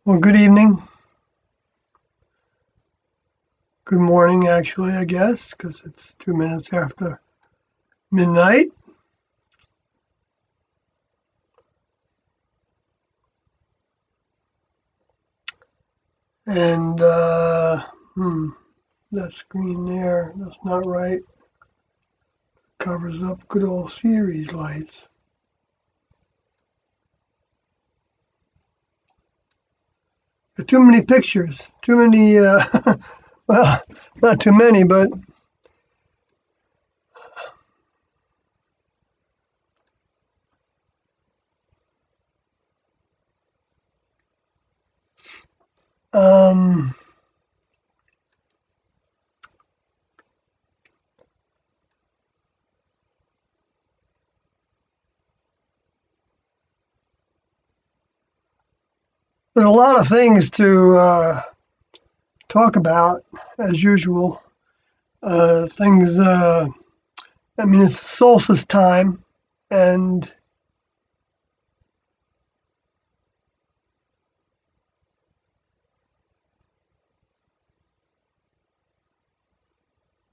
Well, good evening. Good morning, actually, I guess, because it's 2 minutes after midnight. And, that screen there, that's not right. Covers up good old series lights. Too many pictures. Too many, well, not too many, but um, there's a lot of things to talk about, as usual. Things, it's solstice time, and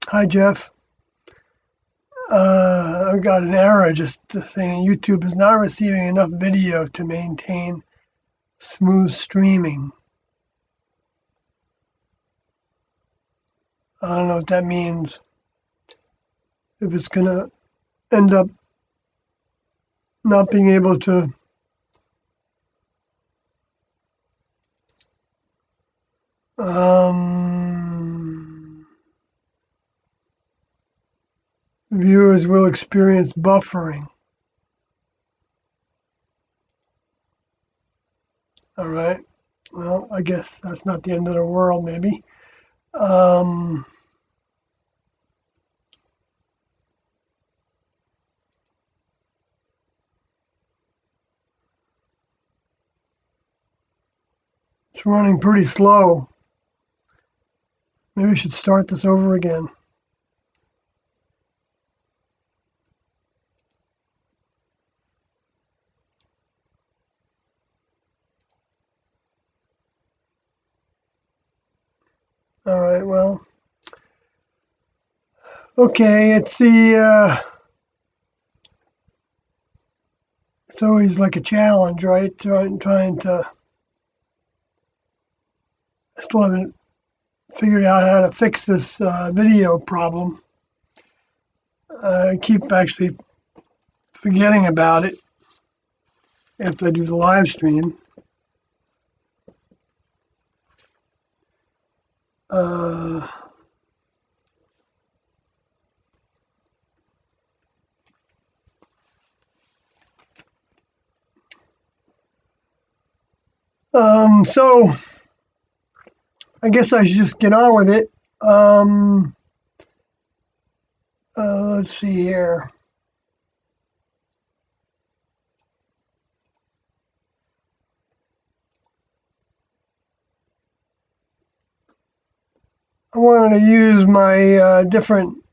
hi, Jeff. I got an error just saying YouTube is not receiving enough video to maintain smooth streaming. I don't know what that means. If it's going to end up not being able to viewers will experience buffering. All right. Well, I guess that's not the end of the world, maybe. Um, it's running pretty slow. Maybe we should start this over again. All right. Well, okay. It's always like a challenge, right? Trying to. I still haven't figured out how to fix this video problem. I keep actually forgetting about it after I do the live stream. Uh, so I guess I should just get on with it. Let's see here. I wanted to use my different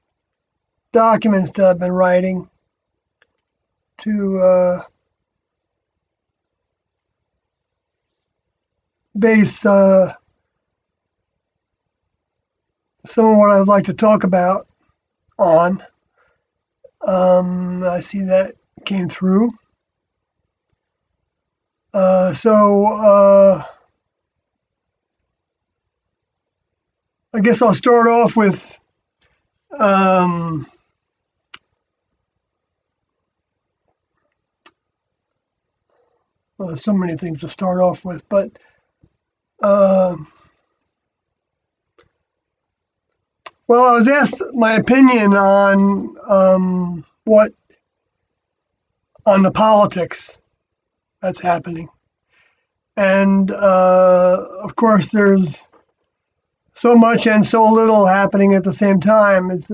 documents that I've been writing to base some of what I'd like to talk about on. I see that came through. So I guess I'll start off with well, there's so many things to start off with, but uh, well, I was asked my opinion on what on the politics that's happening, and of course, there's so much and so little happening at the same time. It's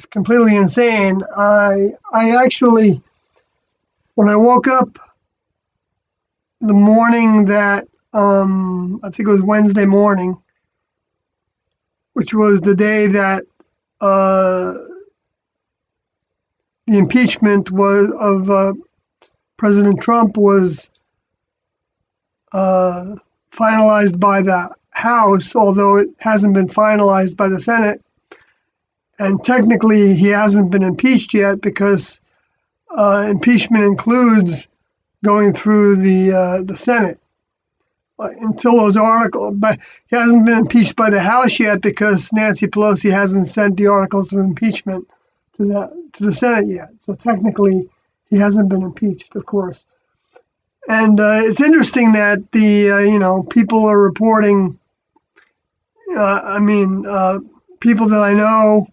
completely insane. I actually, when I woke up the morning that I think it was Wednesday morning, which was the day that uh, the impeachment was of President Trump was uh, finalized by the House, although it hasn't been finalized by the Senate. And technically, he hasn't been impeached yet because impeachment includes going through the Senate. Until those articles, but he hasn't been impeached by the House yet because Nancy Pelosi hasn't sent the articles of impeachment to the Senate yet. So technically, he hasn't been impeached, of course. And it's interesting that the people are reporting. People that I know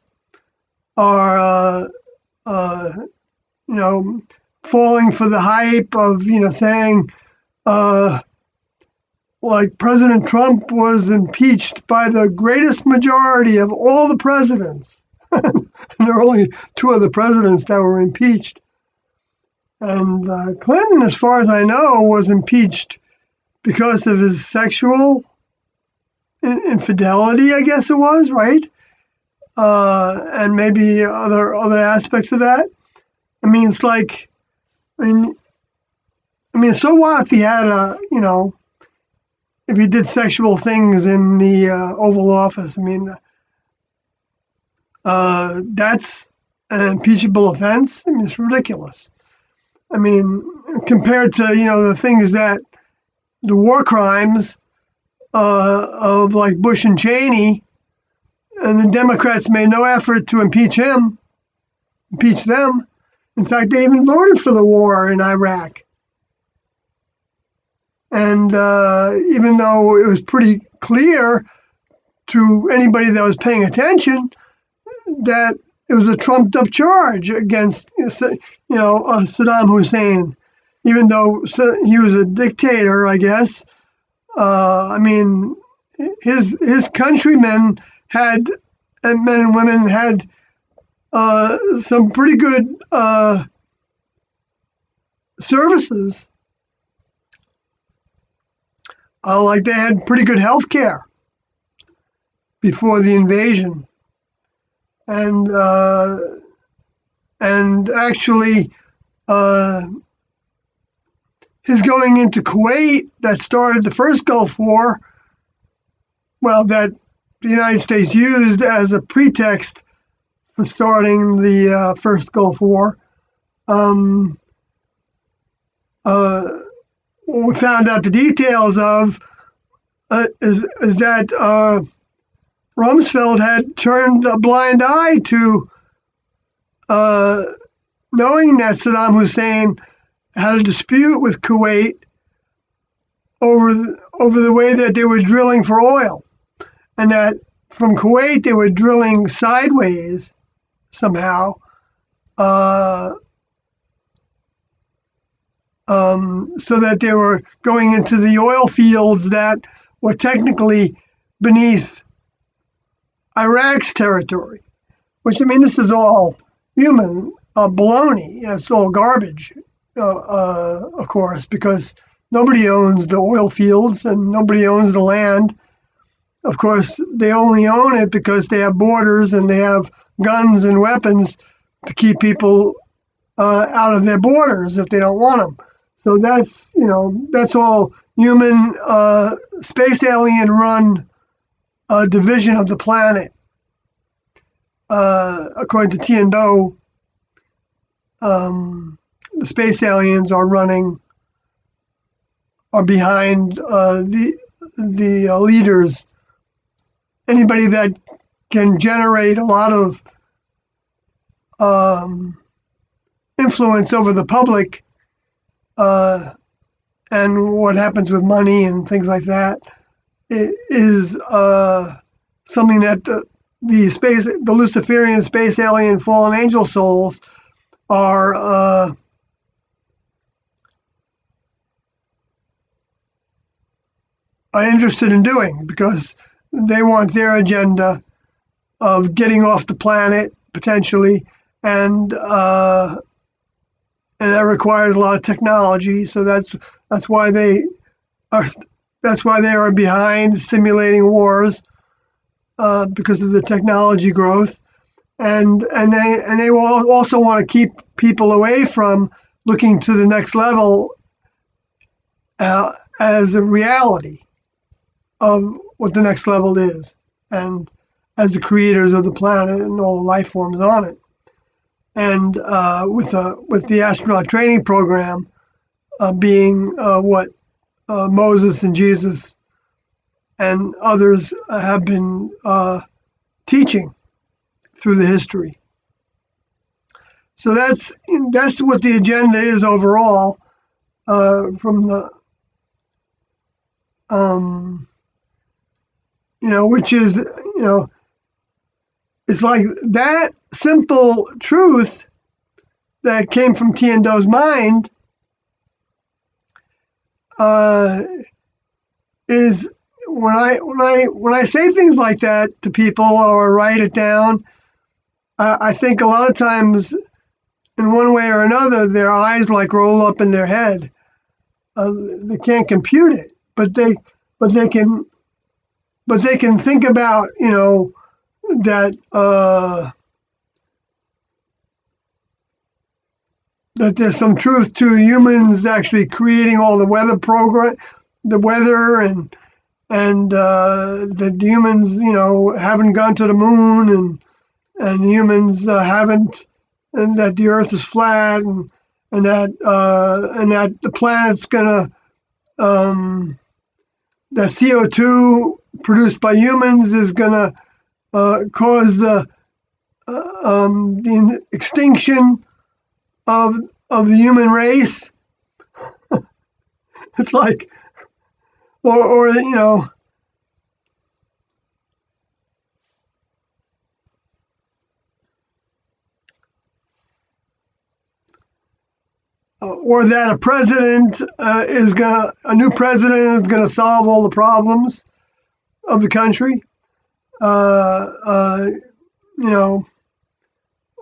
are falling for the hype of saying. Like President Trump was impeached by the greatest majority of all the presidents. And there were only two other presidents that were impeached. And Clinton, as far as I know, was impeached because of his sexual infidelity, I guess it was, right? And maybe other aspects of that. I mean, it's like, I mean, so what if he had if he did sexual things in the Oval Office? I mean, that's an impeachable offense. I mean, it's ridiculous. I mean, compared to the things that the war crimes of like Bush and Cheney, and the Democrats made no effort to impeach them. In fact, they even voted for the war in Iraq. And even though it was pretty clear to anybody that was paying attention that it was a trumped-up charge against, Saddam Hussein, even though he was a dictator, I guess. I mean, his countrymen had, and men and women had some pretty good services. Like they had pretty good health care before the invasion. And actually, his going into Kuwait that started the first Gulf War, well, that the United States used as a pretext for starting the first Gulf War. What we found out the details of is that Rumsfeld had turned a blind eye to knowing that Saddam Hussein had a dispute with Kuwait over the way that they were drilling for oil, and that from Kuwait they were drilling sideways somehow. So that they were going into the oil fields that were technically beneath Iraq's territory, which, I mean, this is all human baloney. It's all garbage, of course, because nobody owns the oil fields and nobody owns the land. Of course, they only own it because they have borders and they have guns and weapons to keep people out of their borders if they don't want them. So that's all human space alien run division of the planet. According to Tiendo, the space aliens are behind the leaders. Anybody that can generate a lot of influence over the public, and what happens with money and things like that, is something that the Luciferian space alien fallen angel souls are interested in doing, because they want their agenda of getting off the planet potentially, and that requires a lot of technology. So that's why they are behind stimulating wars, because of the technology growth, and they will also want to keep people away from looking to the next level, as a reality of what the next level is, and as the creators of the planet and all the life forms on it. And with the astronaut training program being what Moses and Jesus and others have been teaching through the history. So that's what the agenda is overall, from the which is it's like that simple truth that came from Tiando's mind is when I say things like that to people or write it down, I think a lot of times in one way or another their eyes like roll up in their head. They can't compute it, but they can think about that that there's some truth to humans actually creating all the weather, and that humans haven't gone to the moon, and humans haven't, and that the Earth is flat, and that the planet's gonna that CO2 produced by humans is gonna cause the extinction of the human race. It's like, or or that a new president is gonna solve all the problems of the country.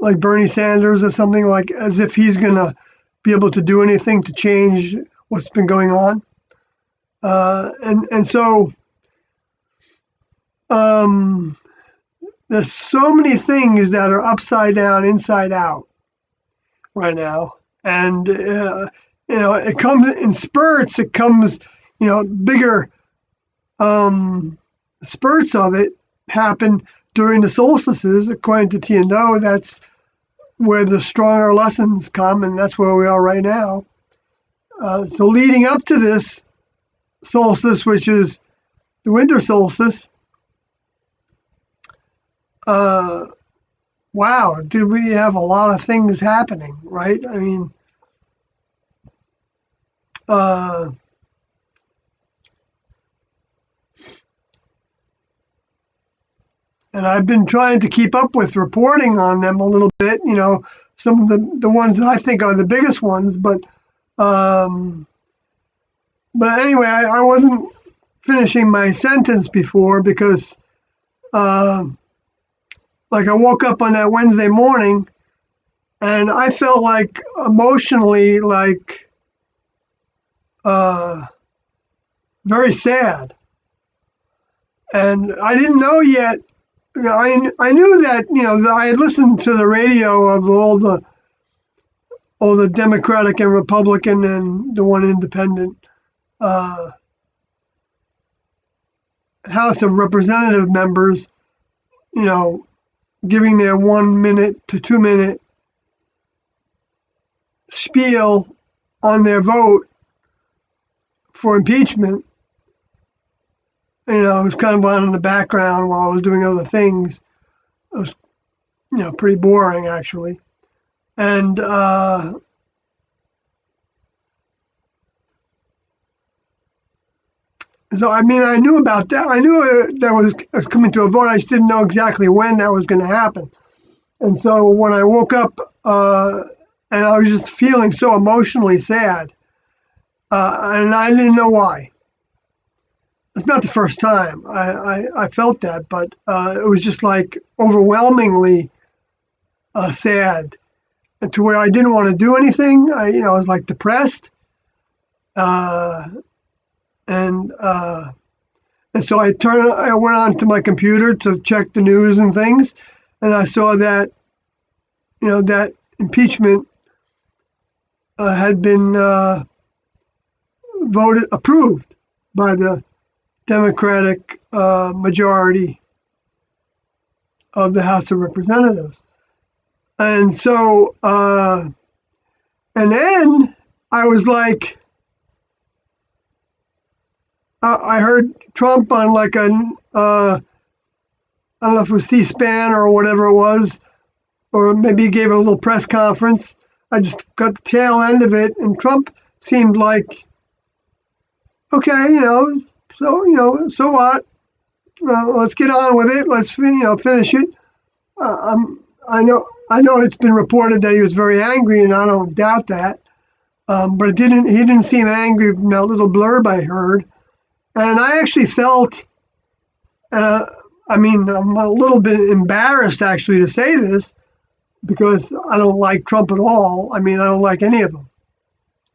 Like Bernie Sanders or something, like as if he's gonna be able to do anything to change what's been going on. And so there's so many things that are upside down, inside out right now, and it comes in spurts. It comes, bigger spurts of it happen during the solstices, according to Tiando. That's where the stronger lessons come, and that's where we are right now. So leading up to this solstice, which is the winter solstice, wow, did we have a lot of things happening, right? I mean, and I've been trying to keep up with reporting on them a little bit, some of the ones that I think are the biggest ones, but anyway, I wasn't finishing my sentence before because like I woke up on that Wednesday morning and I felt like emotionally like very sad. And I didn't know yet. I knew that that I had listened to the radio of all the Democratic and Republican and the one independent House of Representative members, giving their 1 minute to 2 minute spiel on their vote for impeachment. It was kind of on in the background while I was doing other things. It was, pretty boring actually. And so, I mean, I knew about that. I knew that was coming to a vote. I just didn't know exactly when that was going to happen. And so when I woke up, and I was just feeling so emotionally sad, and I didn't know why. It's not the first time I felt that, but it was just like overwhelmingly sad, and to where I didn't want to do anything. I was like depressed, and so I went on to my computer to check the news and things, and I saw that that impeachment had been approved by the Democratic majority of the House of Representatives. And so, and then I was like, I heard Trump on like I don't know if it was C-SPAN or whatever it was, or maybe he gave a little press conference. I just got the tail end of it, and Trump seemed like, okay, so what? Let's get on with it. Let's finish it. I know it's been reported that he was very angry, and I don't doubt that. But he didn't seem angry from that little blurb I heard. And I actually felt, I'm a little bit embarrassed actually to say this, because I don't like Trump at all. I don't like any of them.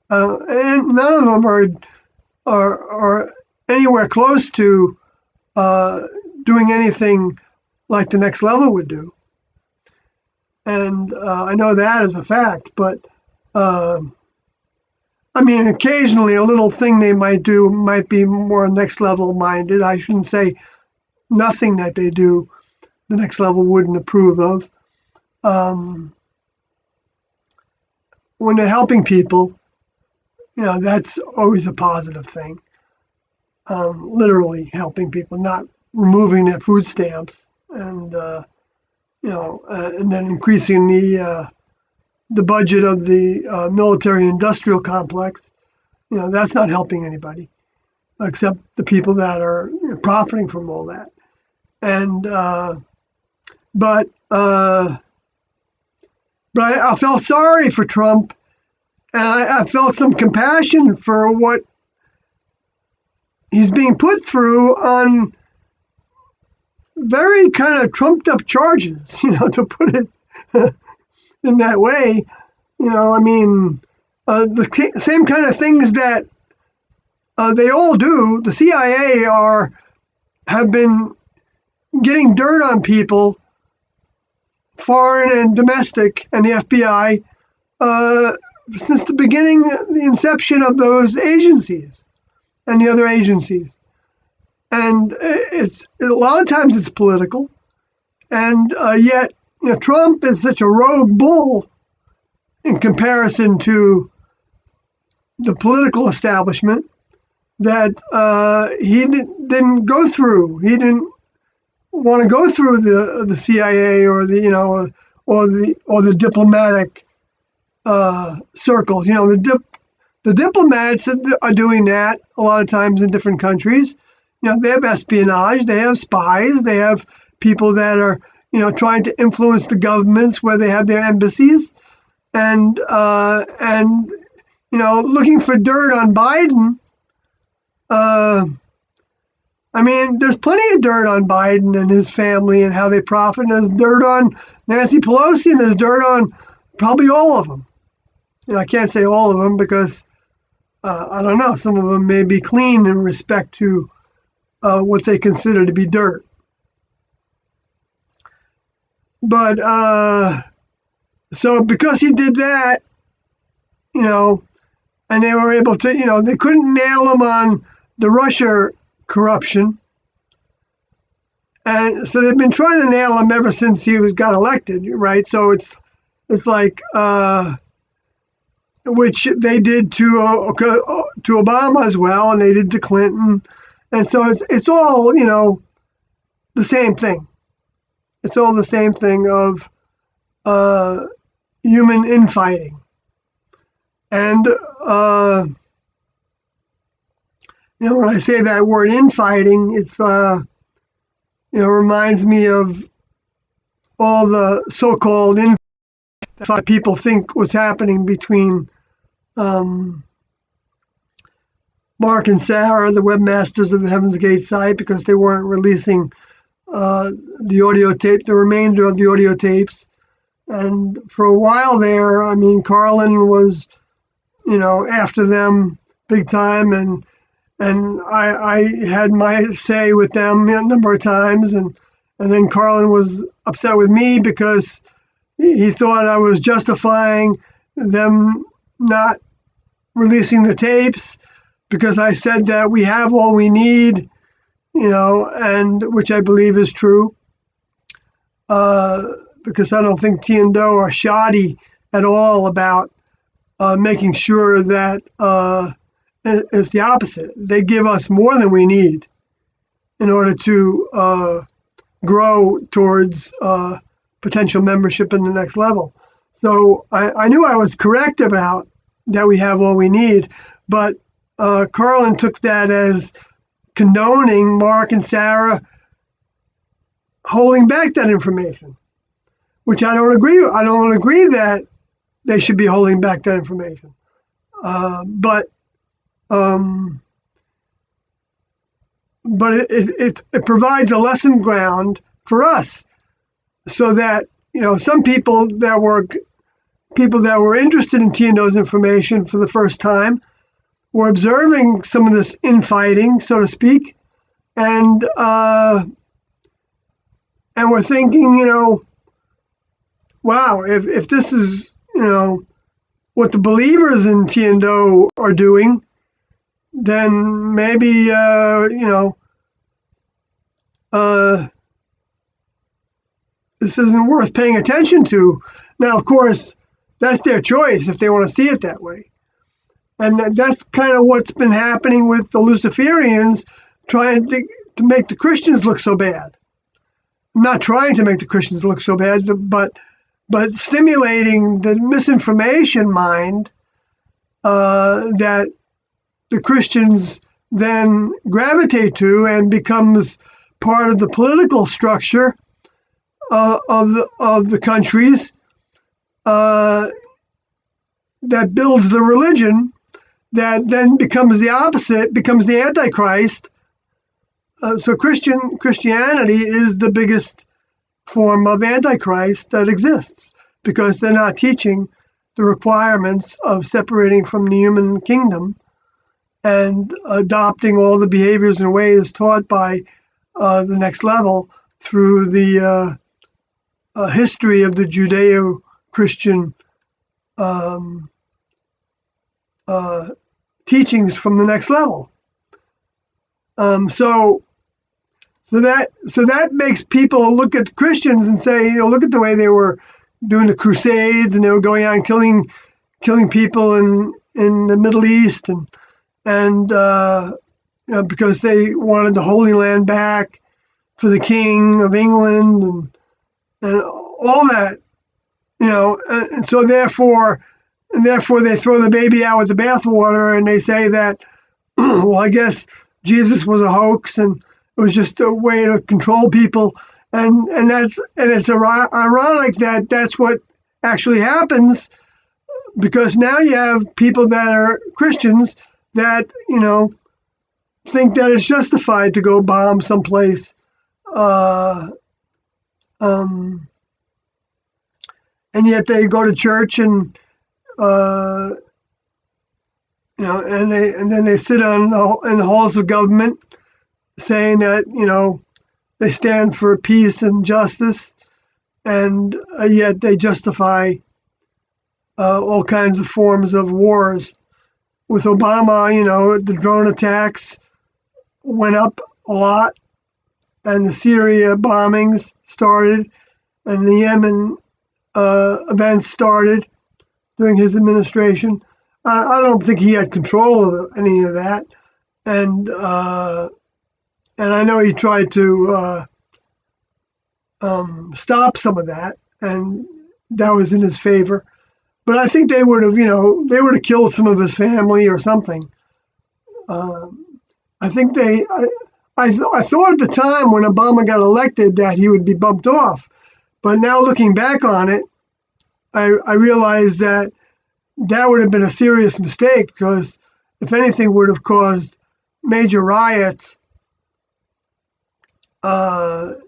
And none of them are anywhere close to doing anything like the Next Level would do. And I know that as a fact, but occasionally a little thing they might do might be more Next Level minded. I shouldn't say nothing that they do the Next Level wouldn't approve of. When they're helping people, that's always a positive thing. Literally helping people, not removing their food stamps, and and then increasing the budget of the military-industrial complex. That's not helping anybody except the people that are profiting from all that. And but I felt sorry for Trump, and I felt some compassion for what he's being put through on very kind of trumped up charges, to put it in that way. The same kind of things that they all do. The CIA have been getting dirt on people, foreign and domestic, and the FBI since the inception of those agencies and the other agencies. And it's a lot of times it's political, and yet Trump is such a rogue bull in comparison to the political establishment that he didn't go through. He didn't want to go through the CIA or the the diplomatic circles. The diplomats are doing that a lot of times in different countries. They have espionage, they have spies, they have people that are trying to influence the governments where they have their embassies, and looking for dirt on Biden. There's plenty of dirt on Biden and his family and how they profit. And there's dirt on Nancy Pelosi, and there's dirt on probably all of them. I can't say all of them because I don't know. Some of them may be clean in respect to what they consider to be dirt. But so because he did that, and they were able to, they couldn't nail him on the Russia corruption. And so they've been trying to nail him ever since he got elected, right? So it's like, which they did to Obama as well, and they did to Clinton. And so it's all, the same thing. It's all the same thing of human infighting. And, when I say that word infighting, it's, reminds me of all the so-called infighting that people think was happening between Mark and Sarah, the webmasters of the Heaven's Gate site, because they weren't releasing the audio tape, the remainder of the audio tapes. And for a while there, Carlin was, after them big time, and I had my say with them a number of times, and then Carlin was upset with me because he thought I was justifying them not releasing the tapes because I said that we have all we need, and which I believe is true. Because I don't think Tiendo are shoddy at all about making sure that it's the opposite. They give us more than we need in order to grow towards potential membership in the next level. So I knew I was correct about that we have all we need, but Carlin took that as condoning Mark and Sarah holding back that information, which I don't agree with. I don't agree that they should be holding back that information. But it provides a lesson ground for us, so that some people that were interested in Tiendo's information for the first time were observing some of this infighting, so to speak, and we're thinking, wow, if this is what the believers in Tiendo are doing, then maybe this isn't worth paying attention to. Now, of course, that's their choice if they want to see it that way. And that's kind of what's been happening with the Luciferians, trying to make the Christians look so bad. Not trying to make the Christians look so bad, but stimulating the misinformation mind that the Christians then gravitate to and becomes part of the political structure of the countries that builds the religion, that then becomes the opposite, becomes the Antichrist. So Christianity is the biggest form of Antichrist that exists, because they're not teaching the requirements of separating from the human kingdom and adopting all the behaviors and ways taught by the next level through the history of the Judeo-Christian teachings from the next level. So that makes people look at Christians and say, look at the way they were doing the Crusades, and they were going out and killing people in the Middle East, and because they wanted the Holy Land back for the King of England and all that, and so therefore they throw the baby out with the bathwater, and they say that, well, I guess Jesus was a hoax and it was just a way to control people, and it's ironic that that's what actually happens, because now you have people that are Christians that think that it's justified to go bomb someplace, and yet they go to church and and then they sit in the halls of government, saying that they stand for peace and justice, and yet they justify all kinds of forms of wars. With Obama, the drone attacks went up a lot, and the Syria bombings started, and the Yemen events started during his administration. I don't think he had control of any of that, and I know he tried to stop some of that, and that was in his favor. But I think they would have killed some of his family or something. I think I thought at the time when Obama got elected that he would be bumped off, but now looking back on it, I realized that would have been a serious mistake, because if anything would have caused major riots, and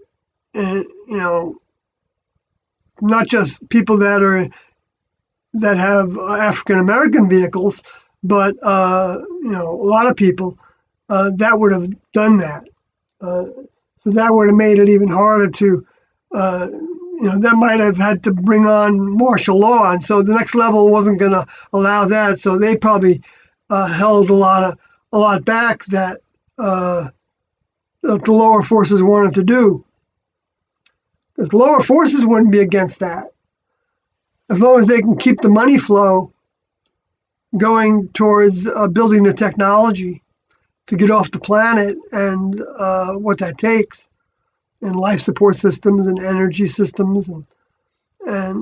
not just people that have African American vehicles, but a lot of people that would have done that. So that would have made it even harder to, that might have had to bring on martial law, and so the next level wasn't going to allow that. So they probably held a lot a lot back that the lower forces wanted to do. Because the lower forces wouldn't be against that. As long as they can keep the money flow going towards building the technology to get off the planet and what that takes, and life support systems and energy systems, and I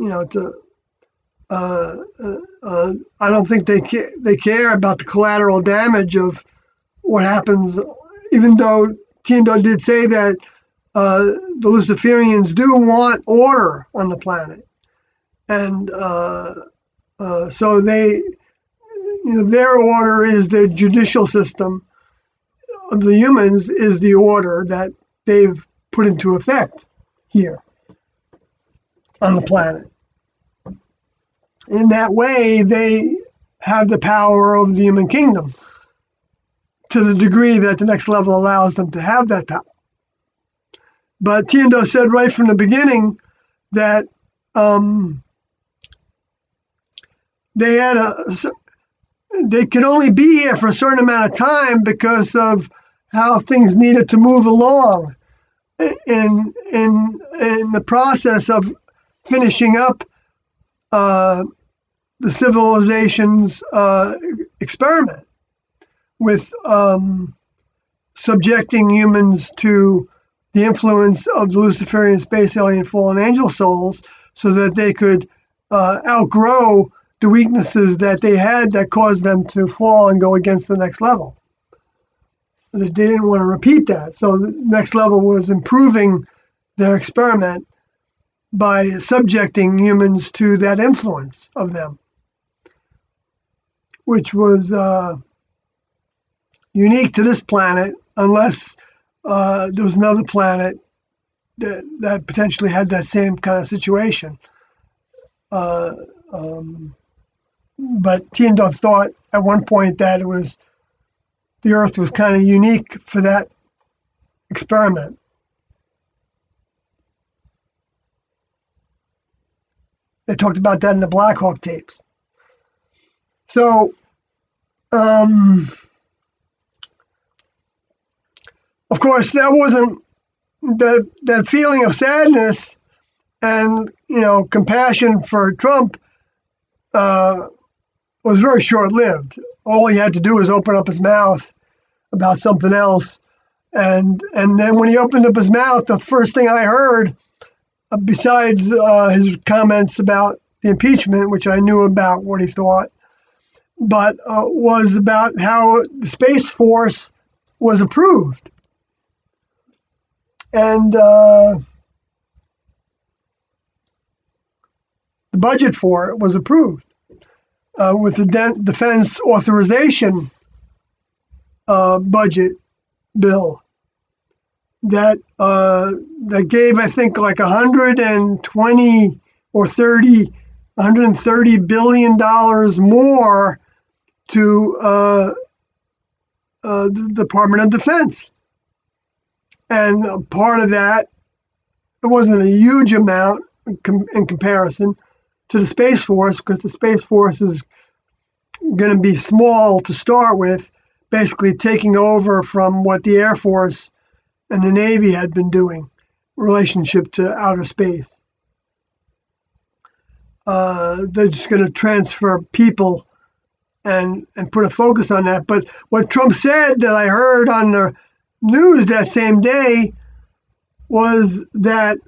don't think they care about the collateral damage of what happens. Even though Tiendo did say that the Luciferians do want order on the planet, and so their order is the judicial system of the humans is the order that they've put into effect here on the planet. In that way, they have the power over the human kingdom to the degree that the next level allows them to have that power. But Tiendo said right from the beginning that they could only be here for a certain amount of time because of how things needed to move along in the process of finishing up the civilization's experiment with subjecting humans to the influence of the Luciferian space alien fallen angel souls so that they could outgrow the weaknesses that they had that caused them to fall and go against the next level. They didn't want to repeat that. So the next level was improving their experiment by subjecting humans to that influence of them, which was unique to this planet, unless there was another planet that potentially had that same kind of situation. But Tiendo thought at one point that the Earth was kind of unique for that experiment. They talked about that in the Black Hawk tapes. So, of course, that wasn't that feeling of sadness and compassion for Trump was very short-lived. All he had to do was open up his mouth about something else, and then when he opened up his mouth, the first thing I heard, besides his comments about the impeachment, which I knew about what he thought, but was about how the Space Force was approved. And the budget for it was approved with the defense authorization budget bill that gave, I think, like 120 or 130 billion dollars more to the Department of Defense. And part of that, it wasn't a huge amount in comparison to the Space Force, because the Space Force is going to be small to start with, basically taking over from what the Air Force and the Navy had been doing in relationship to outer space. They're just going to transfer people and put a focus on that. But what Trump said that I heard on the news that same day was that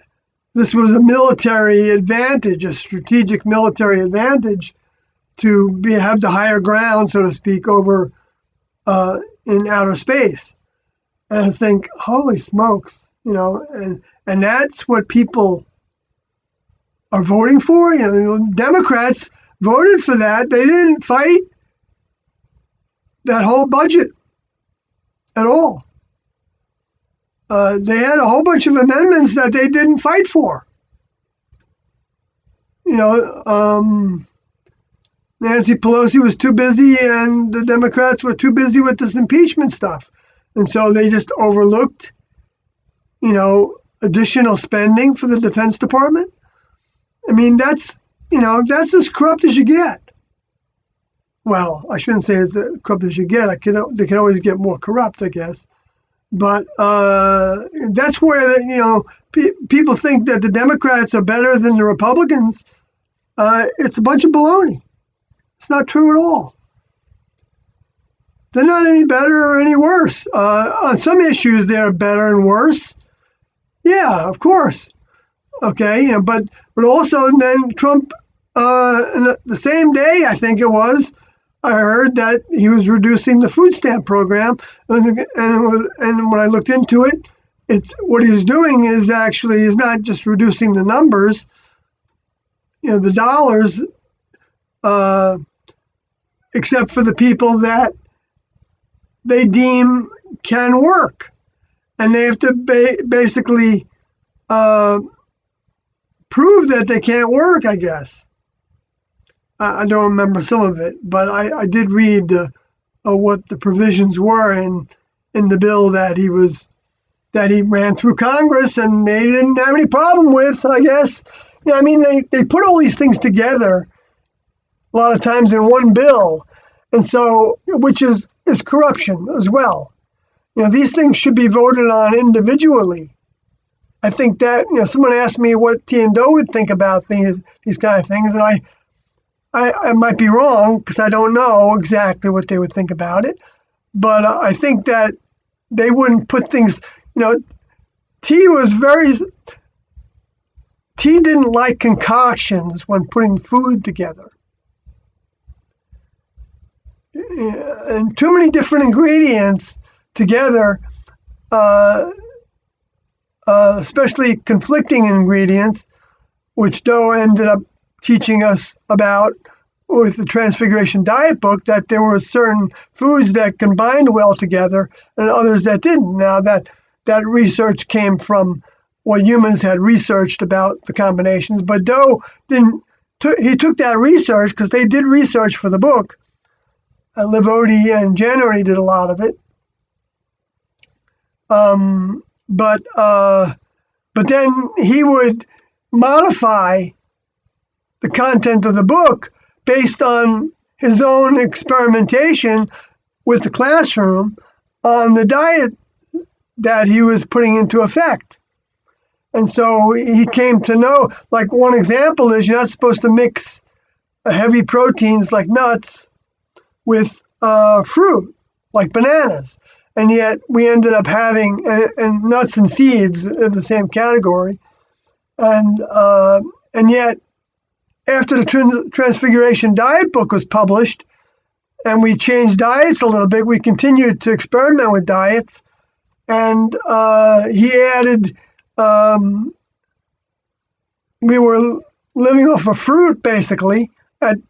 this was a military advantage, a strategic military advantage to have the higher ground, so to speak, over in outer space. And I think, holy smokes, and that's what people are voting for. Democrats voted for that. They didn't fight that whole budget at all. They had a whole bunch of amendments that they didn't fight for. Nancy Pelosi was too busy, and the Democrats were too busy with this impeachment stuff. And so they just overlooked, additional spending for the Defense Department. I mean, that's as corrupt as you get. well, I shouldn't say as corrupt as you get. They can always get more corrupt, I guess. But that's where people think that the Democrats are better than the Republicans. It's a bunch of baloney. It's not true at all. They're not any better or any worse. On some issues, they're better and worse. Yeah, of course. Okay, but also then Trump, the same day, I think it was, I heard that he was reducing the food stamp program, and when I looked into it, it's what he's doing is not just reducing the numbers, the dollars, except for the people that they deem can work, and they have to basically prove that they can't work, I guess. I don't remember some of it, but I did read what the provisions were in the bill that he ran through Congress, and they didn't have any problem with, I guess. They put all these things together a lot of times in one bill, and so which is corruption as well. These things should be voted on individually. I think that someone asked me what T and Doe would think about these kind of things, and I might be wrong because I don't know exactly what they would think about it, but I think that they wouldn't put things. T didn't like concoctions when putting food together, and too many different ingredients together, especially conflicting ingredients, which Doe ended up teaching us about with the Transfiguration Diet book, that there were certain foods that combined well together and others that didn't. Now that research came from what humans had researched about the combinations, but Doe didn't. He took that research because they did research for the book. Livodi and January did a lot of it. But then he would modify the content of the book based on his own experimentation with the classroom on the diet that he was putting into effect. And so he came to know, like one example is you're not supposed to mix heavy proteins like nuts with fruit, like bananas. And yet we ended up having, and nuts and seeds in the same category. And yet, after the Transfiguration Diet book was published, and we changed diets a little bit, we continued to experiment with diets, and he added, we were living off of fruit basically, and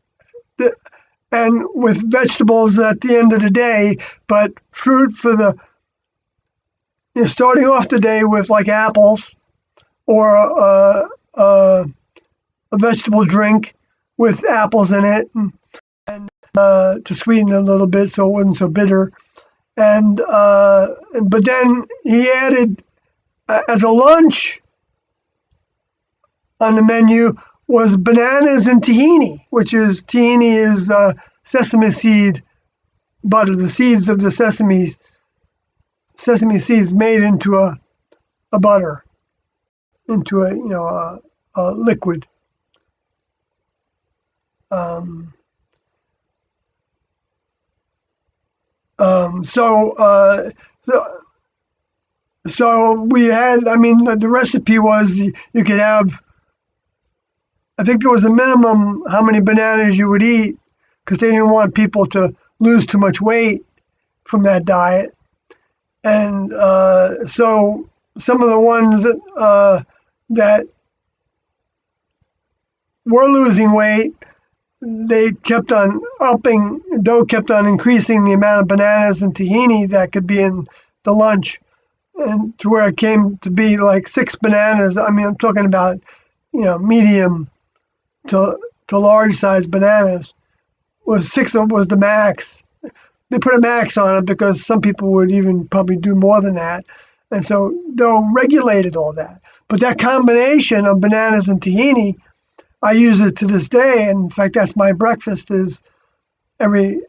with vegetables at the end of the day, but fruit for starting off the day with like apples or a vegetable drink with apples in it, and to sweeten it a little bit so it wasn't so bitter. And but then he added as a lunch on the menu was bananas and tahini, which is sesame seed butter, the seeds of the sesame seeds made into a butter, into a liquid. So we had, the recipe was you could have, I think there was a minimum how many bananas you would eat because they didn't want people to lose too much weight from that diet. And so some of the ones that were losing weight, Doe kept on increasing the amount of bananas and tahini that could be in the lunch, and to where it came to be like 6 bananas. I'm talking about, medium to large size bananas. Was 6 was the max. They put a max on it because some people would even probably do more than that. And so Doe regulated all that. But that combination of bananas and tahini, I use it to this day. And in fact, that's my breakfast every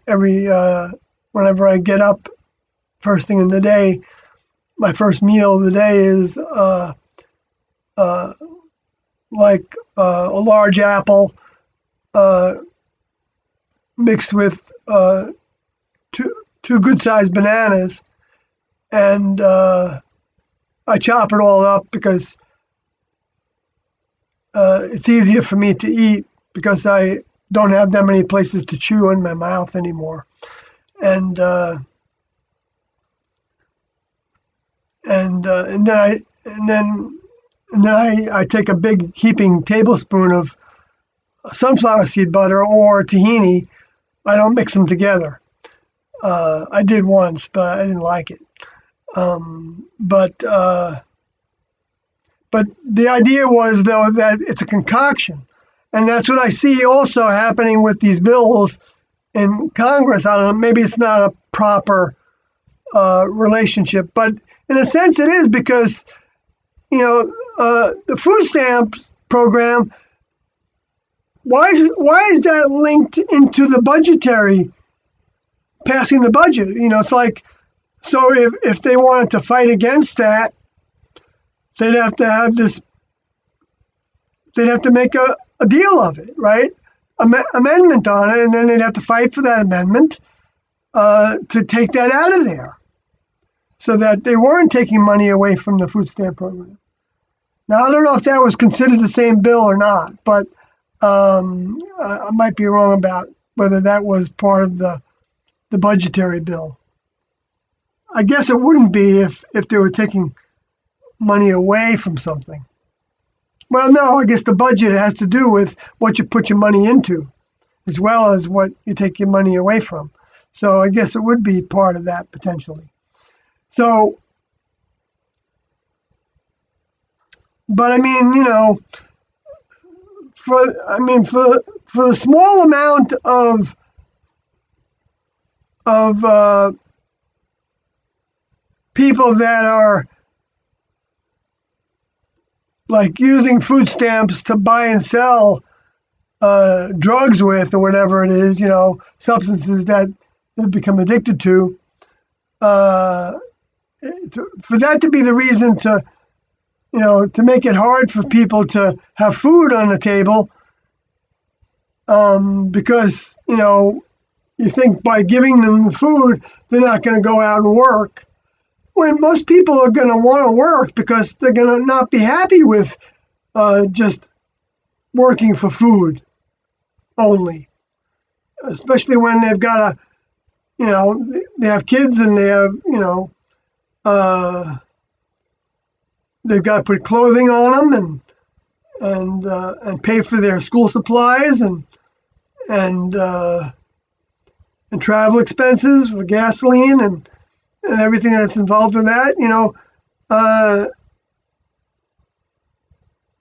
whenever I get up first thing in the day, my first meal of the day is uh, a large apple uh, mixed with two good sized bananas, and I chop it all up because it's easier for me to eat because I don't have that many places to chew in my mouth anymore. And and then I take a big heaping tablespoon of sunflower seed butter or tahini. I don't mix them together. I did once, but I didn't like it. But the idea was, though, that it's a concoction. And that's what I see also happening with these bills in Congress. I don't know, maybe it's not a proper relationship, but in a sense it is because, the food stamps program, why is that linked into the budgetary, passing the budget? It's like, so if they wanted to fight against that, they'd have to make a deal of it, right? Amendment on it, and then they'd have to fight for that amendment to take that out of there so that they weren't taking money away from the food stamp program. Now, I don't know if that was considered the same bill or not, but I might be wrong about whether that was part of the budgetary bill. I guess it wouldn't be if they were taking money away from something. Well, no, I guess the budget has to do with what you put your money into as well as what you take your money away from. So I guess it would be part of that potentially. So, but I mean, for the small amount of people that are like using food stamps to buy and sell drugs with or whatever it is, substances that they become addicted to, for that to be the reason to make it hard for people to have food on the table, because, you think by giving them food, they're not going to go out and work. When most people are going to want to work because they're going to not be happy with just working for food only, especially when they've got they have kids and they have, they've got to put clothing on them and pay for their school supplies and travel expenses for gasoline and everything that's involved with that.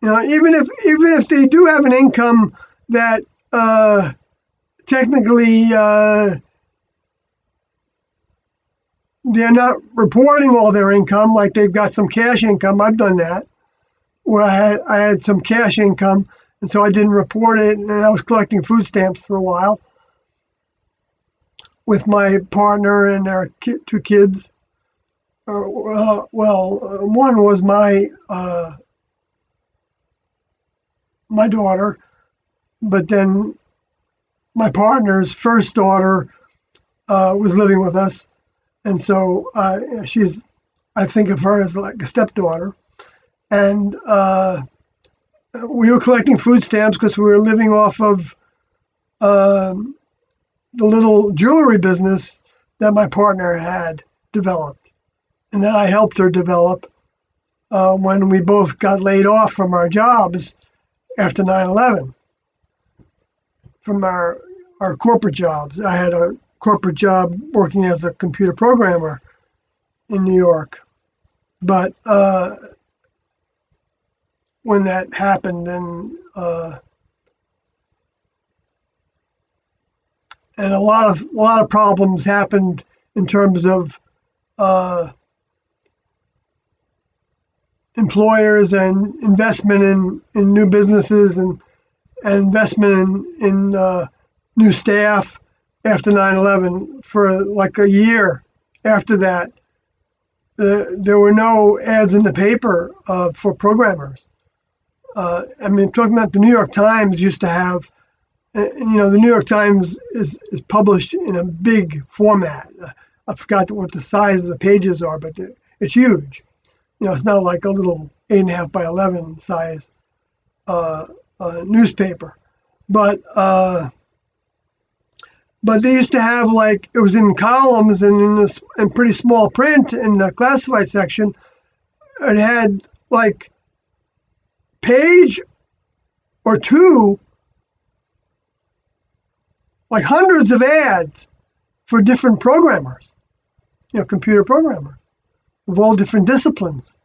Even if they do have an income that technically they're not reporting all their income, like they've got some cash income. I've done that, where I had some cash income, and so I didn't report it, and I was collecting food stamps for a while with my partner and our two kids. One was my daughter, but then my partner's first daughter was living with us, and so I think of her as like a stepdaughter, and we were collecting food stamps because we were living off of the little jewelry business that my partner had developed, and that I helped her develop when we both got laid off from our jobs after 9/11, from our corporate jobs. I had a corporate job working as a computer programmer in New York, but when that happened, and a lot of problems happened in terms of employers and investment in new businesses and investment in new staff after 9/11. For like a year after that, there were no ads in the paper for programmers. I mean, talking about the New York Times used to have, the New York Times is published in a big format. I forgot what the size of the pages are, but it's huge. It's not like a little 8.5 by 11 size newspaper. But they used to have, like, it was in columns and in pretty small print in the classified section. It had like page or two, like hundreds of ads for different programmers, computer programmers of all different disciplines.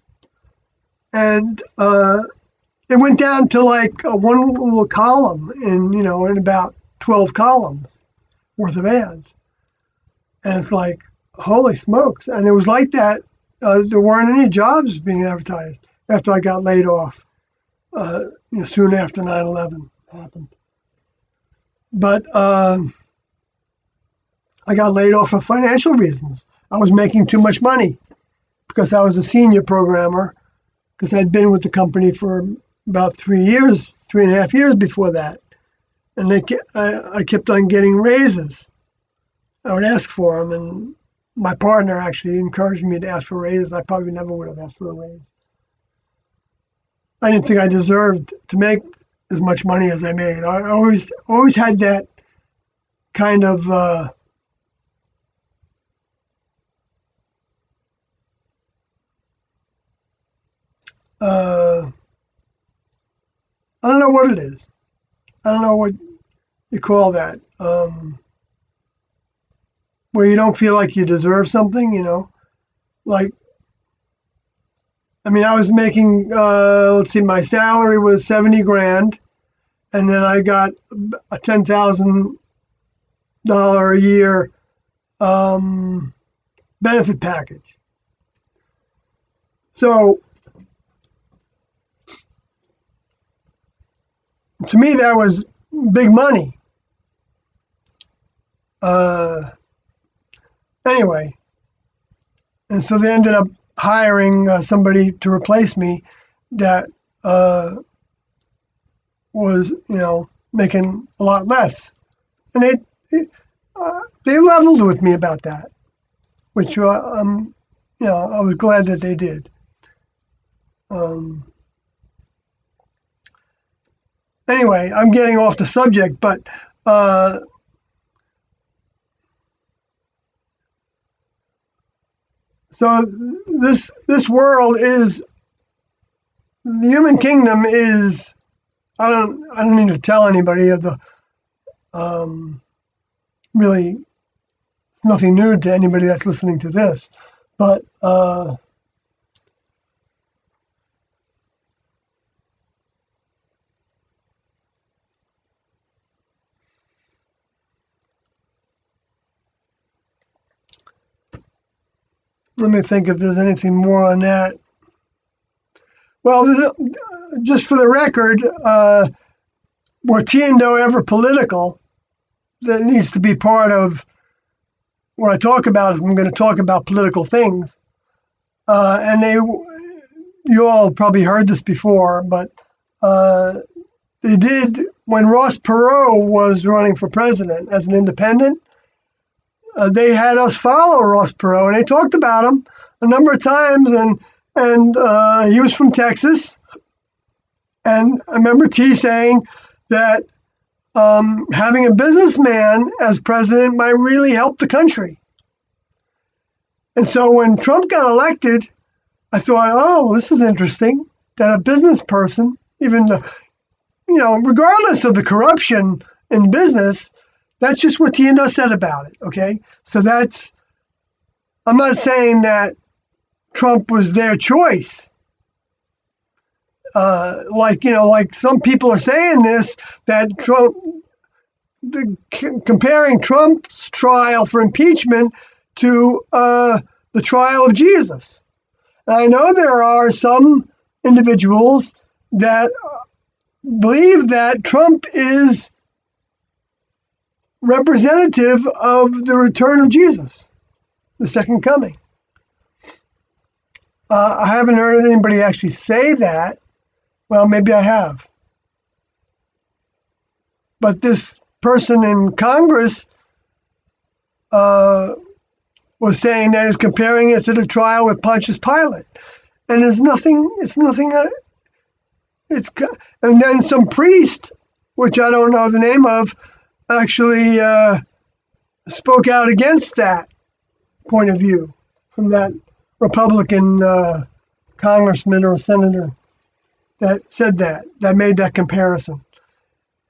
And it went down to like one little column in about 12 columns worth of ads. And it's like, holy smokes. And it was like that. There weren't any jobs being advertised after I got laid off, soon after 9/11 happened. But I got laid off for financial reasons. I was making too much money because I was a senior programmer, because I'd been with the company for about 3.5 years before that. And I kept on getting raises. I would ask for them, and my partner actually encouraged me to ask for raises. I probably never would have asked for a raise. I didn't think I deserved to make as much money as I made. I always had that kind of I don't know what it is. I don't know what you call that. Where you don't feel like you deserve something, like, I mean, I was making, let's see, my salary was 70 grand, and then I got a $10,000 a year benefit package. So to me, that was big money. Anyway, and so they ended up hiring somebody to replace me that was, making a lot less, and they leveled with me about that, which I was glad that they did. Anyway, I'm getting off the subject, but so this world is, the human kingdom is, I don't need to tell anybody of the really nothing new to anybody that's listening to this, but let me think if there's anything more on that. Well, just for the record, were T and O ever political? That needs to be part of what I talk about if I'm going to talk about political things. And you all probably heard this before, but they did, when Ross Perot was running for president as an independent, they had us follow Ross Perot, and they talked about him a number of times, and he was from Texas. And I remember T saying that having a businessman as president might really help the country. And so when Trump got elected, I thought, oh, this is interesting, that a business person, even regardless of the corruption in business, that's just what T and O said about it, okay? So I'm not saying that Trump was their choice. Like some people are saying this, that Trump, comparing Trump's trial for impeachment to the trial of Jesus. And I know there are some individuals that believe that Trump is representative of the return of Jesus, the second coming. I haven't heard anybody actually say that. Well, maybe I have. But this person in Congress was saying that he's comparing it to the trial with Pontius Pilate. And there's nothing, and then some priest, which I don't know the name of, actually spoke out against that point of view from that Republican congressman or senator that said that made that comparison.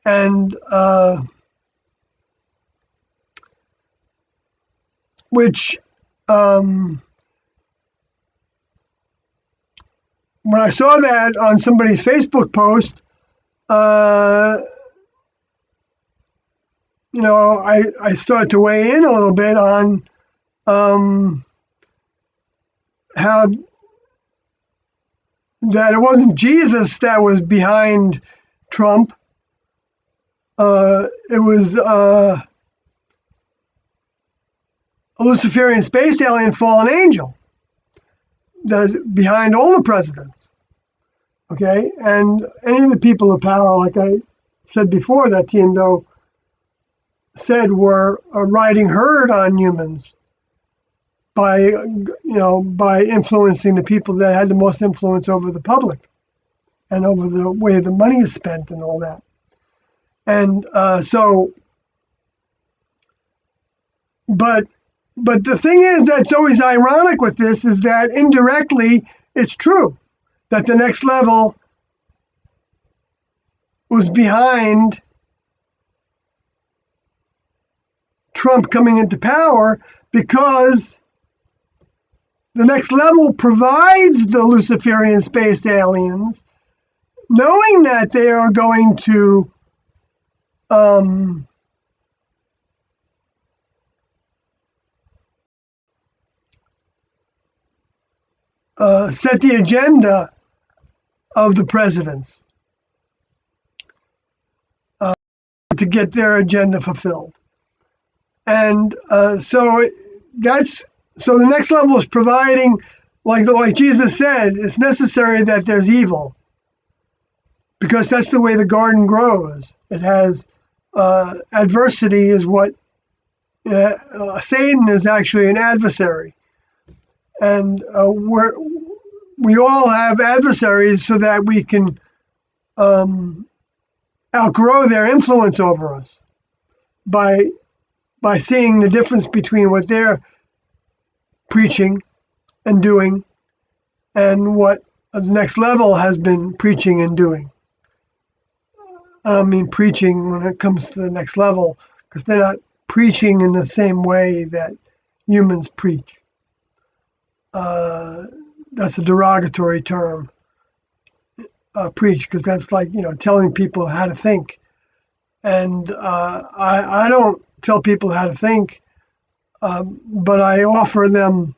And which when I saw that on somebody's Facebook post, I started to weigh in a little bit on how that it wasn't Jesus that was behind Trump. It was a Luciferian space alien fallen angel that's behind all the presidents. Okay, and any of the people of power, like I said before, that Tiendo said were riding herd on humans by influencing the people that had the most influence over the public and over the way the money is spent and all that. And but the thing is that's always ironic with this is that indirectly it's true that the next level was behind Trump coming into power because the next level provides the Luciferian space aliens, knowing that they are going to set the agenda of the presidents to get their agenda fulfilled. And so the next level is providing, like Jesus said, it's necessary that there's evil because that's the way the garden grows. It has adversity is what Satan is actually an adversary. And we all have adversaries so that we can outgrow their influence over us by seeing the difference between what they're preaching and doing and what the next level has been preaching and doing. I don't mean preaching when it comes to the next level because they're not preaching in the same way that humans preach. That's a derogatory term, preach, because that's like, telling people how to think. And I don't tell people how to think, but I offer them,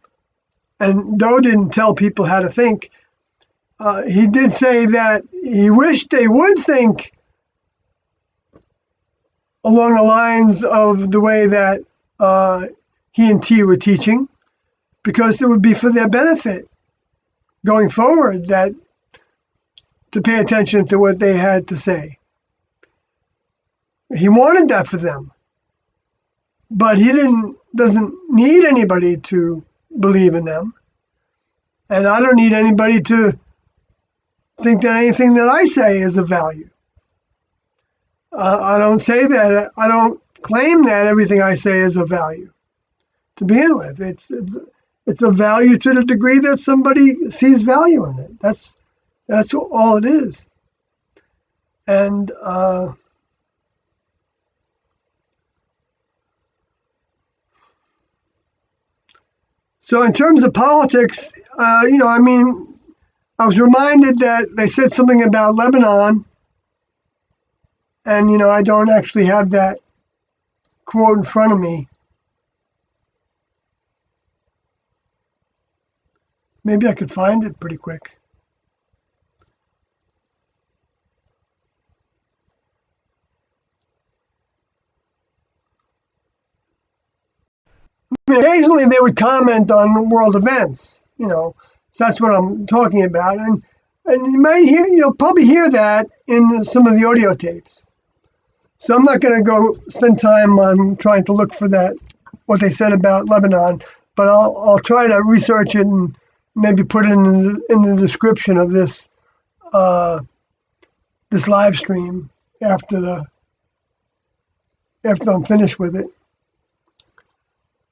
and Doe didn't tell people how to think. He did say that he wished they would think along the lines of the way that he and T were teaching, because it would be for their benefit going forward to pay attention to what they had to say. He wanted that for them, but he doesn't need anybody to believe in them, and I don't need anybody to think that anything that I say is of value. I don't say that. I don't claim that everything I say is of value. To begin with, it's of value to the degree that somebody sees value in it. That's all it is. And so in terms of politics, I was reminded that they said something about Lebanon, and I don't actually have that quote in front of me. Maybe I could find it pretty quick. occasionally they would comment on world events, so that's what I'm talking about. And you'll probably hear that in some of the audio tapes. So I'm not going to go spend time on trying to look for that, what they said about Lebanon, but I'll try to research it and maybe put it in the description of this this live stream after I'm finished with it.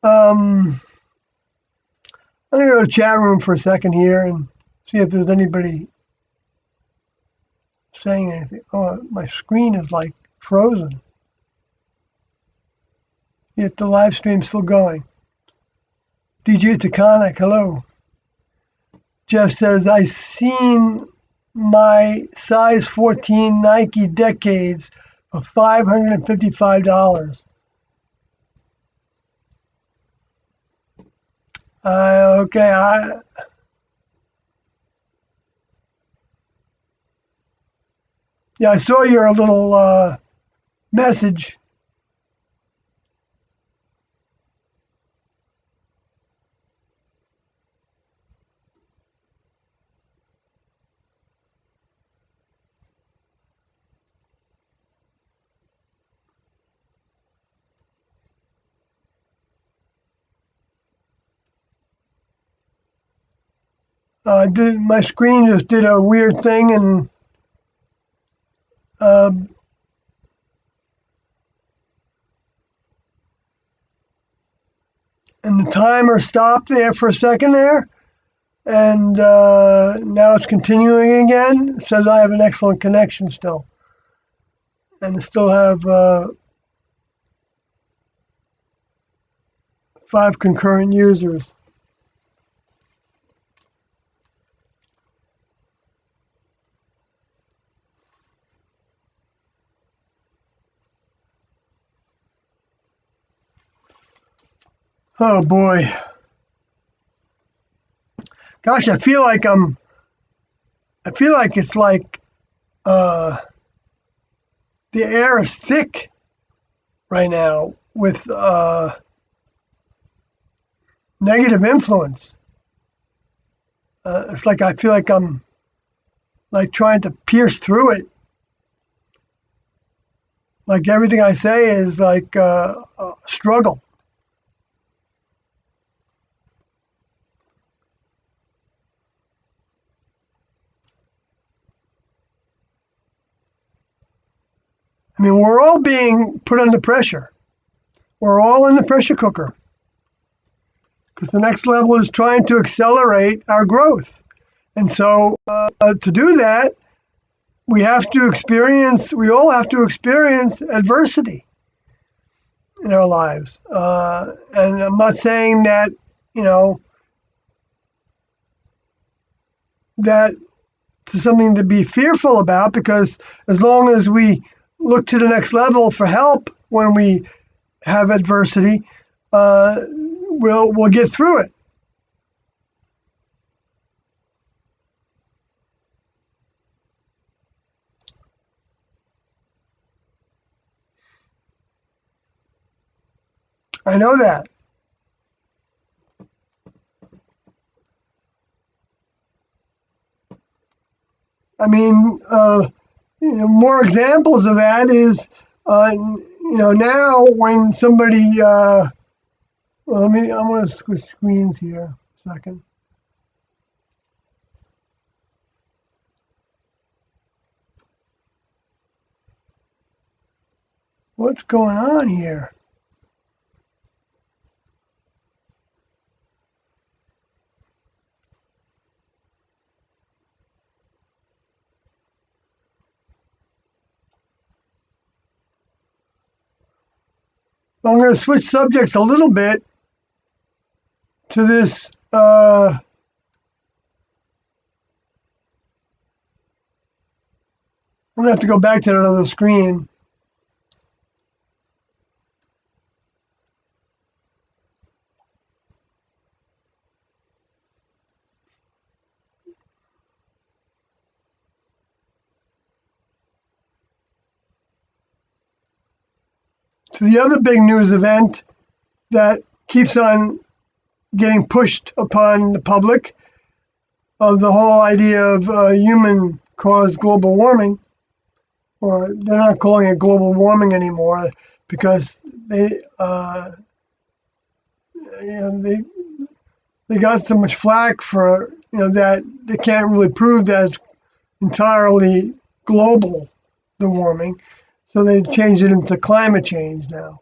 I'm going to go to chat room for a second here and see if there's anybody saying anything. Oh, my screen is like frozen. Yet the live stream's still going. DJ Taconic, hello. Jeff says, I seen my size 14 Nike Decades for $555. Okay, I saw your little message. My screen just did a weird thing, and the timer stopped there for a second there, and now it's continuing again. It says I have an excellent connection still, and I still have 5 concurrent users. Oh boy. Gosh, I feel like it's like the air is thick right now with negative influence. It's like I feel like I'm like trying to pierce through it. Like everything I say is like a struggle. I mean, we're all being put under pressure. We're all in the pressure cooker because the next level is trying to accelerate our growth. And so to do that, we all have to experience adversity in our lives. And I'm not saying that, that to something to be fearful about, because as long as we look to the next level for help when we have adversity, we'll get through it. I know that. I mean, more examples of that is, now when somebody, I'm going to switch screens here a second. What's going on here? I'm going to switch subjects a little bit to this. I'm going to have to go back to another screen. To the other big news event that keeps on getting pushed upon the public of the whole idea of human-caused global warming, or they're not calling it global warming anymore because they, they got so much flack for that they can't really prove that it's entirely global, the warming, so they changed it into climate change now.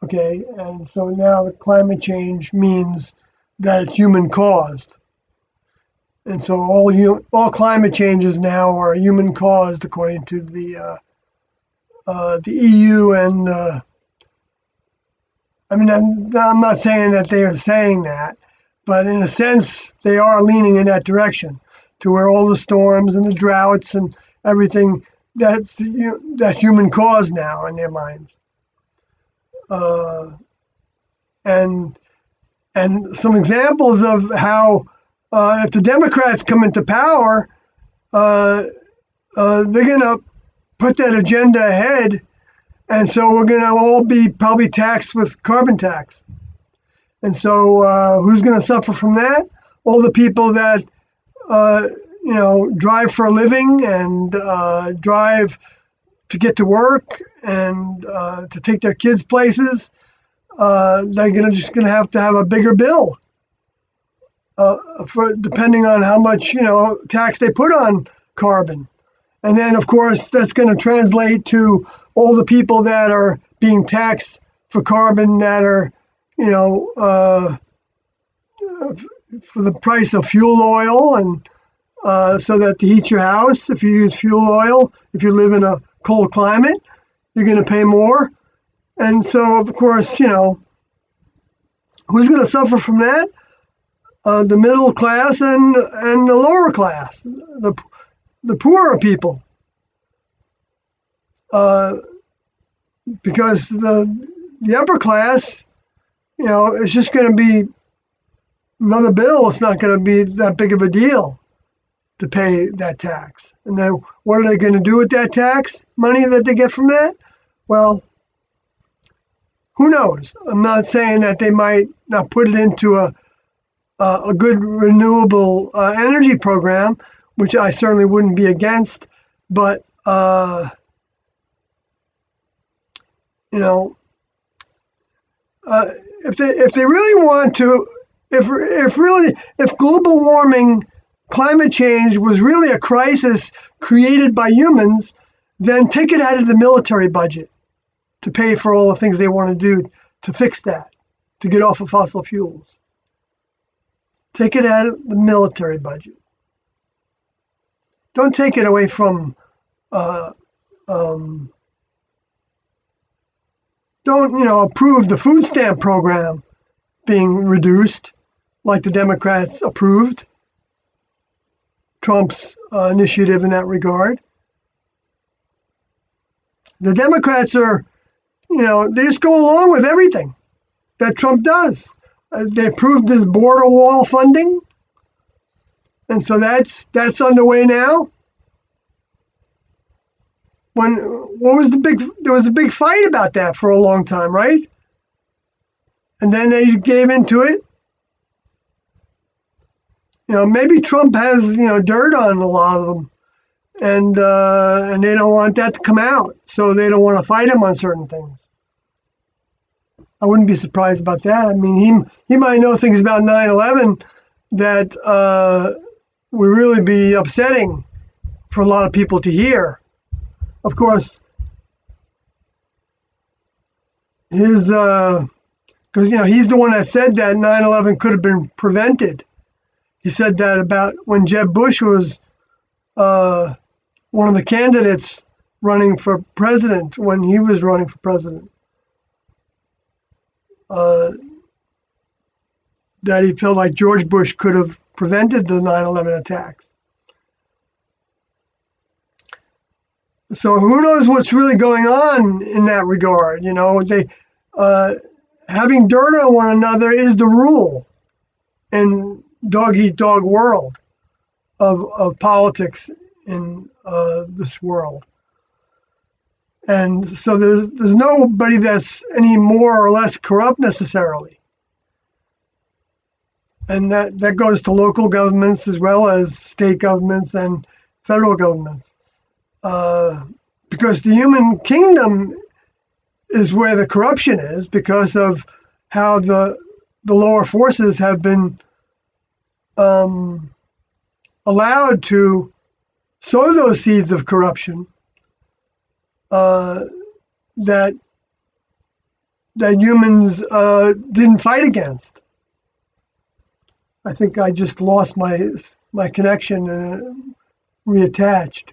Okay, and so now the climate change means that it's human caused. And so all climate changes now are human caused, according to the EU and I mean, I'm not saying that they are saying that, but in a sense, they are leaning in that direction to where all the storms and the droughts and everything that's human caused now in their minds. And some examples of how if the Democrats come into power, they're going to put that agenda ahead, and so we're going to all be probably taxed with carbon tax. And so who's going to suffer from that? All the people that drive for a living and drive to get to work and to take their kids places. They're just going to have a bigger bill for depending on how much tax they put on carbon. And then, of course, that's going to translate to all the people that are being taxed for carbon that are, for the price of fuel oil, and so that to heat your house, if you use fuel oil, if you live in a cold climate, you're going to pay more. And so, of course, who's going to suffer from that? The middle class and the lower class, the poorer people. Because the upper class, it's just going to be another bill. It's not going to be that big of a deal to pay that tax. And then what are they going to do with that tax money that they get from that? Well, who knows? I'm not saying that they might not put it into a good renewable energy program, which I certainly wouldn't be against. But if they really want to, if global warming, climate change was really a crisis created by humans, then take it out of the military budget to pay for all the things they want to do to fix that, to get off of fossil fuels. Take it out of the military budget. Don't take it away from, don't, approve the food stamp program being reduced like the Democrats approved Trump's initiative in that regard. The Democrats are, they just go along with everything that Trump does. They approved this border wall funding, and so that's underway now. There was a big fight about that for a long time, right? And then they gave into it. Maybe Trump has, dirt on a lot of them, and they don't want that to come out, so they don't want to fight him on certain things. I wouldn't be surprised about that. I mean, he might know things about 9/11 that would really be upsetting for a lot of people to hear. Of course, because he's the one that said that 9/11 could have been prevented. He said that about when Jeb Bush was one of the candidates running for president, when he was running for president. That he felt like George Bush could have prevented the 9/11 attacks. So who knows what's really going on in that regard? They having dirt on one another is the rule in dog-eat-dog world of politics in this world. And so there's nobody that's any more or less corrupt necessarily. And that goes to local governments as well as state governments and federal governments. Because the human kingdom is where the corruption is because of how the lower forces have been allowed to sow those seeds of corruption that humans didn't fight against. I think I just lost my connection and reattached.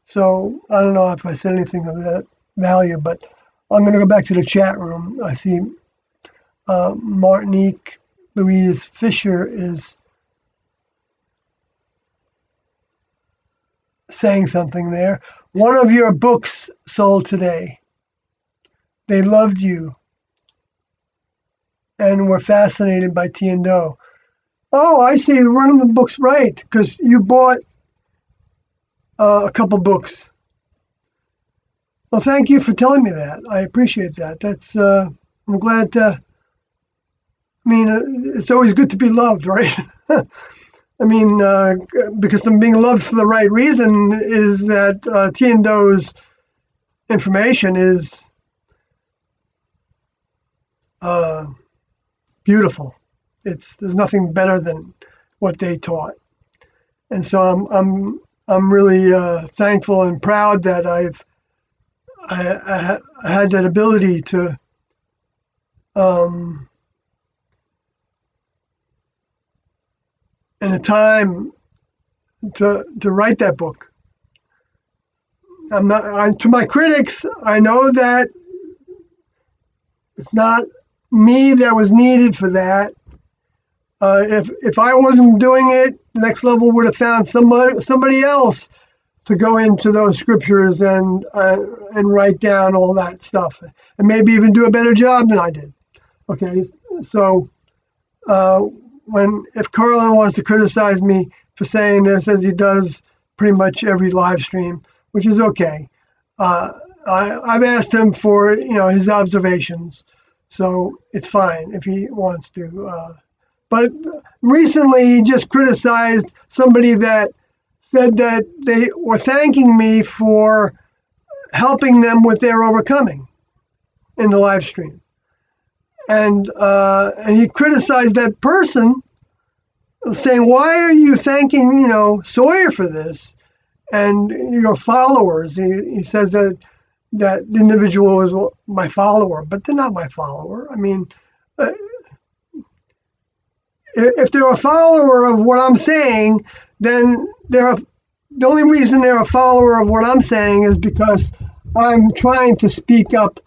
So I don't know if I said anything of that value, but I'm going to go back to the chat room. I see Martinique Louise Fisher is saying something there. One of your books sold today. They loved you and were fascinated by Tiendo. Oh, I see. One of the books, right? Because you bought a couple books. Well, thank you for telling me that. I appreciate that. That's I'm glad to. I mean, it's always good to be loved, right? I mean, because I'm being loved for the right reason is that Tiendo's information is beautiful. There's nothing better than what they taught, and so I'm really thankful and proud that I had that ability to and the time to write that book. To my critics, I know that it's not me that was needed for that. If I wasn't doing it, the Next Level would have found somebody else to go into those scriptures and write down all that stuff, and maybe even do a better job than I did. Okay, so if Carlin wants to criticize me for saying this, as he does pretty much every live stream, which is okay, I've asked him for his observations, so it's fine if he wants to. But recently, he just criticized somebody that said that they were thanking me for helping them with their overcoming in the live stream. And he criticized that person, saying, "Why are you thanking Sawyer for this and your followers?" He says that the individual is my follower, but they're not my follower. I mean, if they're a follower of what I'm saying, then the only reason they're a follower of what I'm saying is because I'm trying to speak up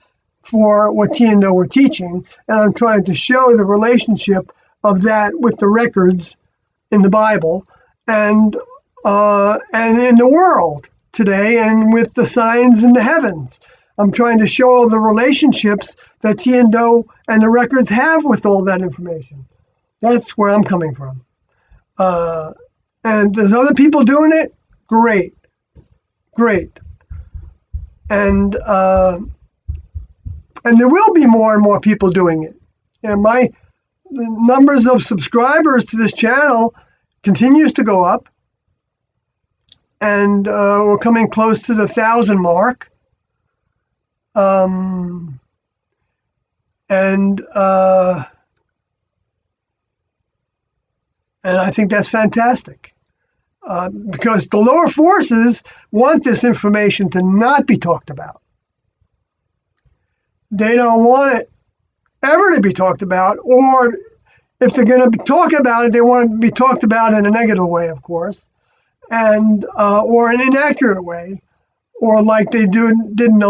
for what Tiendo were teaching, and I'm trying to show the relationship of that with the records in the Bible and in the world today, and with the signs in the heavens. I'm trying to show the relationships that Tiendo and the records have with all that information. That's where I'm coming from. And there's other people doing it. Great. And there will be more and more people doing it. And the numbers of subscribers to this channel continues to go up. And we're coming close to the 1,000 mark. And I think that's fantastic. Because the lower forces want this information to not be talked about. They don't want it ever to be talked about, or if they're going to talk about it, they want it to be talked about in a negative way, of course, and or an inaccurate way, or like they did in the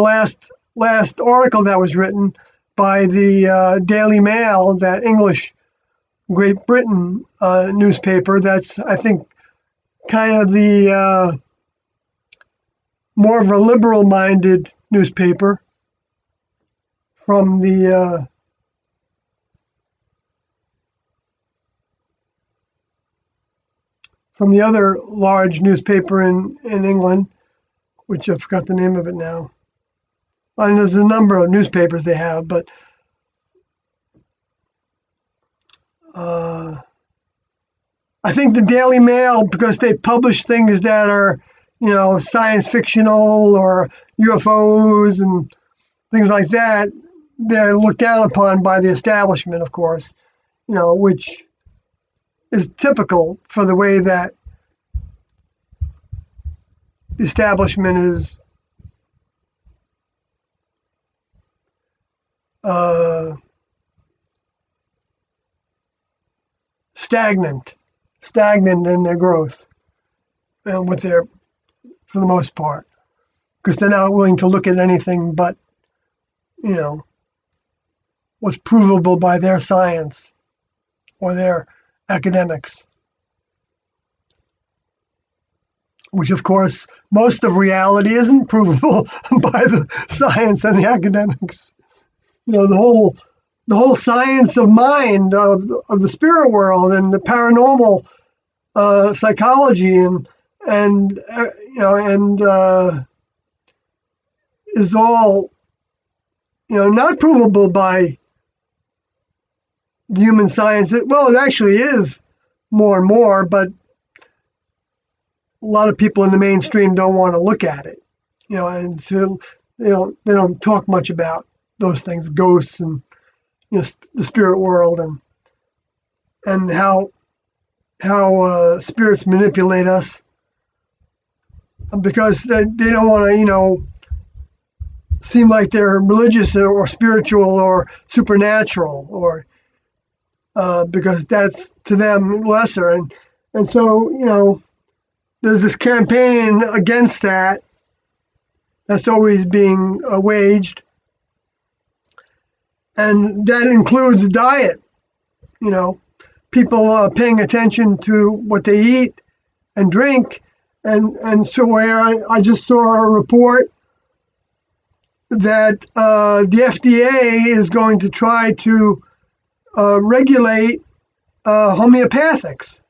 last article that was written by the Daily Mail, that English Great Britain newspaper. That's, I think, kind of the more of a liberal-minded newspaper from the other large newspaper in England, which I forgot the name of it now. And there's a number of newspapers they have, but I think the Daily Mail, because they publish things that are, science fictional or UFOs and things like that, they're looked down upon by the establishment, of course, which is typical for the way that the establishment is stagnant in their growth, with their, for the most part, because they're not willing to look at anything but, what's provable by their science or their academics, which of course most of reality isn't provable by the science and the academics. The whole science of mind, of the spirit world and the paranormal psychology and is all not provable by human science. Well, it actually is more and more, but a lot of people in the mainstream don't want to look at it, and so they don't talk much about those things, ghosts and the spirit world and how spirits manipulate us, because they don't want to seem like they're religious or spiritual or supernatural, or because that's to them lesser, and so there's this campaign against that that's always being waged, and that includes diet. People paying attention to what they eat and drink, and so where I just saw a report that the FDA is going to try to regulate homeopathics,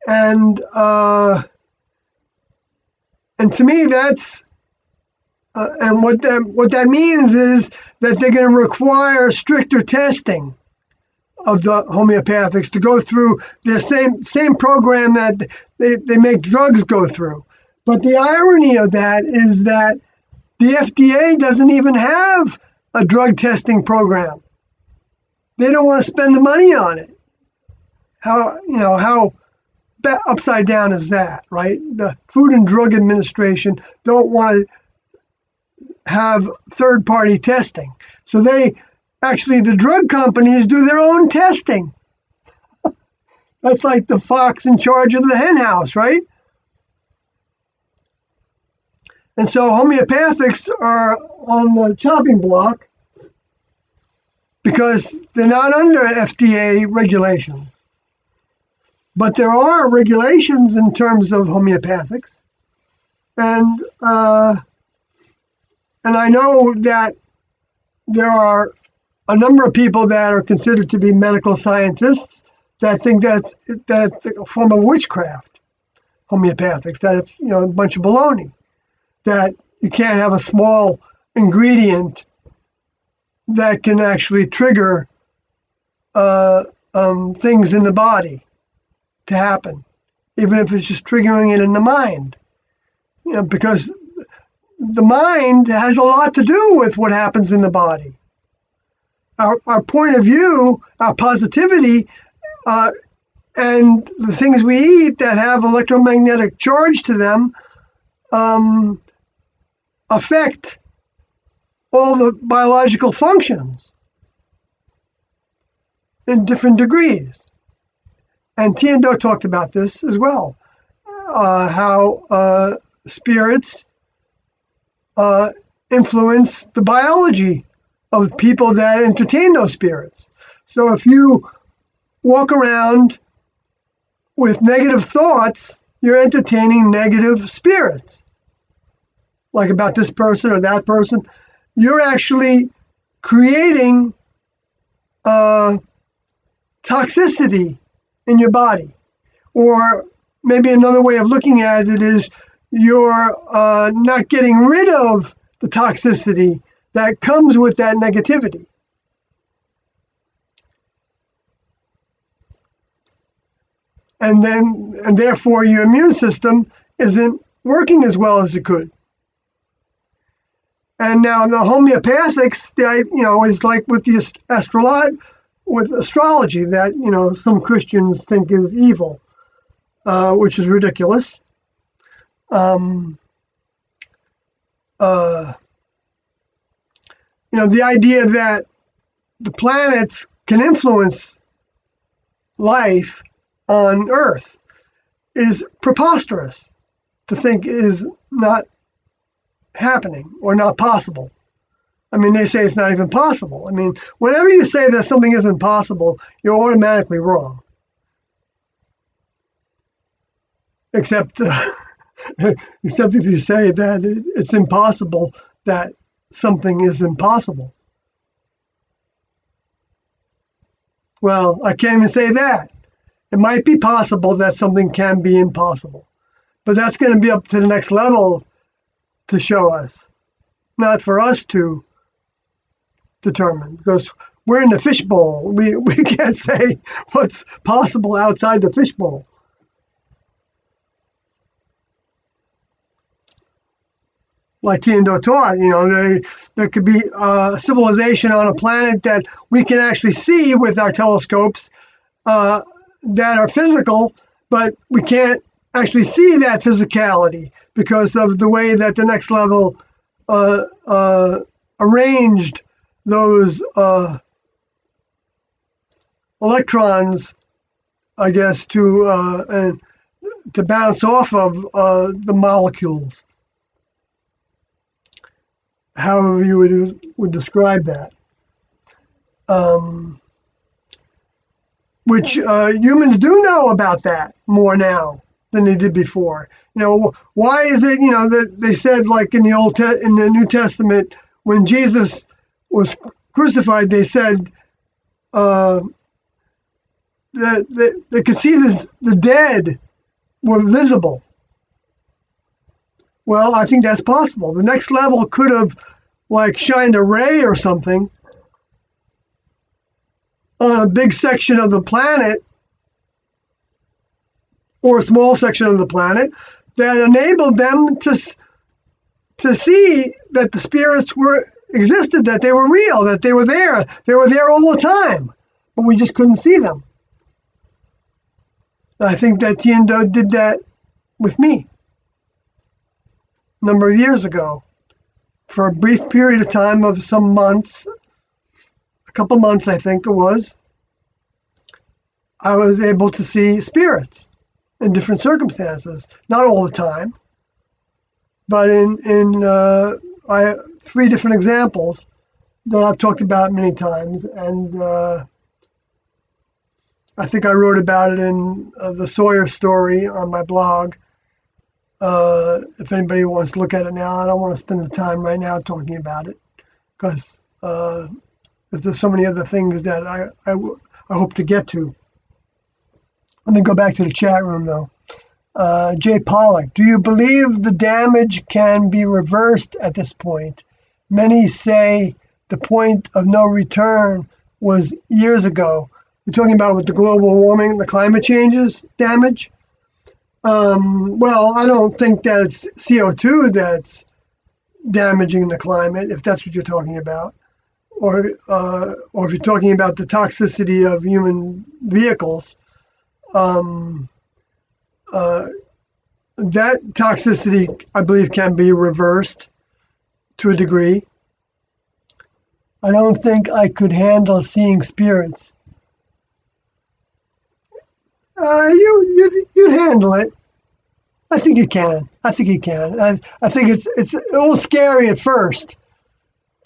and to me that's and what that means is that they're going to require stricter testing of the homeopathics to go through their same program that they make drugs go through. But the irony of that is that the FDA doesn't even have a drug testing program. They don't want to spend the money on it. How upside down is that, right? The Food and Drug Administration don't want to have third-party testing. So the drug companies do their own testing. That's like the fox in charge of the hen house, right? And so homeopathics are on the chopping block because they're not under FDA regulations. But there are regulations in terms of homeopathics. And I know that there are a number of people that are considered to be medical scientists that think that's a form of witchcraft, homeopathics, that it's a bunch of baloney, that you can't have a small ingredient that can actually trigger things in the body to happen, even if it's just triggering it in the mind, because the mind has a lot to do with what happens in the body. Our point of view, our positivity, and the things we eat that have electromagnetic charge to them affect all the biological functions in different degrees. And Tiendo talked about this as well, how spirits influence the biology of people that entertain those spirits. So if you walk around with negative thoughts, you're entertaining negative spirits, like about this person or that person. You're actually creating toxicity in your body. Or maybe another way of looking at it is you're not getting rid of the toxicity that comes with that negativity. and therefore your immune system isn't working as well as it could. And now the homeopathics, is like with the astrology that some Christians think is evil, which is ridiculous. The idea that the planets can influence life on Earth is preposterous to think is not happening or not possible. I mean, they say it's not even possible. I mean, whenever you say that something isn't possible, you're automatically wrong. Except if you say that it's impossible that something is impossible. Well, I can't even say that. It might be possible that something can be impossible, but that's going to be up to the next level to show us, not for us to determine, because we're in the fishbowl. We can't say what's possible outside the fishbowl. Like Tiendo taught, there could be a civilization on a planet that we can actually see with our telescopes that are physical, but we can't actually see that physicality because of the way that the next level arranged those electrons, I guess, to bounce off of the molecules. However you would describe that, which humans do know about that more now than they did before. Why is it that they said, like in the New Testament, when Jesus was crucified, they said that they could see the dead were visible. Well, I think that's possible. The next level could have shined a ray or something on a big section of the planet or a small section of the planet that enabled them to see that the spirits existed, that they were real, that they were there. They were there all the time, but we just couldn't see them. And I think that Tiendo did that with me a number of years ago. For a brief period of time of some months, a couple months I think it was, I was able to see spirits in different circumstances. Not all the time, but I have 3 different examples that I've talked about many times, and I think I wrote about it in the Sawyer story on my blog. If anybody wants to look at it now, I don't want to spend the time right now talking about it because there's so many other things that I hope to get to. Let me go back to the chat room though. Jay Pollock, do you believe the damage can be reversed at this point? Many say the point of no return was years ago. You're talking about with the global warming, the climate changes damage? Well, I don't think that it's CO2 that's damaging the climate, if that's what you're talking about, or if you're talking about the toxicity of human vehicles. That toxicity, I believe, can be reversed to a degree. I don't think I could handle seeing spirits. You'd handle it. I think you can. I think it's a little scary at first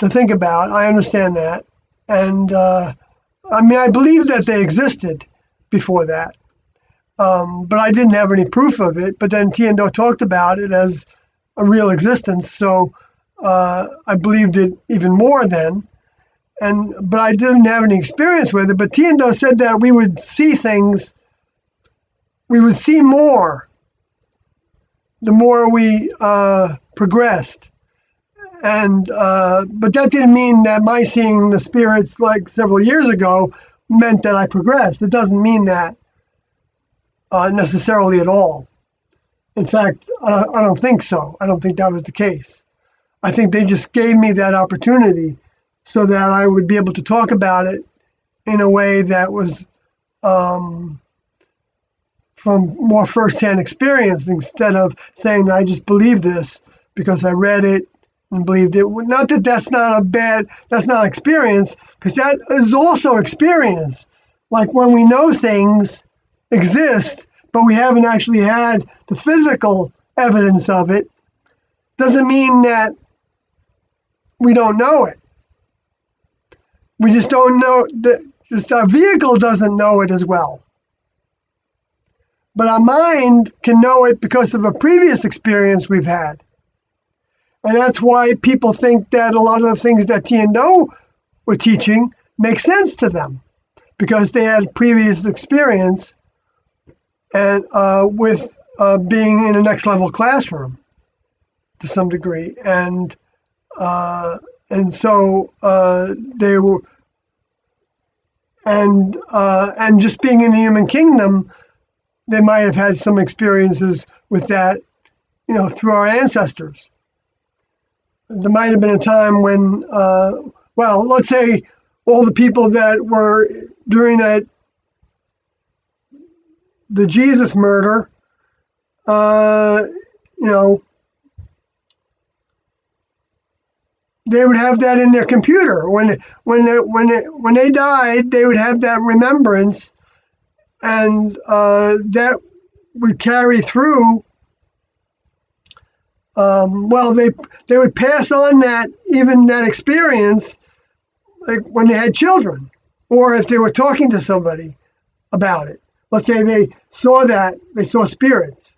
to think about. I understand that. And I believe that they existed before that. But I didn't have any proof of it. But then Tiendo talked about it as a real existence. So I believed it even more then. But I didn't have any experience with it. But Tiendo said that we would see things. We would see more the more we progressed. But that didn't mean that my seeing the spirits like several years ago meant that I progressed. It doesn't mean that. necessarily at all. In fact, I don't think so. I don't think that was the case. I think they just gave me that opportunity so that I would be able to talk about it in a way that was from more firsthand experience instead of saying I just believe this because I read it and believed it. Not that that's not experience, because that is also experience. Like when we know things exist, but we haven't actually had the physical evidence of it, doesn't mean that we don't know it. We just don't know that just our vehicle doesn't know it as well. But our mind can know it because of a previous experience we've had. And that's why people think that a lot of the things that T and O were teaching make sense to them, because they had previous experience and with being in a next level classroom to some degree, and so they were, and just being in the human kingdom, they might have had some experiences with that, through our ancestors. There might have been a time when, well, let's say all the people that were during the Jesus murder, they would have that in their computer. When they died, they would have that remembrance, and that would carry through. Well, they would pass on that experience, like when they had children, or if they were talking to somebody about it. Let's say they saw spirits,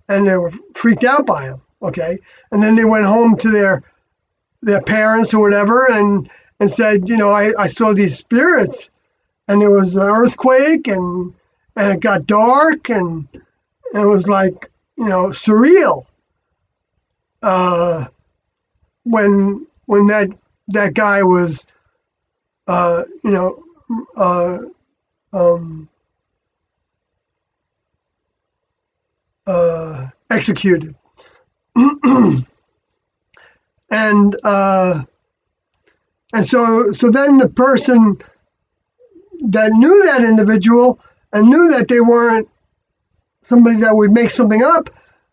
and they were freaked out by them. Okay, and then they went home to their parents or whatever, and said, I saw these spirits, and there was an earthquake, and it got dark, and it was like, surreal. When that guy was, executed, and so then the person that knew that individual and knew that they weren't somebody that would make something up,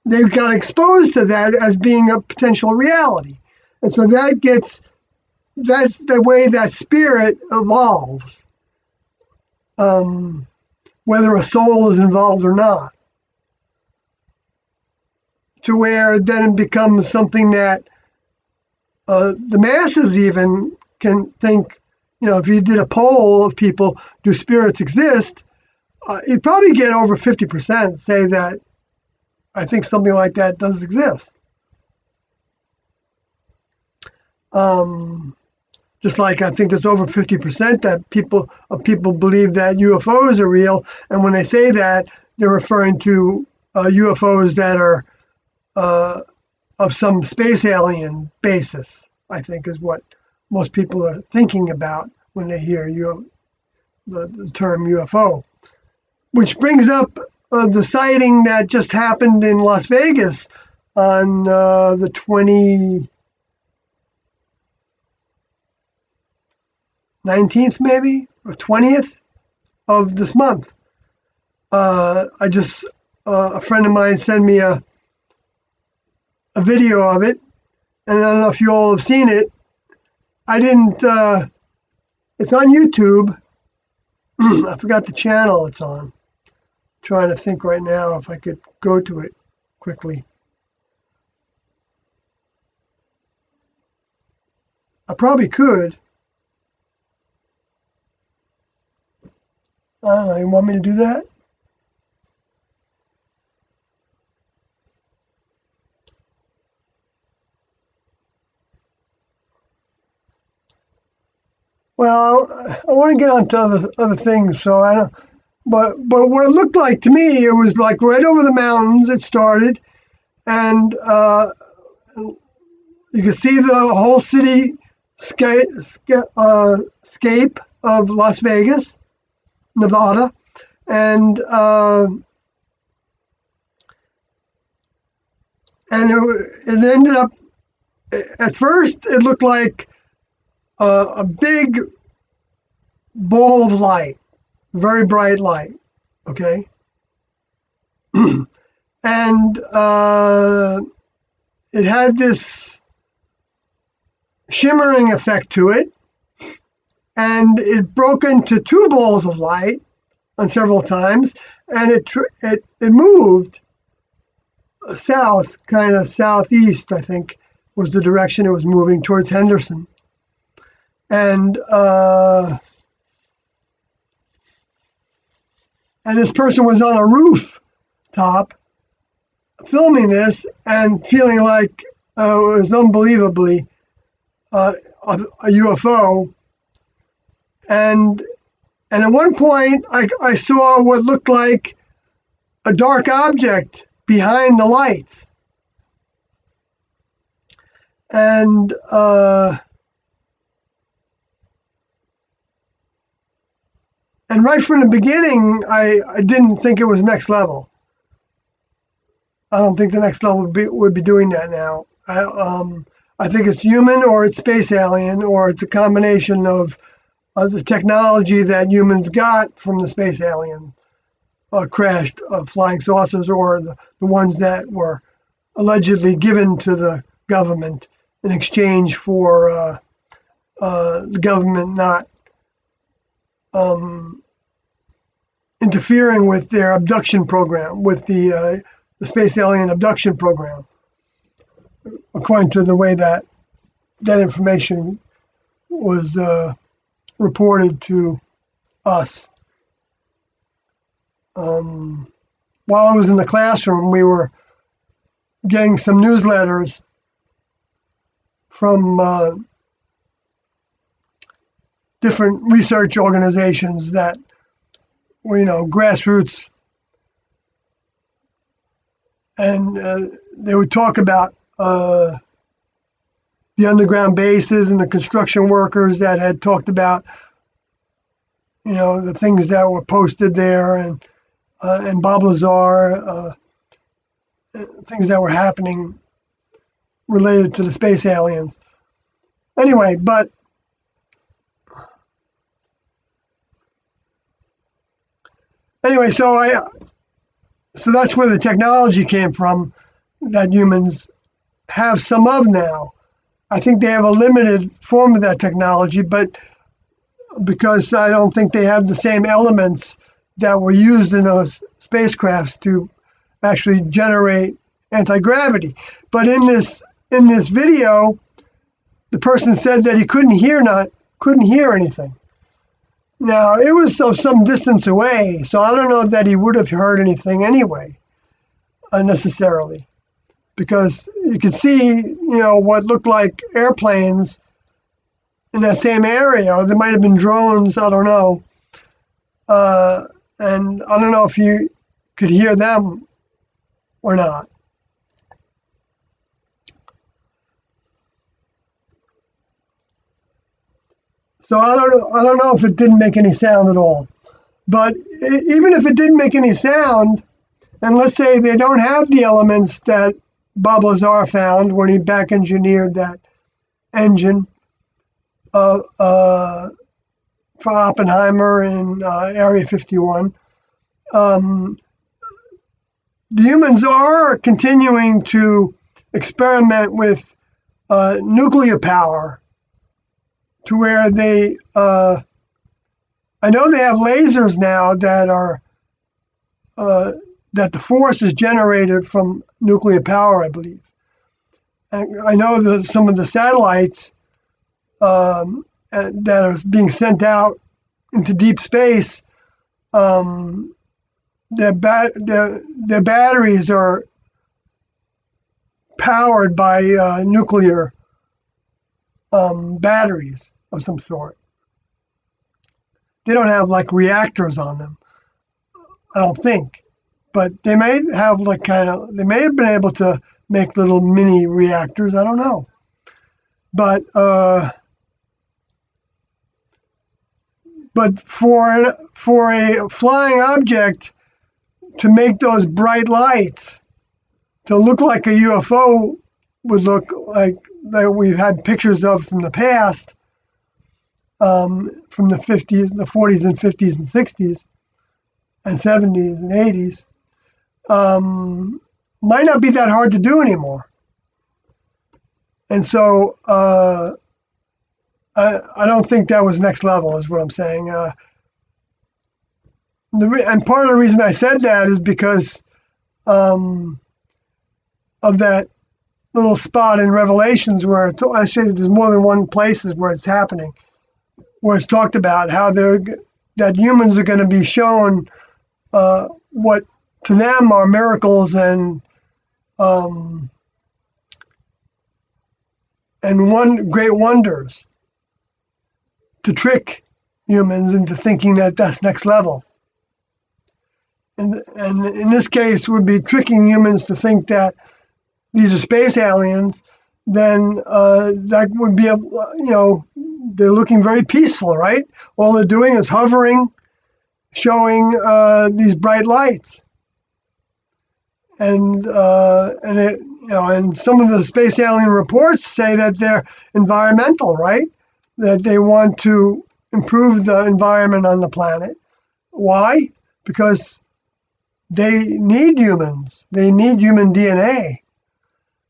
they got exposed to that as being a potential reality. And so that's the way that spirit evolves, whether a soul is involved or not, to where then it becomes something that the masses even can think, if you did a poll of people, do spirits exist? You'd probably get over 50% say that I think something like that does exist. Just like I think there's over 50% that people believe that UFOs are real, and when they say that, they're referring to UFOs that are of some space alien basis, I think is what most people are thinking about when they hear the term UFO. Which brings up the sighting that just happened in Las Vegas on the 19th maybe, or 20th of this month. A friend of mine sent me a video of it, and I don't know if you all have seen it. I didn't, it's on YouTube. I forgot the channel it's on. I'm trying to think right now if I could go to it quickly. I probably could. I don't know, you want me to do that? Well, I want to get on to other things, so I don't. But what it looked like to me, it was like right over the mountains. It started, and you could see the whole city scape of Las Vegas, Nevada, and and it ended up. At first, it looked like a big ball of light, very bright light. Okay, and it had this shimmering effect to it, and it broke into two balls of light on several times, and it moved south, kind of southeast, I think, was the direction it was moving towards Henderson. And this person was on a rooftop filming this and feeling like it was unbelievably a UFO. And at one point, I saw what looked like a dark object behind the lights. And right from the beginning, I didn't think it was next level. I don't think the next level would be doing that now. I think it's human, or it's space alien, or it's a combination of the technology that humans got from the space alien crashed flying saucers, or the ones that were allegedly given to the government in exchange for the government not interfering with their abduction program, with the space alien abduction program, according to the way that information was reported to us. While I was in the classroom, we were getting some newsletters from different research organizations that were, grassroots, and they would talk about the underground bases and the construction workers that had talked about, the things that were posted there, and Bob Lazar, things that were happening related to the space aliens. Anyway, so that's where the technology came from that humans have some of now. I think they have a limited form of that technology, but because I don't think they have the same elements that were used in those spacecrafts to actually generate anti-gravity. But in this video, the person said that he couldn't hear anything. Now, it was some distance away, so I don't know that he would have heard anything anyway, unnecessarily, because you could see, what looked like airplanes in that same area, or there might have been drones, I don't know. And I don't know if you could hear them or not. So I don't know if it didn't make any sound at all. But even if it didn't make any sound, and let's say they don't have the elements that Bob Lazar found when he back engineered that engine for Oppenheimer in Area 51, the humans are continuing to experiment with nuclear power, to where they, I know they have lasers now that are, that the force is generated from nuclear power, I believe. And I know that some of the satellites that are being sent out into deep space, their batteries are powered by nuclear batteries of some sort. They don't have like reactors on them, I don't think, but they may have they may have been able to make little mini reactors. I don't know, but for a flying object to make those bright lights, to look like a UFO would look like that we've had pictures of from the past, from the 50s, the 40s and 50s and 60s and 70s and 80s, might not be that hard to do anymore. And so I don't think that was next level, is what I'm saying. And part of the reason I said that is because of that little spot in Revelations where actually there's more than one places where it's happening, where it's talked about how that humans are going to be shown what to them are miracles and great wonders to trick humans into thinking that that's next level. And in this case would be tricking humans to think that these are space aliens. Then that would be they're looking very peaceful, right? All they're doing is hovering, showing these bright lights, and some of the space alien reports say that they're environmental, right? That they want to improve the environment on the planet. Why? Because they need humans. They need human DNA,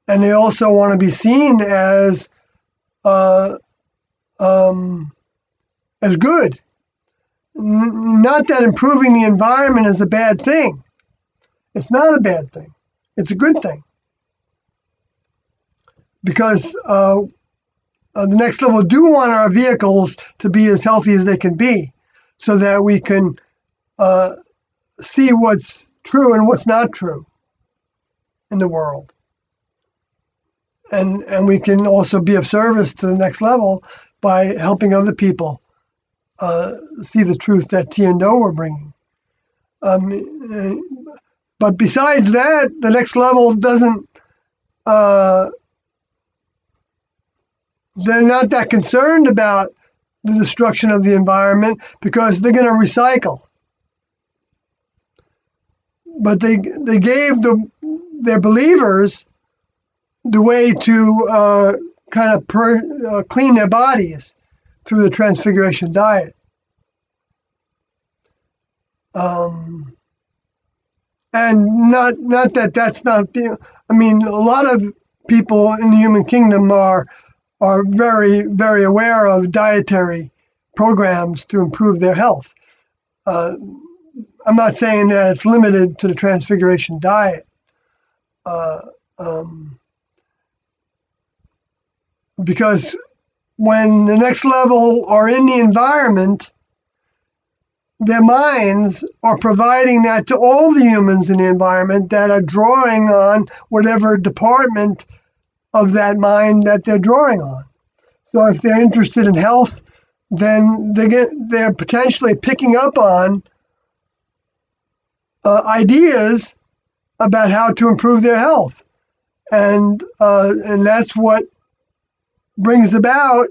and they also want to be seen as good. Not that improving the environment is a bad thing. It's not a bad thing. It's a good thing. Because the next level do want our vehicles to be as healthy as they can be, so that we can see what's true and what's not true in the world. And we can also be of service to the next level by helping other people see the truth that T and Do are bringing. But besides that, the next level doesn't, they're not that concerned about the destruction of the environment because they're going to recycle. But they gave their believers the way to clean their bodies through the Transfiguration diet. And not that that's not, I mean, a lot of people in the human kingdom are very, very aware of dietary programs to improve their health. I'm not saying that it's limited to the Transfiguration diet. Because when the next level are in the environment, their minds are providing that to all the humans in the environment that are drawing on whatever department of that mind that they're drawing on. So if they're interested in health, then they're potentially picking up on ideas about how to improve their health, and that's what brings about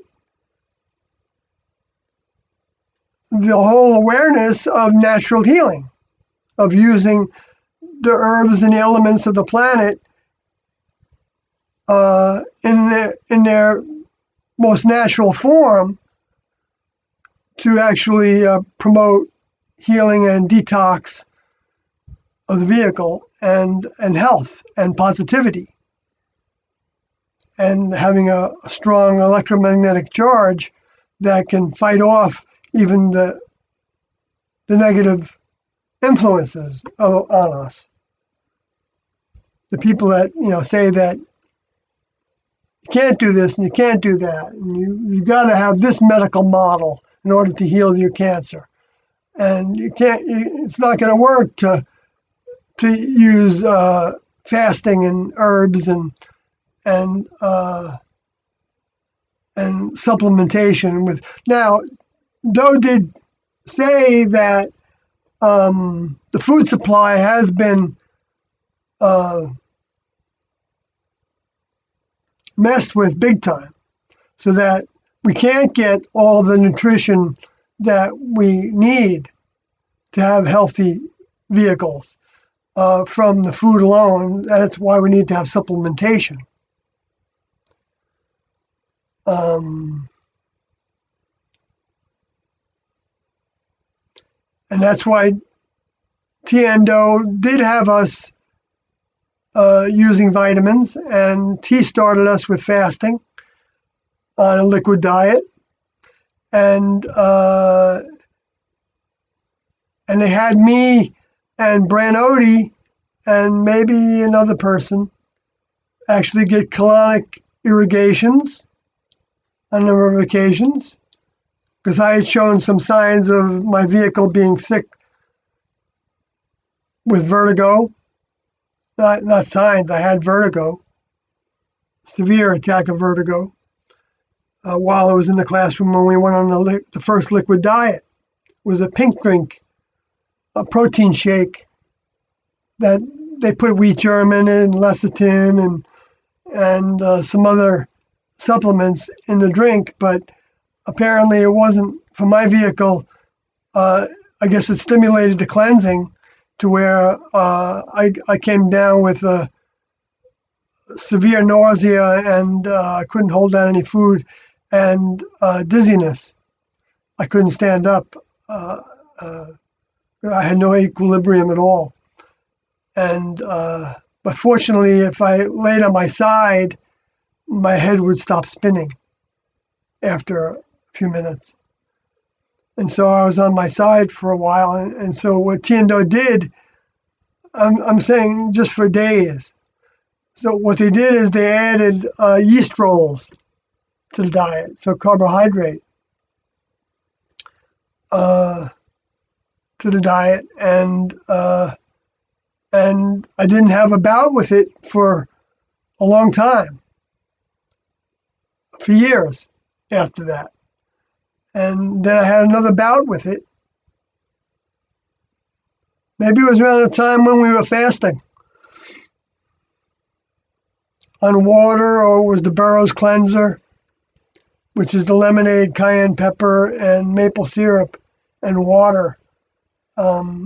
the whole awareness of natural healing, of using the herbs and the elements of the planet in their most natural form to actually promote healing and detox of the vehicle and health and positivity, and having a strong electromagnetic charge that can fight off even the negative influences on us. The people that say that you can't do this and you can't do that, and you've got to have this medical model in order to heal your cancer, and you can't. It's not going to work to use fasting and herbs and supplementation with. Now, Do did say that the food supply has been messed with big time, so that we can't get all the nutrition that we need to have healthy vehicles. from the food alone. That's why we need to have supplementation. And that's why Tiendo did have us using vitamins, and T started us with fasting on a liquid diet, and they had me and Branody and maybe another person actually get colonic irrigations on a number of occasions because I had shown some signs of my vehicle being sick with vertigo. Not signs, I had vertigo, severe attack of vertigo, while I was in the classroom when we went on the first liquid diet. It was a pink drink, a protein shake that they put wheat germ in it and lecithin and some other supplements in the drink, but apparently it wasn't for my vehicle. I guess it stimulated the cleansing to where I came down with severe nausea and I couldn't hold down any food and dizziness. I couldn't stand up. I had no equilibrium at all. And but fortunately, if I laid on my side, my head would stop spinning after a few minutes. And so I was on my side for a while. And so what Tiendo did, I'm saying just for days. So what they did is they added yeast rolls to the diet, so carbohydrate to the diet, and I didn't have a bout with it for a long time, for years after that. And then I had another bout with it. Maybe it was around the time when we were fasting on water, or it was the Burroughs cleanser, which is the lemonade, cayenne pepper, and maple syrup and water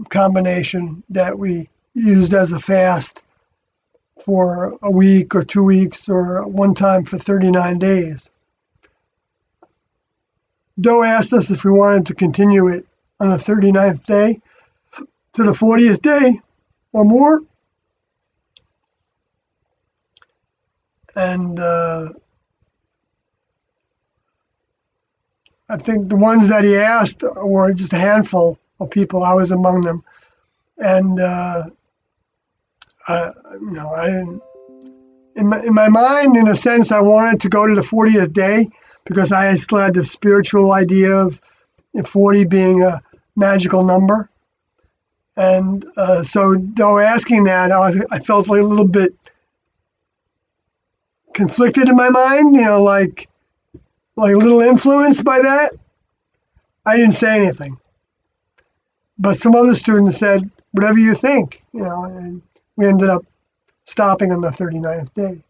combination that we used as a fast for a week or 2 weeks or one time for 39 days. Doe asked us if we wanted to continue it on the 39th day to the 40th day or more. And I think the ones that he asked were just a handful of people. I was among them. And, I didn't, in my mind, in a sense, I wanted to go to the 40th day because I still had the spiritual idea of 40 being a magical number. And so though asking that, I felt like a little bit conflicted in my mind, like a little influenced by that. I didn't say anything. But some other students said, whatever you think, and we ended up stopping on the 39th day.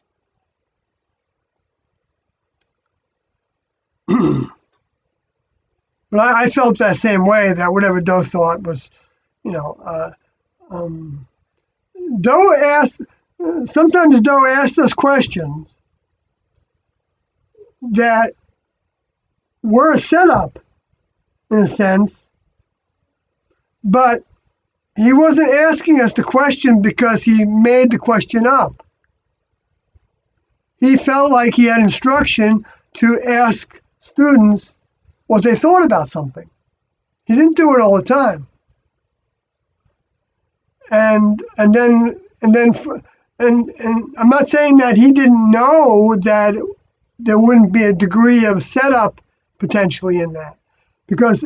But I felt that same way, that whatever Doe thought was, Doe asked, sometimes Doe asked us questions that were a setup, in a sense, but he wasn't asking us the question because he made the question up. He felt like he had instruction to ask students what they thought about something. He didn't do it all the time. And I'm not saying that he didn't know that there wouldn't be a degree of setup potentially in that, because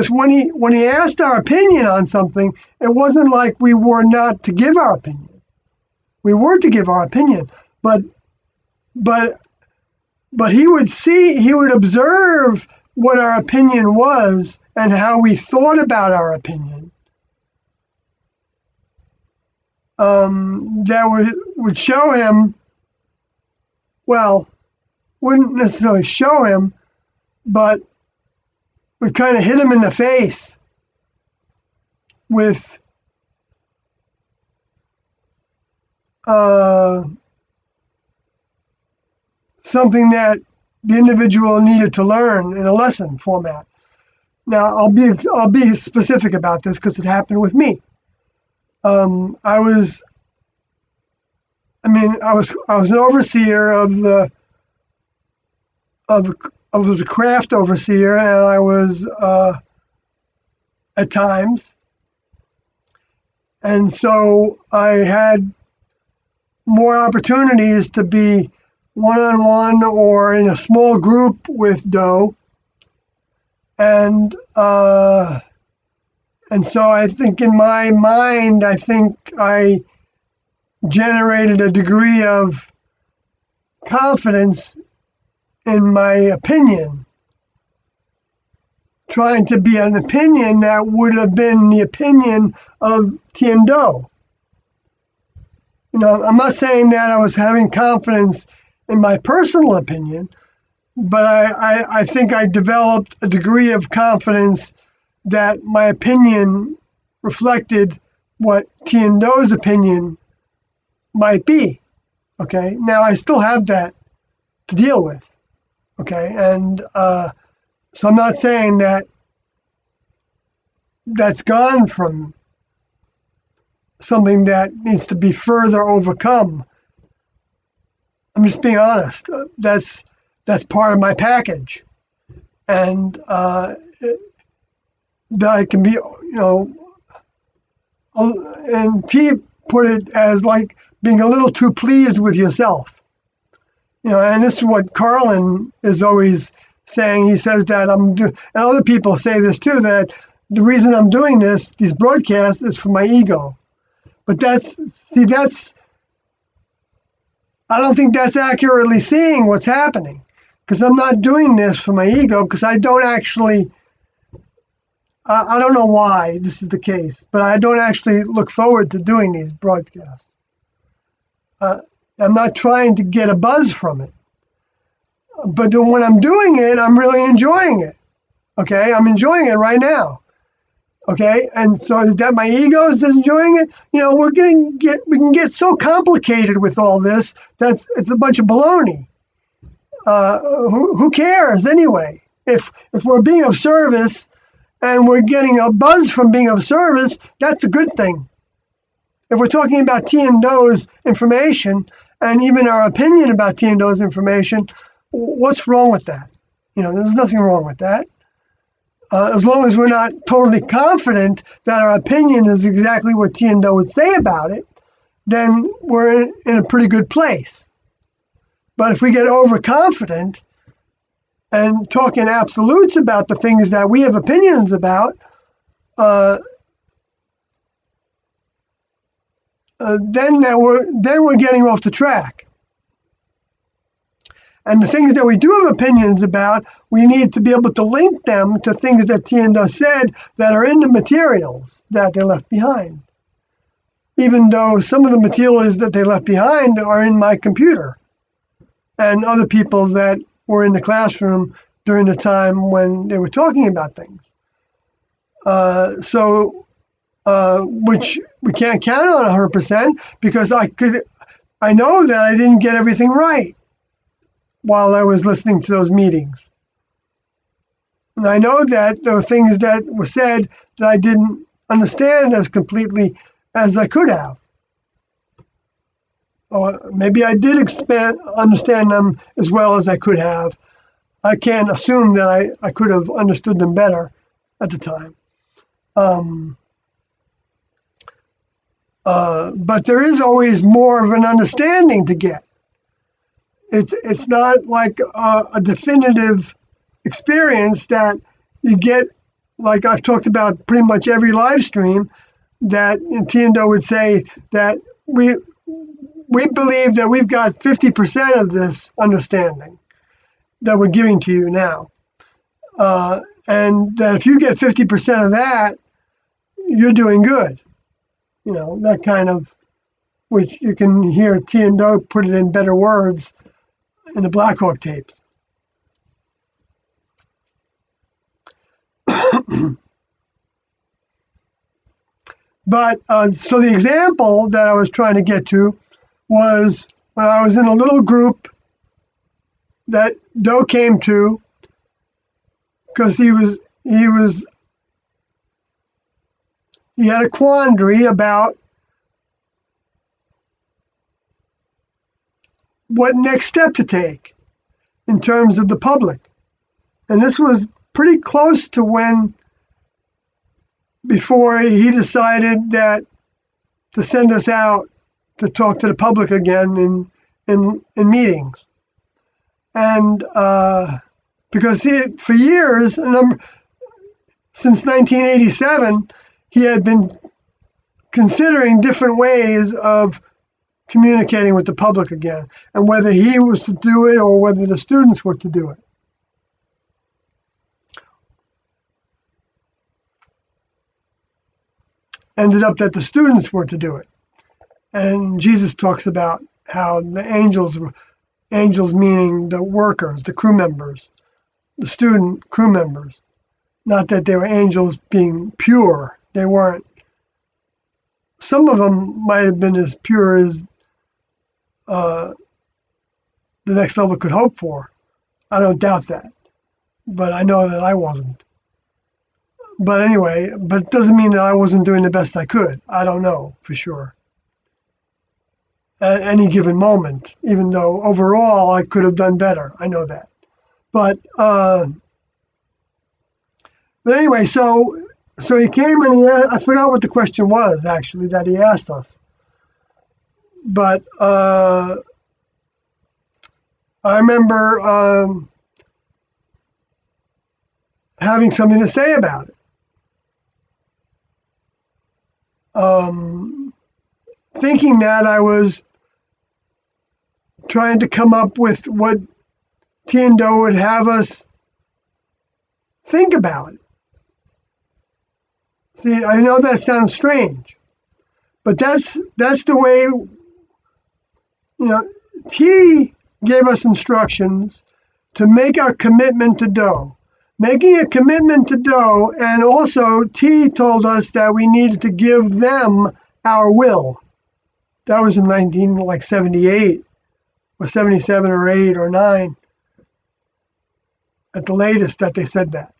when he asked our opinion on something, it wasn't like we were not to give our opinion. We were to give our opinion, but he would observe what our opinion was and how we thought about our opinion. That would show him, well, wouldn't necessarily show him, but would kind of hit him in the face with uh, something that the individual needed to learn in a lesson format. Now, I'll be specific about this because it happened with me. I was I was an overseer of the of I was a craft overseer, and I was at times, and so I had more opportunities to be one-on-one or in a small group with Doe, and so I think in my mind, I think I generated a degree of confidence in my opinion, trying to be an opinion that would have been the opinion of Tien Do. I'm not saying that I was having confidence in my personal opinion, but I think I developed a degree of confidence that my opinion reflected what Tien Do's opinion might be. Okay, now I still have that to deal with. Okay, and so I'm not saying that that's gone from something that needs to be further overcome. I'm just being honest. That's part of my package, and that can be, and T put it as like being a little too pleased with yourself. And this is what Carlin is always saying. He says that and other people say this too, that the reason I'm doing these broadcasts, is for my ego. But I don't think that's accurately seeing what's happening, because I'm not doing this for my ego, because I don't actually, I don't know why this is the case, but I don't actually look forward to doing these broadcasts. I'm not trying to get a buzz from it. But when I'm doing it, I'm really enjoying it. Okay, I'm enjoying it right now. Okay, and so is that my ego is enjoying it? We can get so complicated with all this that it's a bunch of baloney. Who cares anyway? If we're being of service and we're getting a buzz from being of service, that's a good thing. If we're talking about Tien Do's information and even our opinion about Tien Do's information, what's wrong with that? There's nothing wrong with that. As long as we're not totally confident that our opinion is exactly what Tien Do would say about it, then we're in a pretty good place. But if we get overconfident and talk in absolutes about the things that we have opinions about, then we're getting off the track. And the things that we do have opinions about, we need to be able to link them to things that Tien Do said that are in the materials that they left behind. Even though some of the materials that they left behind are in my computer and other people that were in the classroom during the time when they were talking about things. Which we can't count on 100%, because I know that I didn't get everything right while I was listening to those meetings. And I know that there were things that were said that I didn't understand as completely as I could have. Or maybe I did understand them as well as I could have. I can't assume that I could have understood them better at the time. But there is always more of an understanding to get. It's not like a definitive experience that you get, like I've talked about pretty much every live stream, that Tien Do would say that we believe that we've got 50% of this understanding that we're giving to you now. And that if you get 50% of that, you're doing good. That kind of, which you can hear Tien Do put it in better words in the Black Hawk tapes. But so the example that I was trying to get to was when I was in a little group that Doe came to, because he had a quandary about what next step to take in terms of the public. And this was pretty close to before he decided that to send us out to talk to the public again in meetings. And because for years, since 1987, he had been considering different ways of communicating with the public again, and whether he was to do it or whether the students were to do it. Ended up that the students were to do it. And Jesus talks about how the angels meaning the workers, the crew members, the student crew members, not that they were angels being pure. They weren't. Some of them might have been as pure as the next level could hope for. I don't doubt that, but I know that I wasn't. But anyway, but it doesn't mean that I wasn't doing the best I could. I don't know for sure at any given moment, even though overall I could have done better. I know that. But anyway, so he came and I forgot what the question was actually that he asked us. But I remember having something to say about it. Thinking that I was trying to come up with what Tiendo would have us think about. See, I know that sounds strange, but that's the way, T gave us instructions to make our commitment to Doe. Making a commitment to Doe, and also T told us that we needed to give them our will. That was in 1978 or 77 or 8 or 9 at the latest that they said that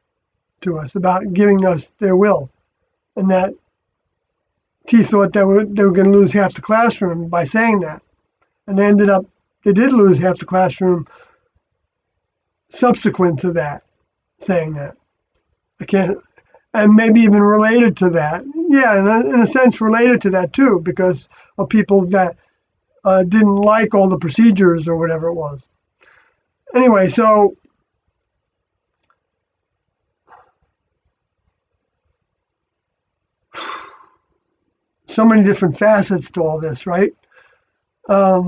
to us about giving us their will, and that T thought that they were going to lose half the classroom by saying that, and they did lose half the classroom subsequent to that, saying that. And maybe even related to that. Yeah, in a sense related to that too, because of people that didn't like all the procedures or whatever it was. Anyway, so many different facets to all this, right? I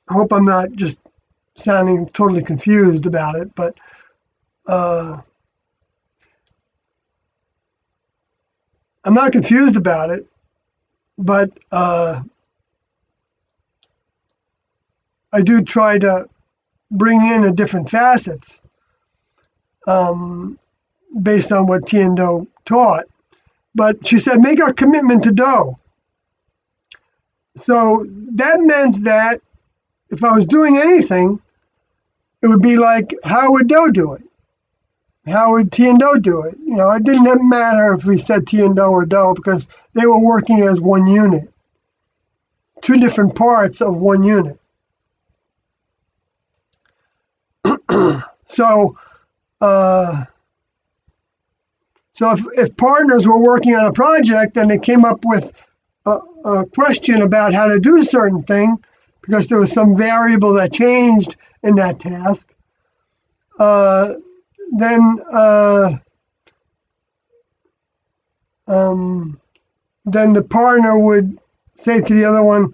hope I'm not just sounding totally confused about it, but I'm not confused about it, but I do try to bring in a different facets based on what Tiendo taught. But she said, make our commitment to Doe. So that meant that if I was doing anything, it would be like, how would Doe do it? How would Tiendo do it? It didn't matter if we said Tiendo or Doe, because they were working as one unit, two different parts of one unit. So if partners were working on a project and they came up with a question about how to do a certain thing, because there was some variable that changed in that task, then the partner would say to the other one,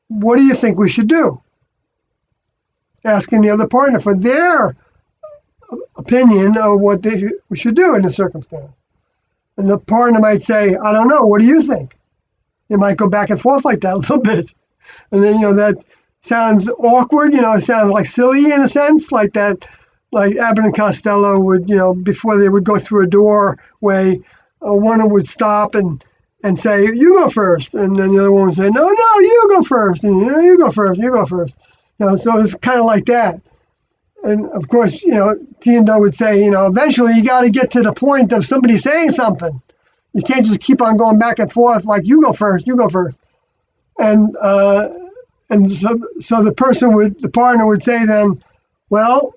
what do you think we should do? Asking the other partner for their opinion of what we should do in the circumstance. And the partner might say, I don't know, what do you think? It might go back and forth like that a little bit. And then, that sounds awkward, it sounds like silly in a sense, like that, like Abbott and Costello would, before they would go through a doorway, one would stop and say, "You go first," and then the other one would say, "No, no, you go first," and you go first, you go first. So it's kind of like that. And of course, Tiendo would say, eventually you got to get to the point of somebody saying something. You can't just keep on going back and forth like you go first, you go first. And so the partner would say then, well,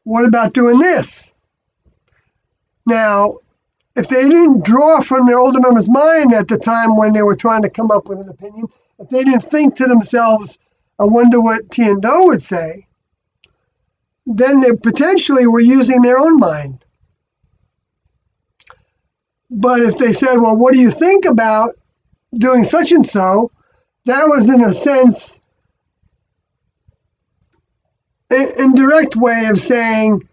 what about doing this? Now, if they didn't draw from their older member's mind at the time when they were trying to come up with an opinion, if they didn't think to themselves, I wonder what Tiendo would say, then they potentially were using their own mind. But if they said, well, what do you think about doing such and so, that was in a sense an indirect way of saying,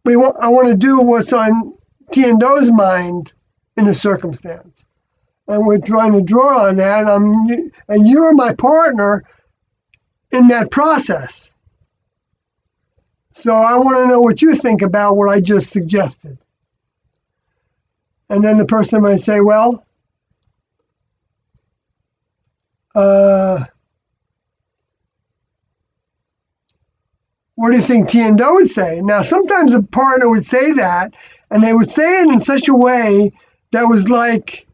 I want to do what's on Tiendo's mind in the circumstance. And we're trying to draw on that, and you're my partner in that process. So I want to know what you think about what I just suggested. And then the person might say, well, what do you think Tiendo would say? Now, sometimes a partner would say that, and they would say it in such a way that was like,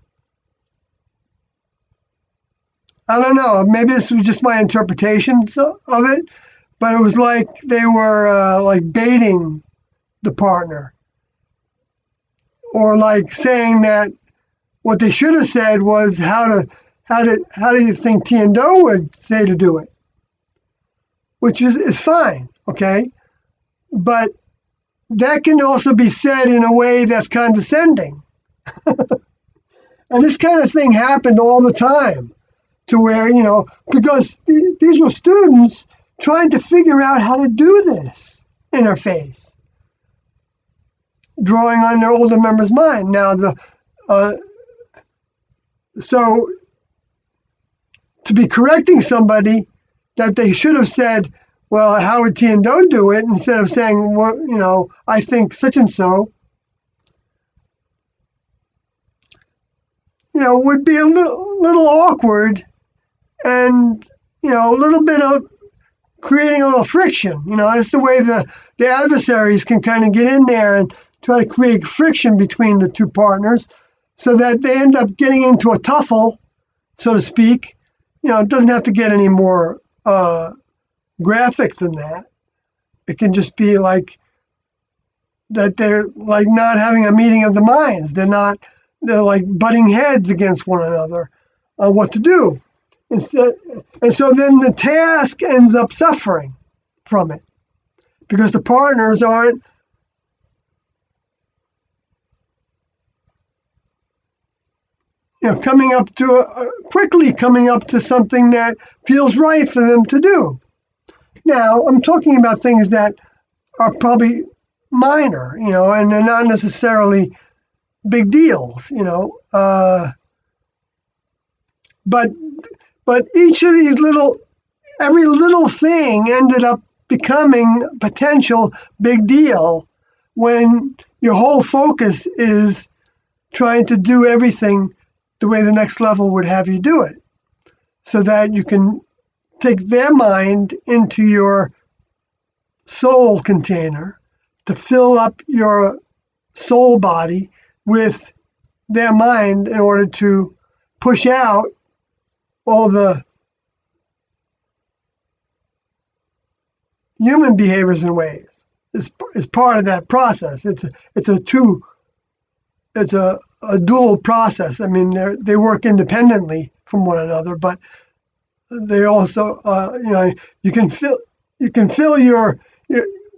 I don't know, maybe this was just my interpretations of it, but it was like they were like baiting the partner, or like saying that what they should have said was how do you think Tiendo would say to do it, which is fine, okay, but that can also be said in a way that's condescending. And this kind of thing happened all the time, to where, because these were students trying to figure out how to do this interface, drawing on their older member's mind. Now, so to be correcting somebody that they should have said, well, how would Tiendo do it, instead of saying, well, I think such and so, would be a little awkward, and a little bit of creating a little friction. That's the way the adversaries can kind of get in there and try to create friction between the two partners, so that they end up getting into a tuffle, so to speak. It doesn't have to get any more graphic than that. It can just be like that they're like not having a meeting of the minds. They're like butting heads against one another on what to do. And so then the task ends up suffering from it, because the partners aren't quickly coming up to something that feels right for them to do. Now, I'm talking about things that are probably minor, and they're not necessarily big deals, but each of these every little thing ended up becoming a potential big deal when your whole focus is trying to do everything the way the next level would have you do it, so that you can take their mind into your soul container to fill up your soul body with their mind in order to push out all the human behaviors and ways. Is part of that process. It's a dual process. I mean, they work independently from one another, but they also, you can fill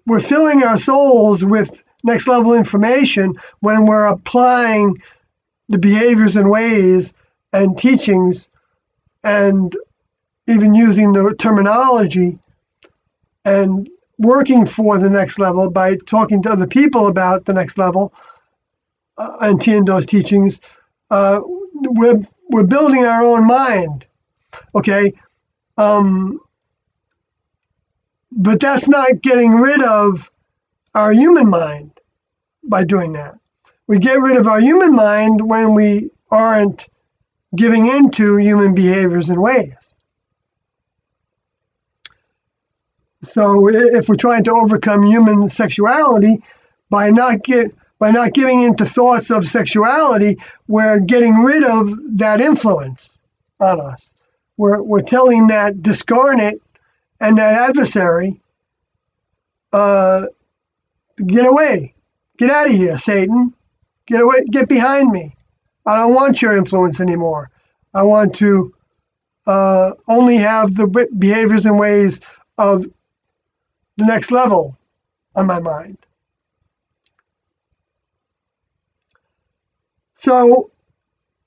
we're filling our souls with next level information when we're applying the behaviors and ways and teachings, and even using the terminology and working for the next level by talking to other people about the next level and Tiendo's teachings. We're building our own mind, okay? But that's not getting rid of our human mind by doing that. We get rid of our human mind when we aren't giving into human behaviors and ways. So if we're trying to overcome human sexuality by not giving into thoughts of sexuality, we're getting rid of that influence on us. We're telling that discarnate and that adversary, get away, get out of here, Satan, get away, get behind me. I don't want your influence anymore. I want to only have the behaviors and ways of the next level on my mind. So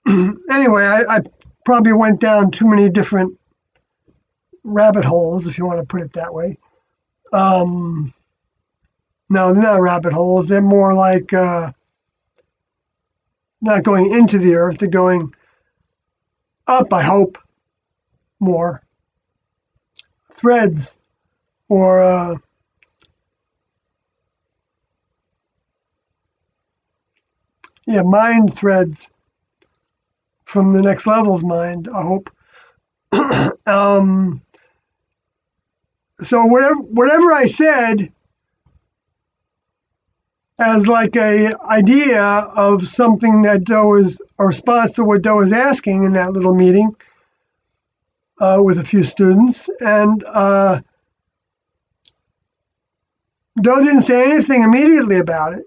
anyway, I probably went down too many different rabbit holes, if you want to put it that way. No, they're not rabbit holes. They're more like not going into the earth. They're going up, I hope, more. Threads or mind threads from the next level's mind, I hope. So whatever I said as like a idea of something that Doe was a response to what Doe was asking in that little meeting with a few students, and Doe didn't say anything immediately about it,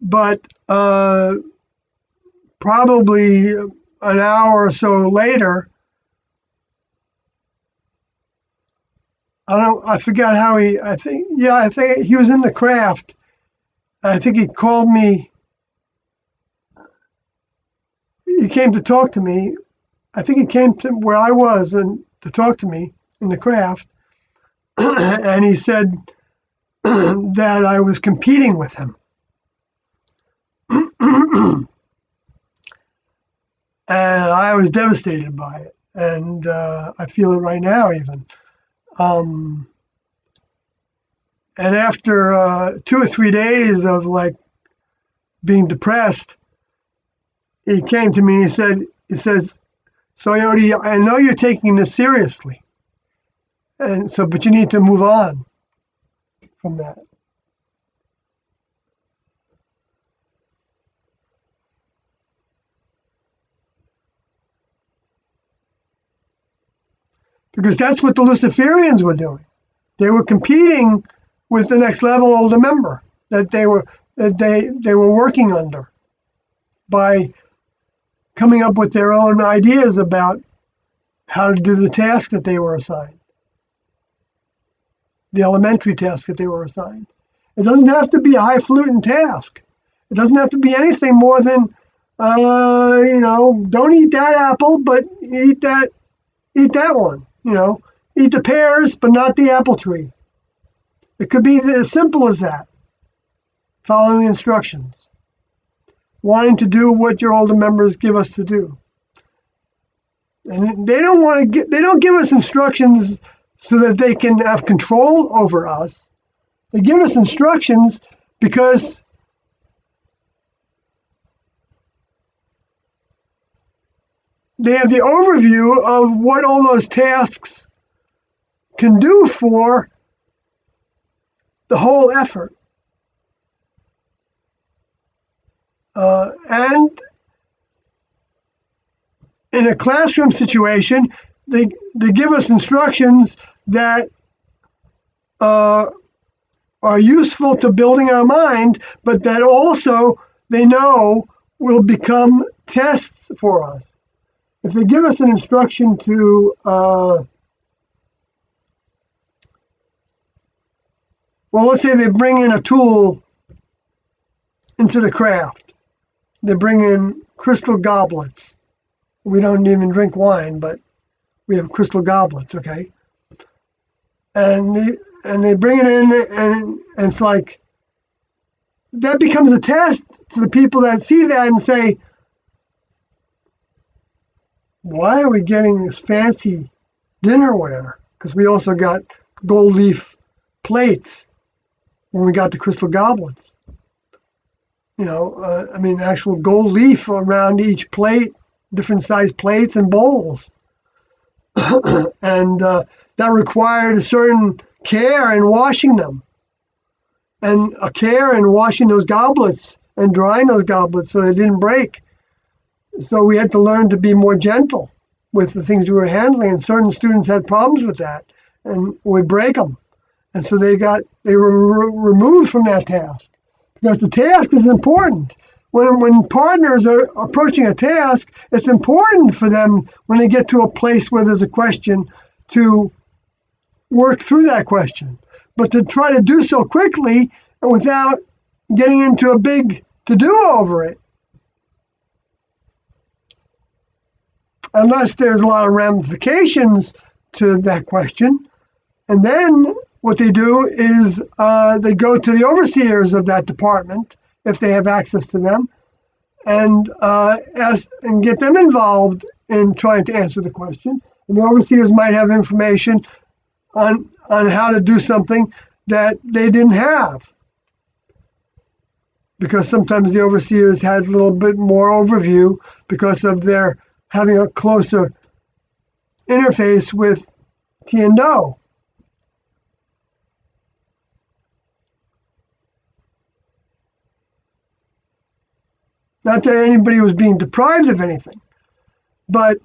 but probably an hour or so later, I forgot how I think he was in the craft. I think he called me. He came to talk to me. I think he came to where I was and to talk to me in the craft, and he said that I was competing with him. And I was devastated by it, and I feel it right now even. And after 2 or 3 days of like being depressed, he came to me and he says, "So Yodi, I know you're taking this seriously, and so but you need to move on from that." Because that's what the Luciferians were doing. They were competing with the next level older member that they were working under by coming up with their own ideas about how to do the task that they were assigned, the elementary task that they were assigned. It doesn't have to be a highfalutin task. It doesn't have to be anything more than, don't eat that apple, but eat that one. Eat the pears, but not the apple tree. It could be as simple as that. Following instructions. Wanting to do what your older members give us to do. And they don't give us instructions so that they can have control over us. They give us instructions because they have the overview of what all those tasks can do for the whole effort. And in a classroom situation, they give us instructions that are useful to building our mind, but that also they know will become tests for us. If they give us an instruction to, let's say they bring in a tool into the craft. They bring in crystal goblets. We don't even drink wine, but we have crystal goblets, okay? And they bring it in, and it's like, that becomes a test to the people that see that and say, why are we getting this fancy dinnerware? Because we also got gold leaf plates when we got the crystal goblets. Actual gold leaf around each plate, different sized plates and bowls. And that required a certain care in washing them, and a care in washing those goblets and drying those goblets so they didn't break. So we had to learn to be more gentle with the things we were handling, and certain students had problems with that and would break them. And so they were removed from that task, because the task is important. When partners are approaching a task, it's important for them, when they get to a place where there's a question, to work through that question. But to try to do so quickly and without getting into a big to-do over it, unless there's a lot of ramifications to that question. And then what they do is they go to the overseers of that department, if they have access to them, and ask and get them involved in trying to answer the question. And the overseers might have information on how to do something that they didn't have, because sometimes the overseers had a little bit more overview because of their having a closer interface with T&O. Not that anybody was being deprived of anything, but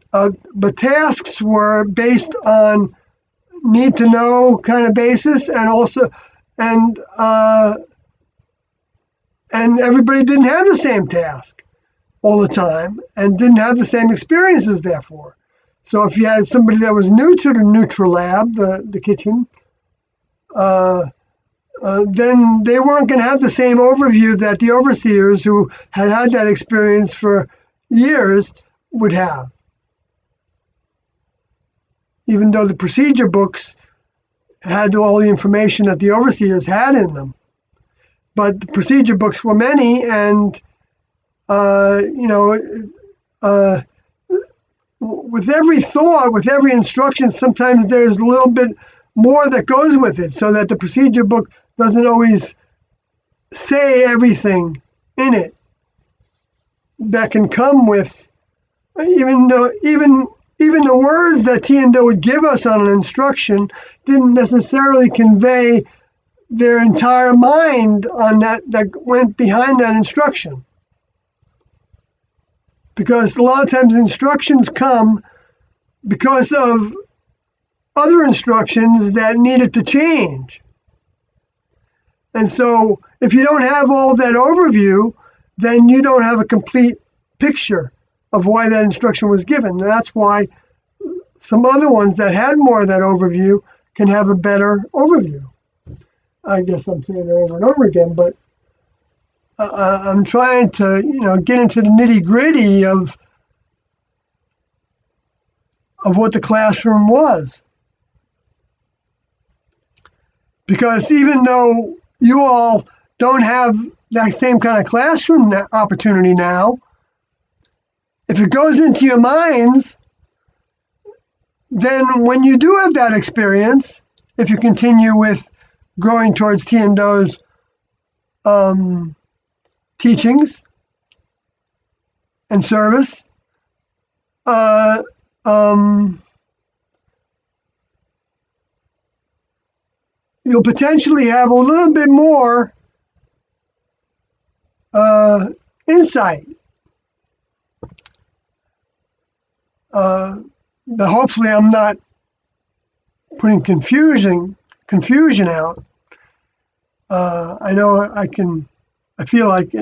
tasks were based on need to know kind of basis, and also and everybody didn't have the same task all the time and didn't have the same experiences, therefore. So if you had somebody that was new to the neutral lab, the kitchen, then they weren't going to have the same overview that the overseers who had that experience for years would have. Even though the procedure books had all the information that the overseers had in them. But the procedure books were many, and with every thought, with every instruction, sometimes there's a little bit more that goes with it, so that the procedure book doesn't always say everything in it that can come with, even the words that T&O would give us on an instruction didn't necessarily convey their entire mind on that went behind that instruction. Because a lot of times instructions come because of other instructions that needed to change. And so if you don't have all of that overview, then you don't have a complete picture of why that instruction was given. And that's why some other ones that had more of that overview can have a better overview. I guess I'm saying it over and over again, but I'm trying to, get into the nitty-gritty of what the classroom was. Because even though you all don't have that same kind of classroom opportunity now, if it goes into your minds, then when you do have that experience, if you continue with growing towards T&O's teachings and service, you'll potentially have a little bit more insight. But hopefully I'm not putting confusion out. I know I feel like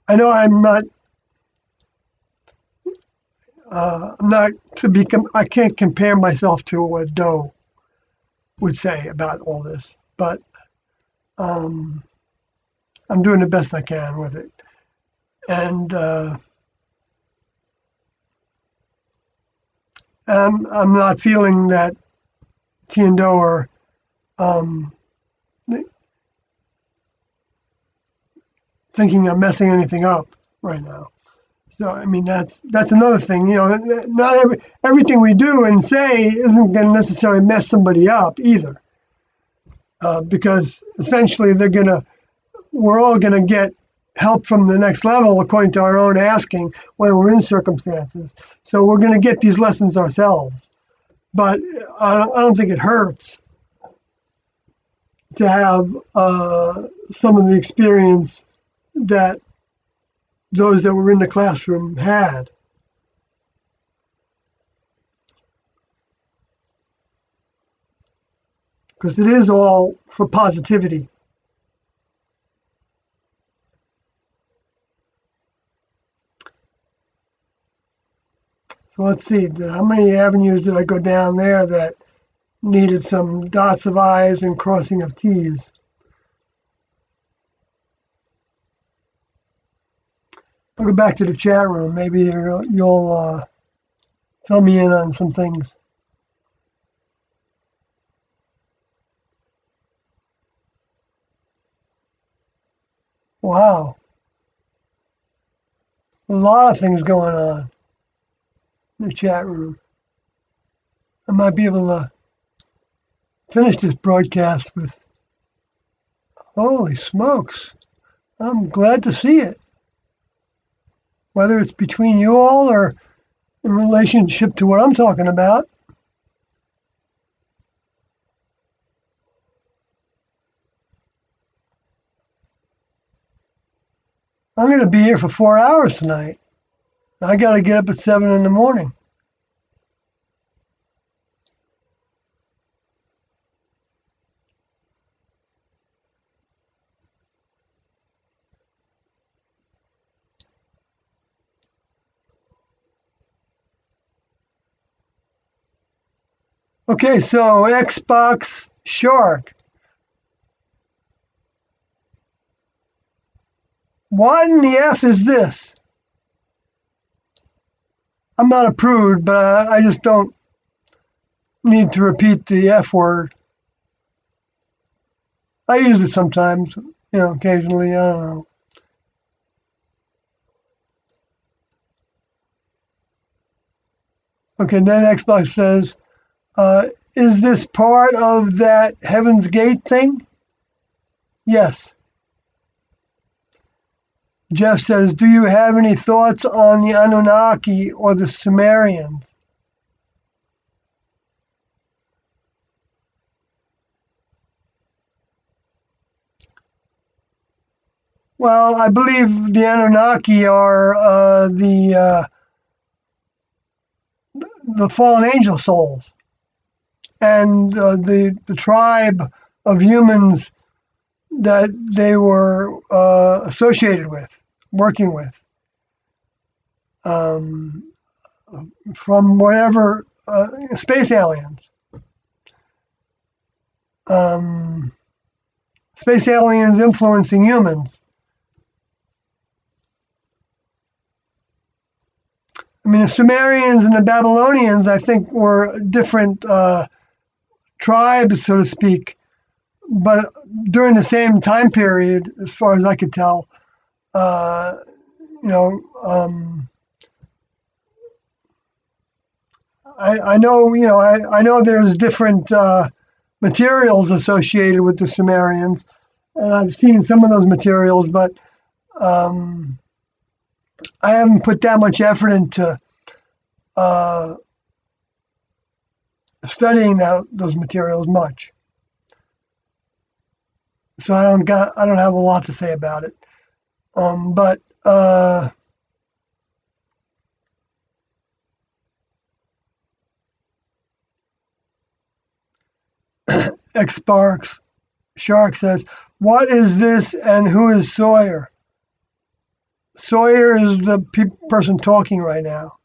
I know I'm not to be. I can't compare myself to what Doe would say about all this, but I'm doing the best I can with it, and I'm not feeling that T&O are thinking of messing anything up right now. So I mean that's another thing. Not everything we do and say isn't going to necessarily mess somebody up either, because essentially we're all going to get help from the next level according to our own asking when we're in circumstances. So we're going to get these lessons ourselves. But I don't think it hurts to have some of the experience that those that were in the classroom had. Because it is all for positivity. So let's see, how many avenues did I go down there that needed some dots of I's and crossing of T's? I'll go back to the chat room. Maybe you'll fill me in on some things. Wow. A lot of things going on in the chat room. I might be able to finish this broadcast with, holy smokes, I'm glad to see it. Whether it's between you all or in relationship to what I'm talking about. I'm going to be here for 4 hours tonight. I got to get up at 7 in the morning. Okay, so Xbox Shark. What in the F is this? I'm not a prude, but I just don't need to repeat the F word. I use it sometimes, occasionally, I don't know. Okay, then Xbox says, is this part of that Heaven's Gate thing? Yes. Jeff says, do you have any thoughts on the Anunnaki or the Sumerians? Well, I believe the Anunnaki are the fallen angel souls, and the tribe of humans that they were associated with, working with, from whatever space aliens. Space aliens influencing humans. I mean, the Sumerians and the Babylonians, I think, were different tribes, so to speak, but during the same time period, as far as I could tell, I know, I know there's different materials associated with the Sumerians, and I've seen some of those materials, but I haven't put that much effort into studying those materials much, so I don't have a lot to say about it. But X Shark says, "What is this, and who is Sawyer?" Sawyer is the person talking right now.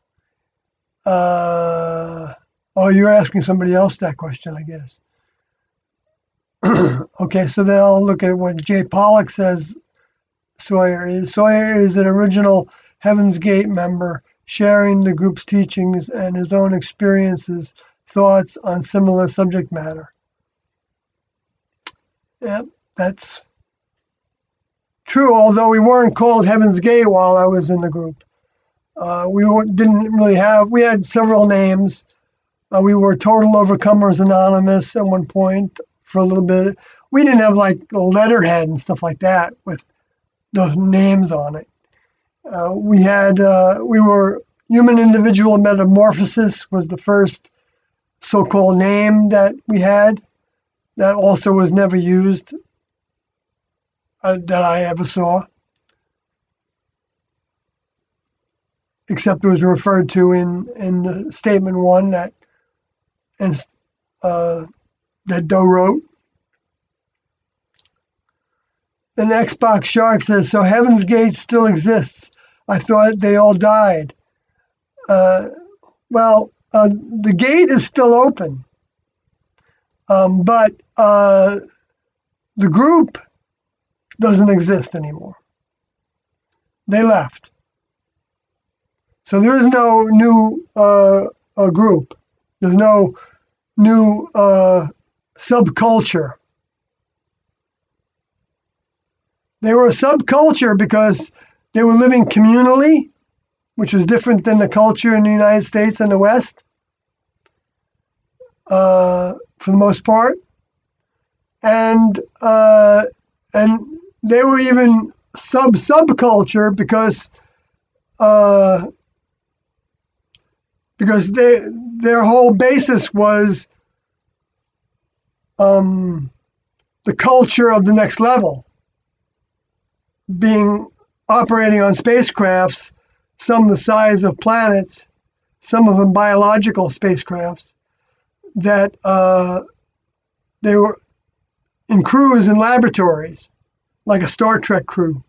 Oh, you're asking somebody else that question, I guess. Okay, so then I'll look at what Jay Pollock says Sawyer is. Sawyer is an original Heaven's Gate member sharing the group's teachings and his own experiences, thoughts on similar subject matter. Yep, that's true, although we weren't called Heaven's Gate while I was in the group. We had several names. We were Total Overcomers Anonymous at one point for a little bit. We didn't have like a letterhead and stuff like that with those names on it. We were human individual metamorphosis was the first so-called name that we had that also was never used that I ever saw, except it was referred to in the statement one and that Doe wrote. And Xbox Shark says, so Heaven's Gate still exists. I thought they all died. The gate is still open, but the group doesn't exist anymore. They left. So there is no new group. There's no new subculture. They were a subculture because they were living communally, which was different than the culture in the United States and the West, for the most part. And they were even subculture because their whole basis was the culture of the next level, operating on spacecrafts, some the size of planets, some of them biological spacecrafts, that they were in crews in laboratories, like a Star Trek crew.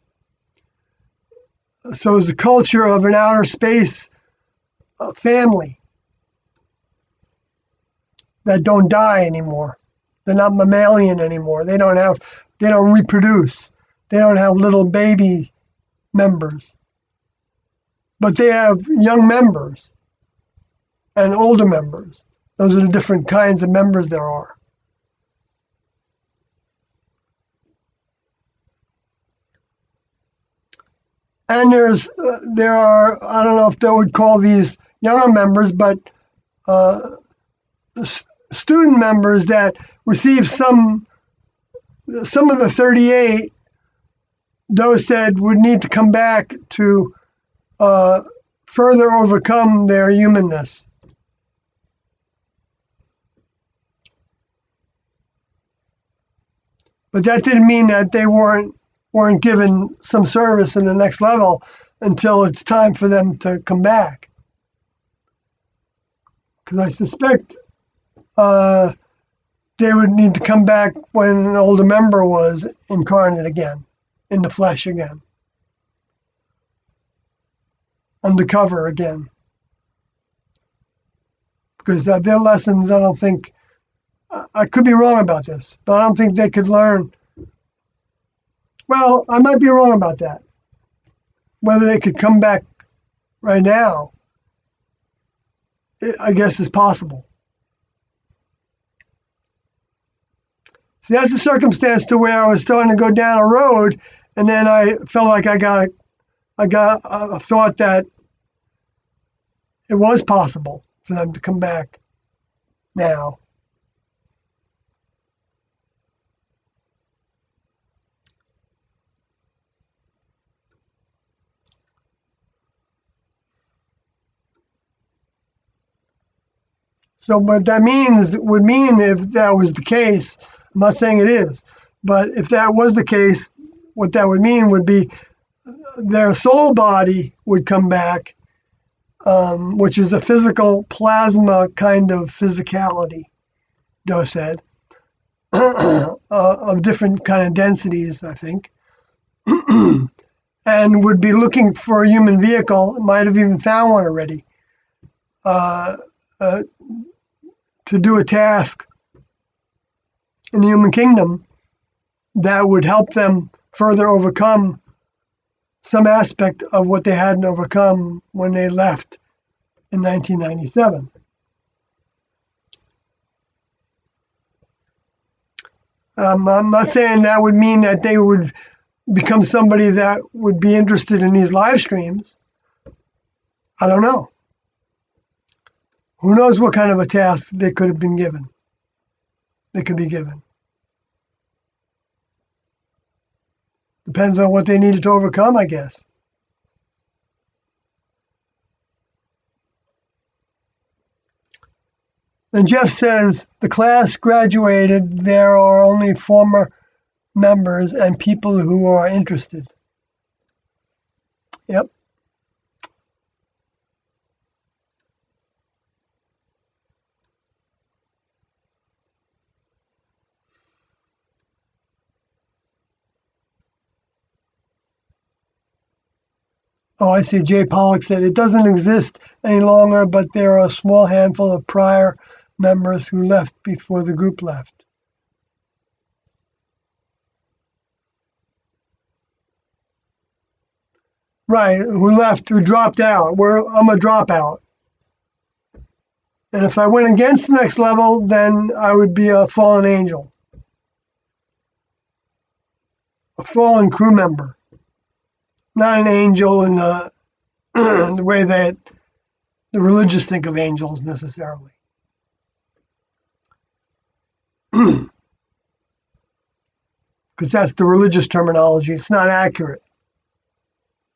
So it was a culture of an outer space family that don't die anymore. They're not mammalian anymore. They don't reproduce. They don't have little baby members. But they have young members and older members. Those are the different kinds of members there are. And there are, I don't know if they would call these younger members, but student members that receive some of the 38, those said would need to come back to further overcome their humanness. But that didn't mean that they weren't given some service in the next level until it's time for them to come back. Because I suspect they would need to come back when an older member was incarnate again, in the flesh again, undercover again. Because their lessons, I don't think, I could be wrong about this, but I don't think they could learn. Well, I might be wrong about that. Whether they could come back right now, I guess is possible. See, that's a circumstance to where I was starting to go down a road, and then I felt like I got a thought that it was possible for them to come back now. So what that would mean if that was the case, I'm not saying it is, but if that was the case, what that would mean would be their soul body would come back, which is a physical plasma kind of physicality, Doe said, of different kind of densities, I think, and would be looking for a human vehicle, might have even found one already, to do a task in the human kingdom that would help them further overcome some aspect of what they hadn't overcome when they left in 1997. I'm not saying that would mean that they would become somebody that would be interested in these live streams. I don't know. Who knows what kind of a task they could have been given? They could be given. Depends on what they needed to overcome, I guess. Then Jeff says, the class graduated. There are only former members and people who are interested. Yep. Oh, I see. Jay Pollock said it doesn't exist any longer, but there are a small handful of prior members who left before the group left. Right, who dropped out. I'm a dropout. And if I went against the next level, then I would be a fallen angel, a fallen crew member, not an angel in the, the way that the religious think of angels necessarily. Because that's the religious terminology. It's not accurate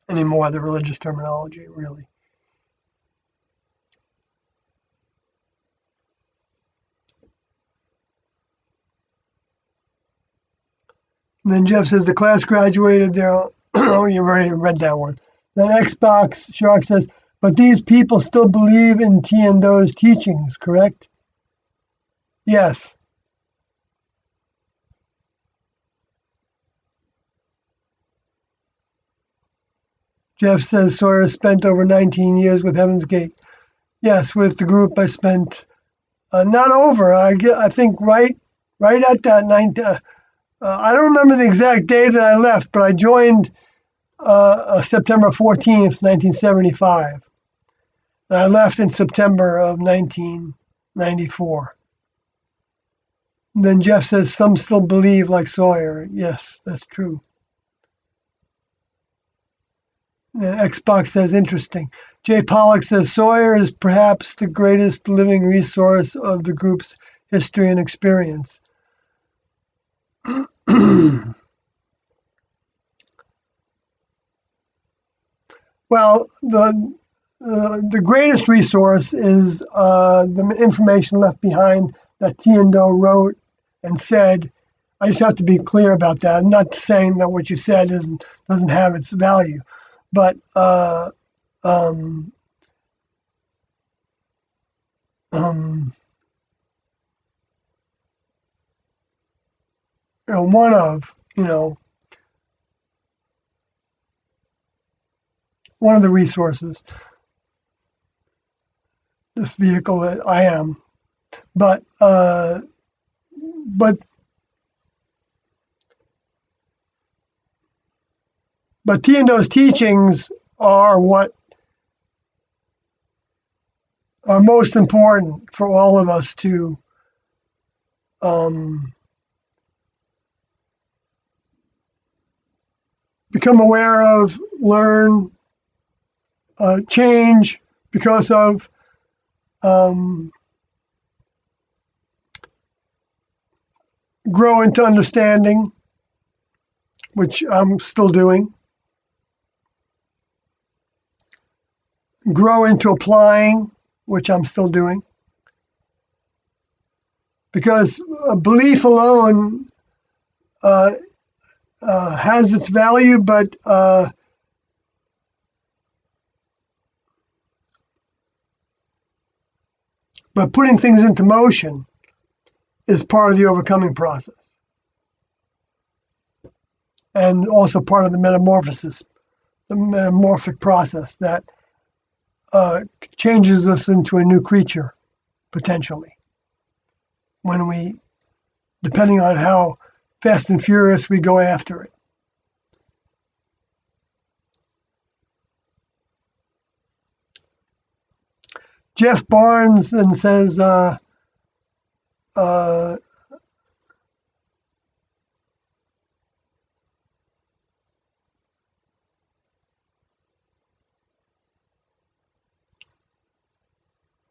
anymore, the religious terminology, really. And then Jeff says the class graduated there. Oh, you already read that one. Then Xbox Shark says, but these people still believe in Tiando's teachings, correct? Yes. Jeff says Sawyer spent over 19 years with Heaven's Gate. Yes, with the group I spent not over. I think right at that I don't remember the exact day that I left, but I joined September 14th, 1975. And I left in September of 1994. And then Jeff says some still believe like Sawyer. Yes, that's true. Xbox says interesting. Jay Pollock says Sawyer is perhaps the greatest living resource of the group's history and experience. Well, the greatest resource is the information left behind that Tiando wrote and said. I just have to be clear about that. I'm not saying that what you said doesn't have its value, but um, um, one of the resources, this vehicle that I am, but but Tiando's teachings are what are most important for all of us to become aware of, learn, change because of grow into understanding, which I'm still doing, grow into applying, which I'm still doing, because belief alone has its value, but putting things into motion is part of the overcoming process, and also part of the metamorphic process that changes us into a new creature, potentially, when we, depending on how fast and furious we go after it. Jeff Barnes then says,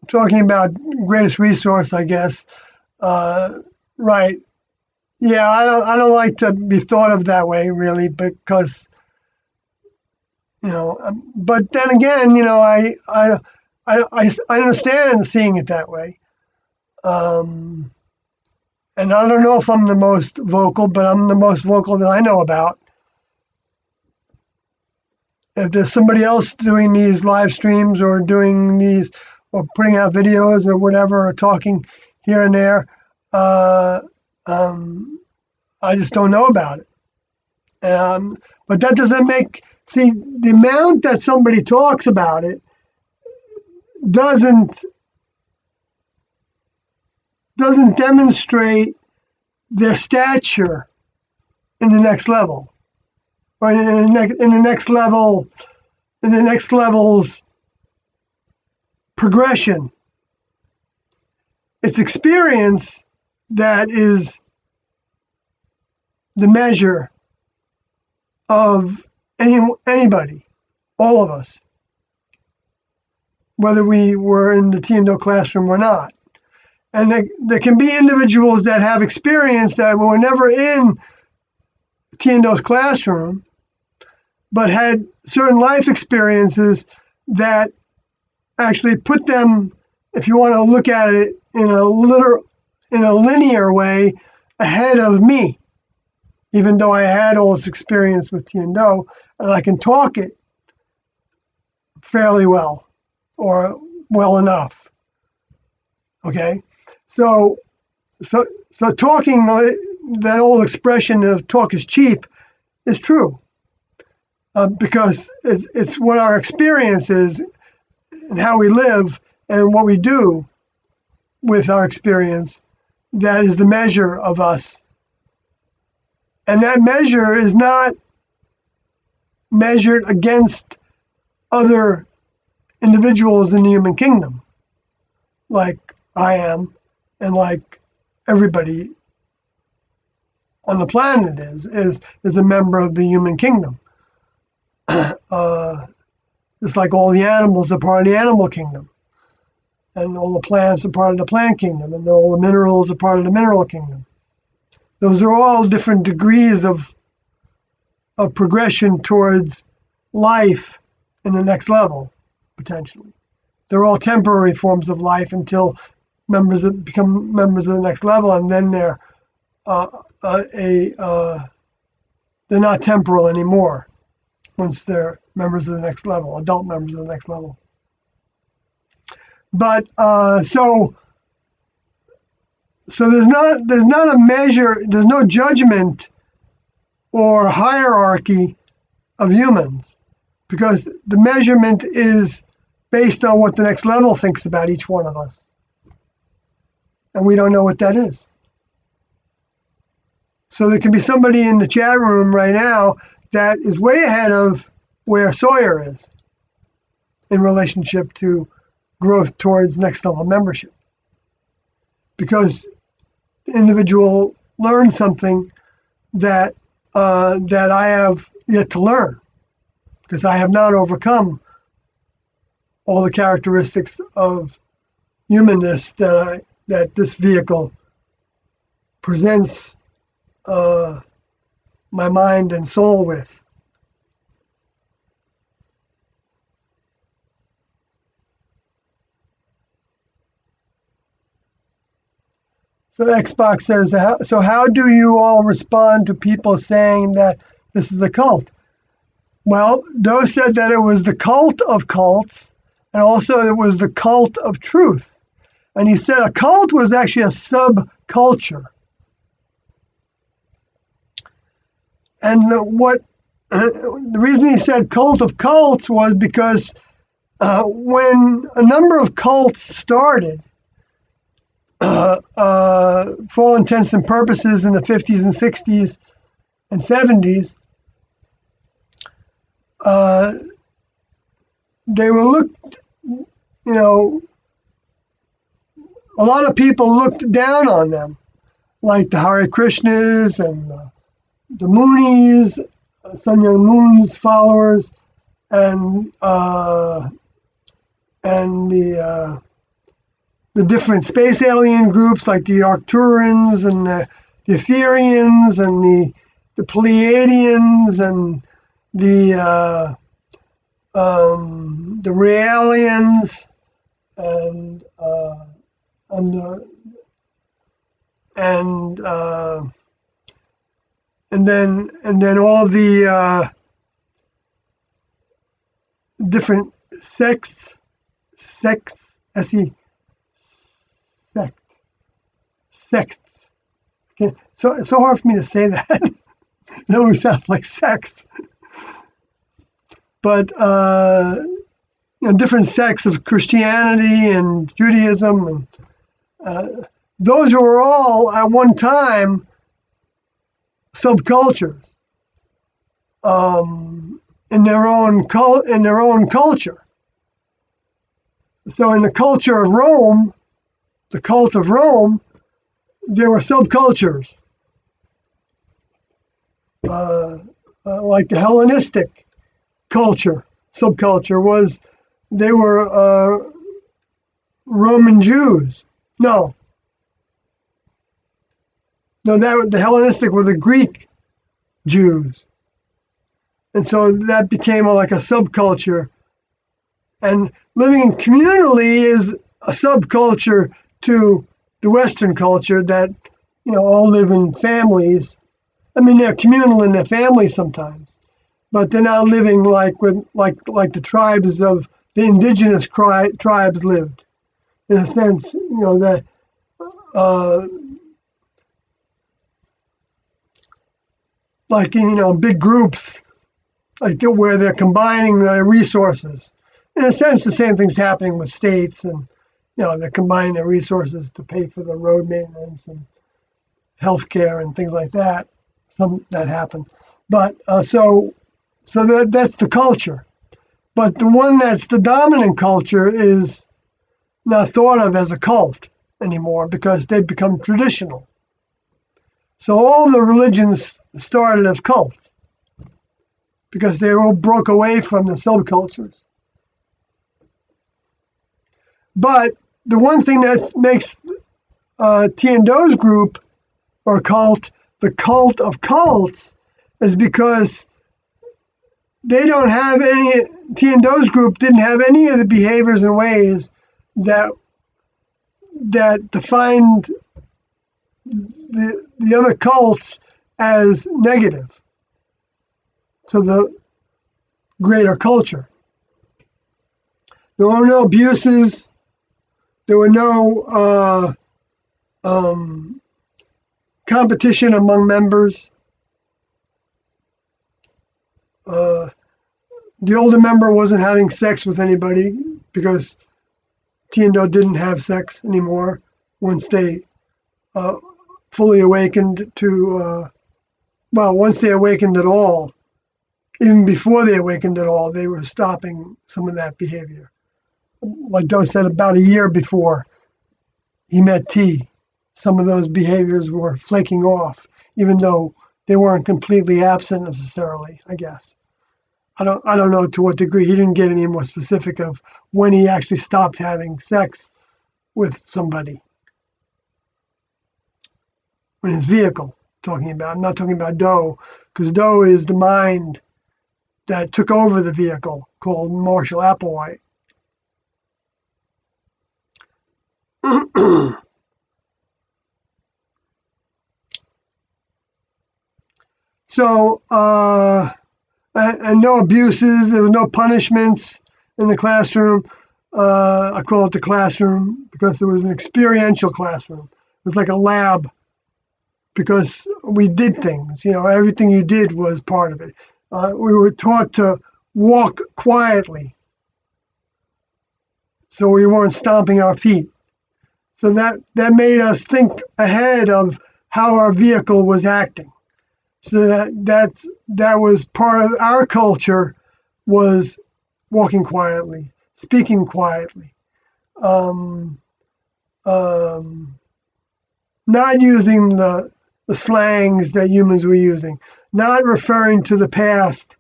talking about greatest resource, I guess. Right. Yeah, I don't like to be thought of that way, really, because but then again, I understand seeing it that way. Um, and I don't know if I'm the most vocal, but I'm the most vocal that I know about. If there's somebody else doing these live streams or doing these or putting out videos or whatever or talking here and there, uh, um, I just don't know about it. But that doesn't see the amount that somebody talks about it doesn't doesn't demonstrate their stature in the next level or in the next level in the next level's progression. It's experience that is the measure of anybody, all of us, whether we were in the T&O classroom or not. And there can be individuals that have experience that were never in T&O's classroom, but had certain life experiences that actually put them, if you want to look at it in a linear way, ahead of me, even though I had all this experience with T&O, and I can talk it fairly well or well enough. Okay, so talking, that old expression of talk is cheap, is true, because it's what our experience is and how we live and what we do with our experience that is the measure of us. And that measure is not measured against other individuals in the human kingdom, like I am, and like everybody on the planet is a member of the human kingdom. Just like all the animals are part of the animal kingdom, and all the plants are part of the plant kingdom, and all the minerals are part of the mineral kingdom. Those are all different degrees of progression towards life in the next level, potentially. They're all temporary forms of life until become members of the next level, and then they're not temporal anymore once they're members of the next level, adult members of the next level. But so there's not a measure, there's no judgment or hierarchy of humans, because the measurement is based on what the next level thinks about each one of us. And we don't know what that is. So there can be somebody in the chat room right now that is way ahead of where Sawyer is in relationship to growth towards next level membership, because the individual learned something that I have yet to learn, because I have not overcome all the characteristics of humanness that this vehicle presents my mind and soul with. So Xbox says, so how do you all respond to people saying that this is a cult? Well, Doe said that it was the cult of cults, and also it was the cult of truth. And he said a cult was actually a subculture. And the reason he said cult of cults was because when a number of cults started, for all intents and purposes in the 50s and 60s and 70s, they were looked, a lot of people looked down on them, like the Hare Krishnas and the Moonies, Sun Myung Moon's followers, and the different space alien groups like the Arcturans and the the Ethereans and the Pleiadians and the Raelians and and the, and then all the different sects, S-E, sect, sects. Okay. So it's so hard for me to say that. It always sounds like sex. But different sects of Christianity and Judaism, and those were all at one time subcultures in their own culture. So in the culture of Rome, the cult of Rome, there were subcultures, like the Hellenistic subculture was, they were Roman Jews. No, that the Hellenistic were the Greek Jews, and so that became like a subculture. And living communally is a subculture to the Western culture that all live in families. I mean, they're communal in their families sometimes, but they're not living like the tribes of the indigenous tribes lived. In a sense, that like in big groups, like where they're combining their resources. In a sense, the same thing's happening with states, and they're combining their resources to pay for the road maintenance and healthcare and things like that. Some that happen, but so that's the culture. But the one that's the dominant culture is not thought of as a cult anymore because they've become traditional. So all the religions started as cults because they all broke away from the subcultures. But the one thing that makes Tiando's group or cult the cult of cults is because they don't have any, Tiando's group didn't have any of the behaviors and ways that defined the other cults as negative to the greater culture. There were no abuses. There were no competition among members. The older member wasn't having sex with anybody because Tiando didn't have sex anymore once they fully awakened to, once they awakened at all. Even before they awakened at all, they were stopping some of that behavior. Like Doe said, about a year before he met T, some of those behaviors were flaking off, even though they weren't completely absent necessarily, I guess. I don't know to what degree. He didn't get any more specific of when he actually stopped having sex with somebody. In his vehicle, talking about. I'm not talking about Doe, because Doe is the mind that took over the vehicle, called Marshall Applewhite. So, and no abuses, there were no punishments in the classroom. I call it the classroom because it was an experiential classroom. It was like a lab because we did things, everything you did was part of it. We were taught to walk quietly so we weren't stomping our feet. So that made us think ahead of how our vehicle was acting. So that was part of our culture, was walking quietly, speaking quietly, not using the slangs that humans were using, not referring to the past,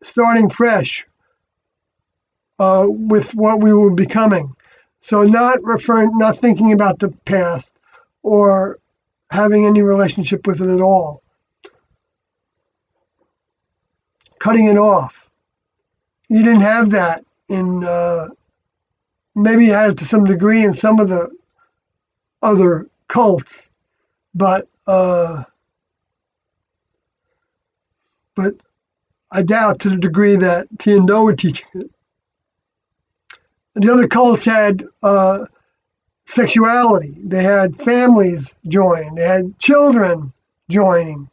starting fresh with what we were becoming. So not thinking about the past or having any relationship with it at all, cutting it off. You didn't have that in, maybe you had it to some degree in some of the other cults, but I doubt to the degree that Tian-Do were teaching it. And the other cults had sexuality. They had families join. They had children joining.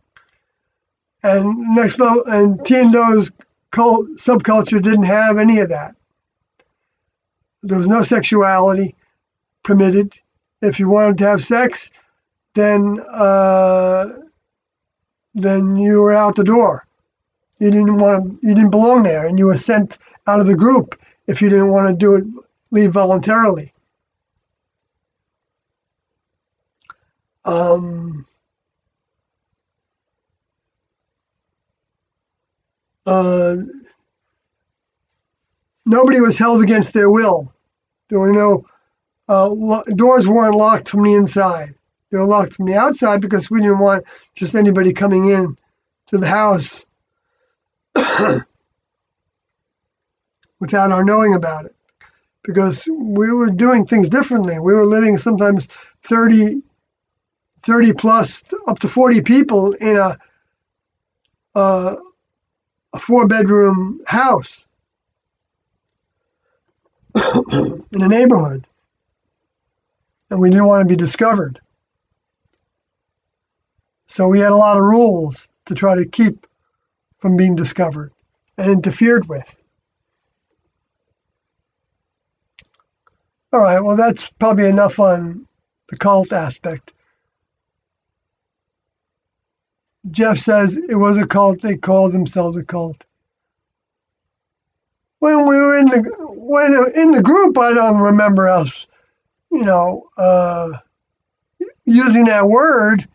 And next level, and Tian-Do's cult subculture didn't have any of that. There was no sexuality permitted. If you wanted to have sex, then you were out the door. You didn't belong there, and you were sent out of the group if you didn't want to leave voluntarily. Nobody was held against their will. There were no doors weren't locked from the inside. They were locked from the outside because we didn't want just anybody coming in to the house without our knowing about it, because we were doing things differently. We were living sometimes 30 plus, up to 40 people in a 4-bedroom house in a neighborhood, and we didn't want to be discovered. So we had a lot of rules to try to keep from being discovered and interfered with. All right, well, that's probably enough on the cult aspect. Jeff says it was a cult. They called themselves a cult. When we were in the group, I don't remember us, using that word.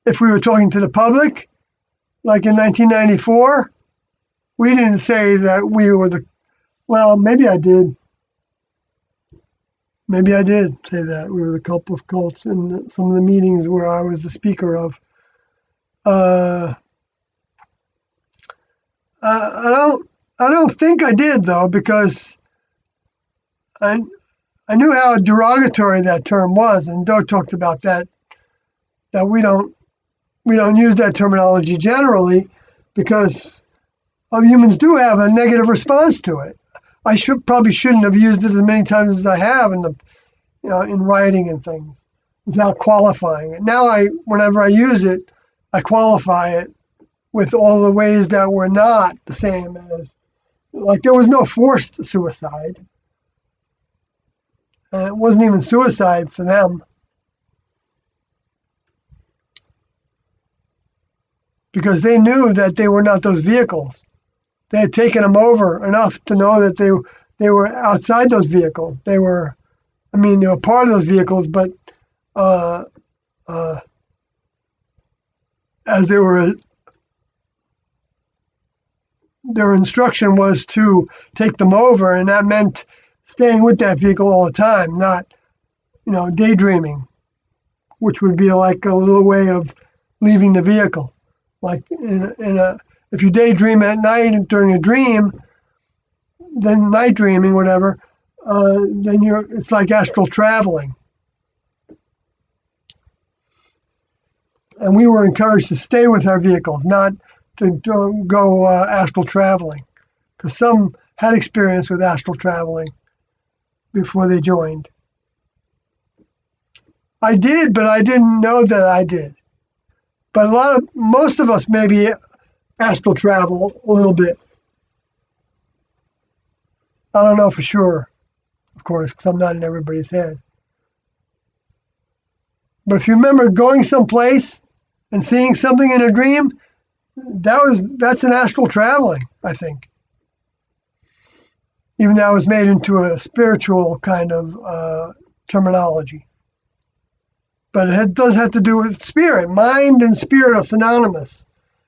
If we were talking to the public, like in 1994, we didn't say that we were well, maybe I did. Maybe I did say that we were the cult of cults in some of the meetings where I was the speaker of. I don't think I did, though, because I knew how derogatory that term was, and Doe talked about that we don't use that terminology generally because humans do have a negative response to it. I probably shouldn't have used it as many times as I have in writing and things without qualifying it. Now whenever I use it, I qualify it with all the ways that were not the same as, like, there was no forced suicide. And it wasn't even suicide for them. Because they knew that they were not those vehicles. They had taken them over enough to know that they were outside those vehicles. They were part of those vehicles, but as their instruction was to take them over, and that meant staying with that vehicle all the time, not, daydreaming, which would be like a little way of leaving the vehicle. Like if you daydream at night during a dream, then night dreaming, whatever, then it's like astral traveling. And we were encouraged to stay with our vehicles, not to go astral traveling, because some had experience with astral traveling before they joined. I did, but I didn't know that I did. But most of us maybe astral travel a little bit. I don't know for sure, of course, because I'm not in everybody's head. But if you remember going someplace and seeing something in a dream, that's an astral traveling, I think. Even though it was made into a spiritual kind of terminology. But it does have to do with spirit. Mind and spirit are synonymous.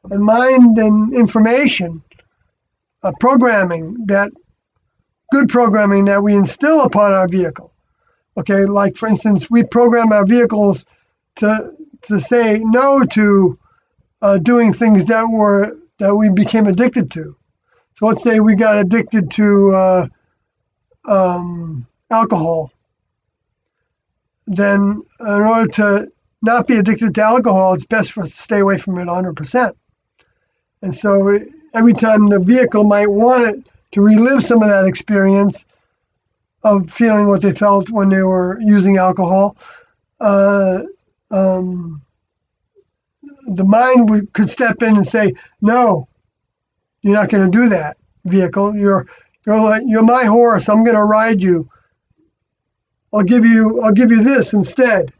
And mind and information, programming, good programming that we instill upon our vehicle. Okay, like for instance, we program our vehicles to to say no to doing things that we became addicted to. So let's say we got addicted to alcohol. Then in order to not be addicted to alcohol, it's best for us to stay away from it 100%. And so every time the vehicle might want it to relive some of that experience of feeling what they felt when they were using alcohol, the mind could step in and say, "No, you're not going to do that, vehicle. You're my horse. I'm going to ride you. I'll give you this instead.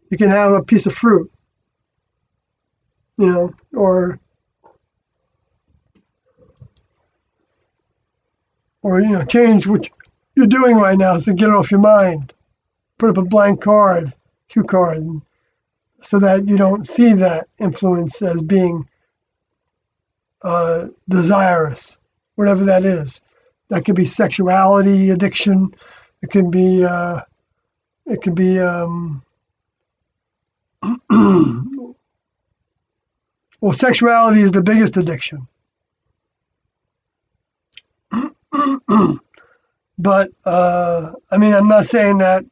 You can have a piece of fruit, or change what you're doing right now, so get it off your mind. Put up a blank cue card, so that you don't see that influence as being desirous, whatever that is. That could be sexuality addiction. It could be well, sexuality is the biggest addiction. But I'm not saying that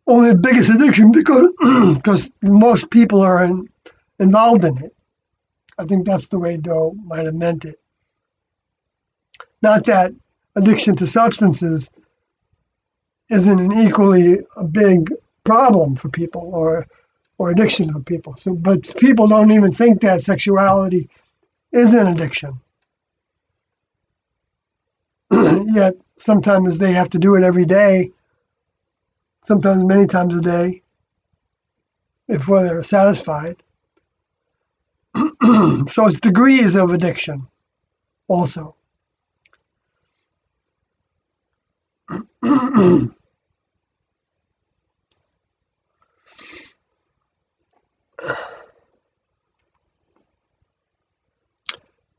only the biggest addiction because most people are involved in it. I think that's the way Doe might have meant it. Not that addiction to substances isn't an equally a big problem for people or addiction for people. So, but people don't even think that sexuality is an addiction. Yet sometimes they have to do it every day, sometimes many times a day, before they're satisfied. So it's degrees of addiction also.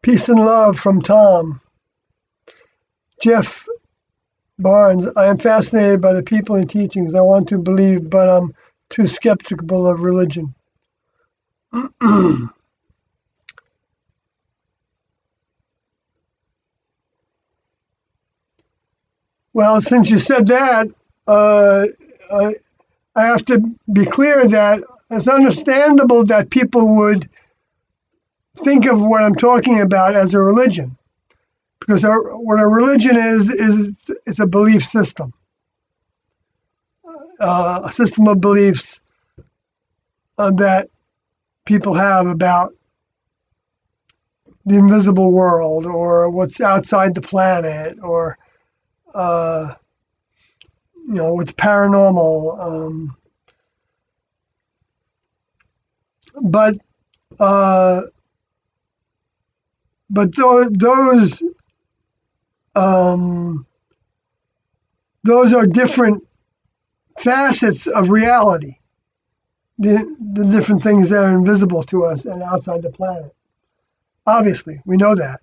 Peace and love from Tom. Jeff Barnes, I am fascinated by the people and teachings. I want to believe, but I'm too skeptical of religion. Well, since you said that, I have to be clear that it's understandable that people would think of what I'm talking about as a religion. Because what a religion is it's a belief system. A system of beliefs that people have about the invisible world or what's outside the planet or what's paranormal. But those are different facets of reality. The different things that are invisible to us and outside the planet. Obviously, we know that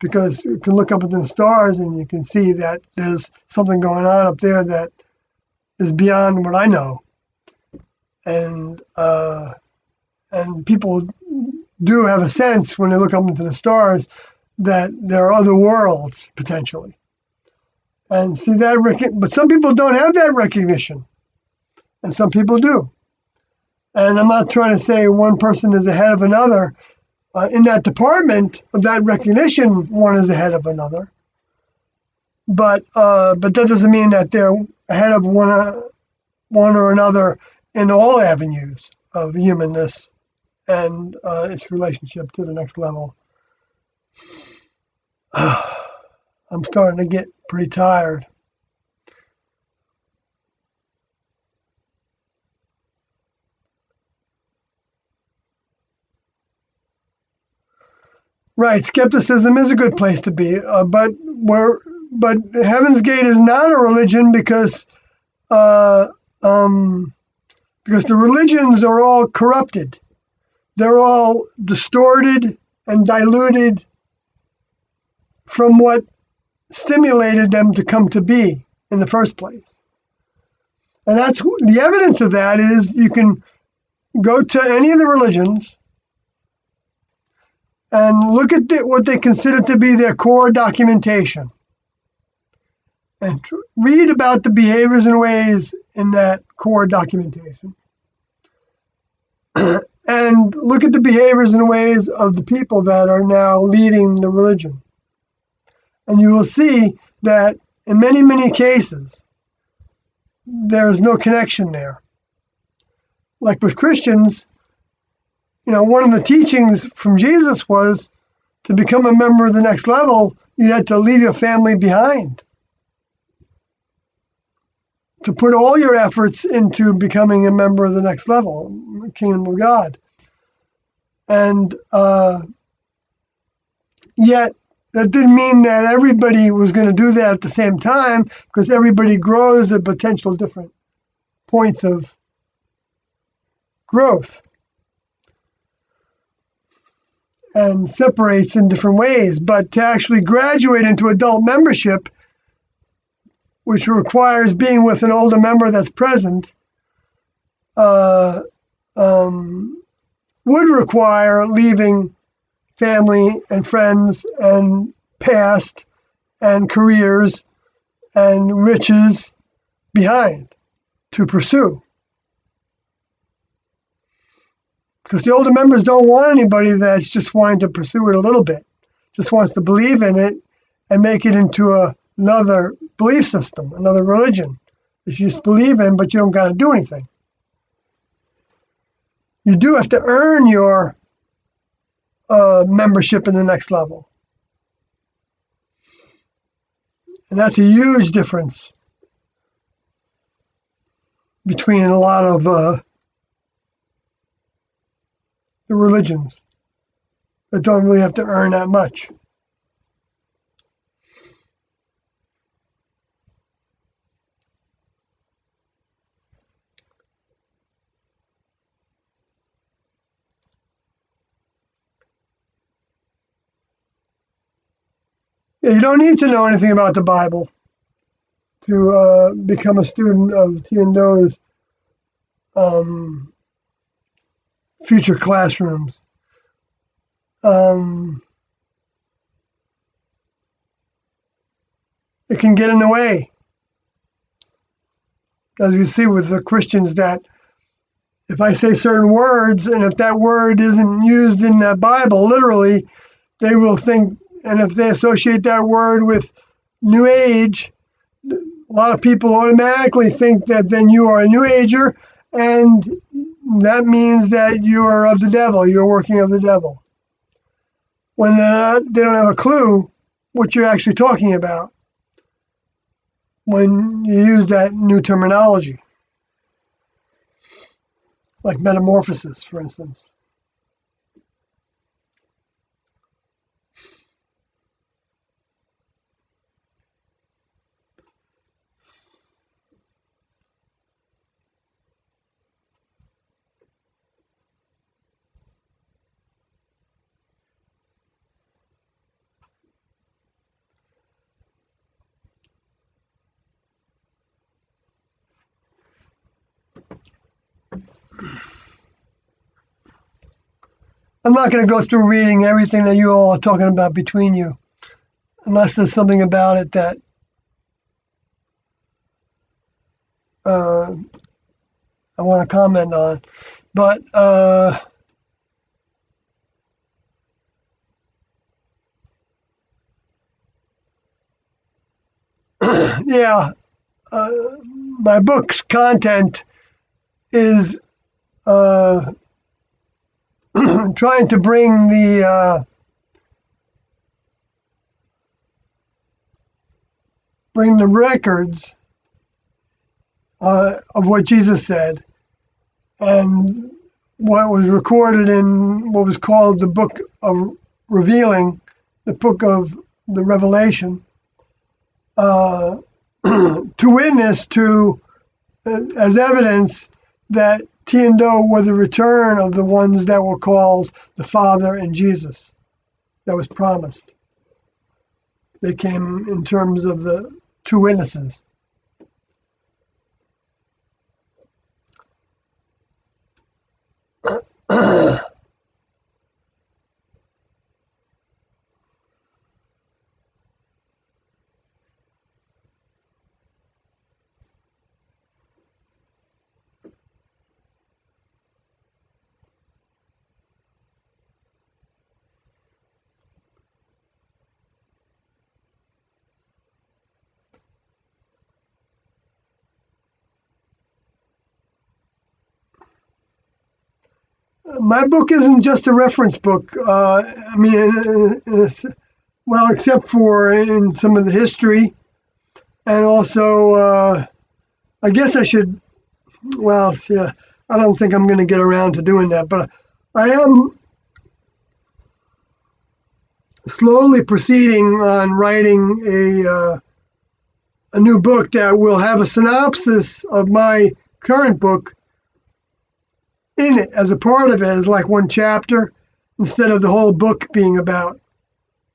because you can look up at the stars and you can see that there's something going on up there that is beyond what I know. And people do have a sense when they look up into the stars that there are other worlds potentially. And see that, but some people don't have that recognition, and some people do. And I'm not trying to say one person is ahead of another. In that department of that recognition, one is ahead of another. But that doesn't mean that they're ahead of one or another in all avenues of humanness and its relationship to the next level. I'm starting to get pretty tired. Right, skepticism is a good place to be, but Heaven's Gate is not a religion because the religions are all corrupted. They're all distorted and diluted from what stimulated them to come to be in the first place. And that's the evidence of that is you can go to any of the religions and look at what they consider to be their core documentation and read about the behaviors and ways in that core documentation. And look at the behaviors and ways of the people that are now leading the religion. And you will see that in many, many cases, there is no connection there. Like with Christians, one of the teachings from Jesus was to become a member of the next level, you had to leave your family behind. To put all your efforts into becoming a member of the next level, the kingdom of God. And yet, that didn't mean that everybody was going to do that at the same time, because everybody grows at potential different points of growth and separates in different ways. But to actually graduate into adult membership, which requires being with an older member that's present, would require leaving family and friends and past and careers and riches behind to pursue. Because the older members don't want anybody that's just wanting to pursue it a little bit, just wants to believe in it and make it into another belief system, another religion that you just believe in, but you don't got to do anything. You do have to earn your membership in the next level. And that's a huge difference between a lot of the religions that don't really have to earn that much. Yeah, you don't need to know anything about the Bible to become a student of Tiendo's future classrooms. It can get in the way, as you see with the Christians, that if I say certain words, and if that word isn't used in the Bible, literally, they will think, and if they associate that word with New Age, a lot of people automatically think that then you are a New Ager, and that means that you are of the devil, you're working of the devil. When they don't have a clue what you're actually talking about when you use that new terminology, like metamorphosis, for instance. I'm not going to go through reading everything that you all are talking about between you, unless there's something about it that I want to comment on. But yeah, my book's content is trying to bring the records of what Jesus said and what was recorded in what was called the book of revealing, the book of the Revelation, to witness to as evidence that Tiendo were the return of the ones that were called the Father and Jesus that was promised. They came in terms of the two witnesses. My book isn't just a reference book. I mean, well, except for in some of the history, and also, I guess I should. Well, yeah, I don't think I'm going to get around to doing that, but I am slowly proceeding on writing a new book that will have a synopsis of my current book in it as a part of it, as like one chapter instead of the whole book being about,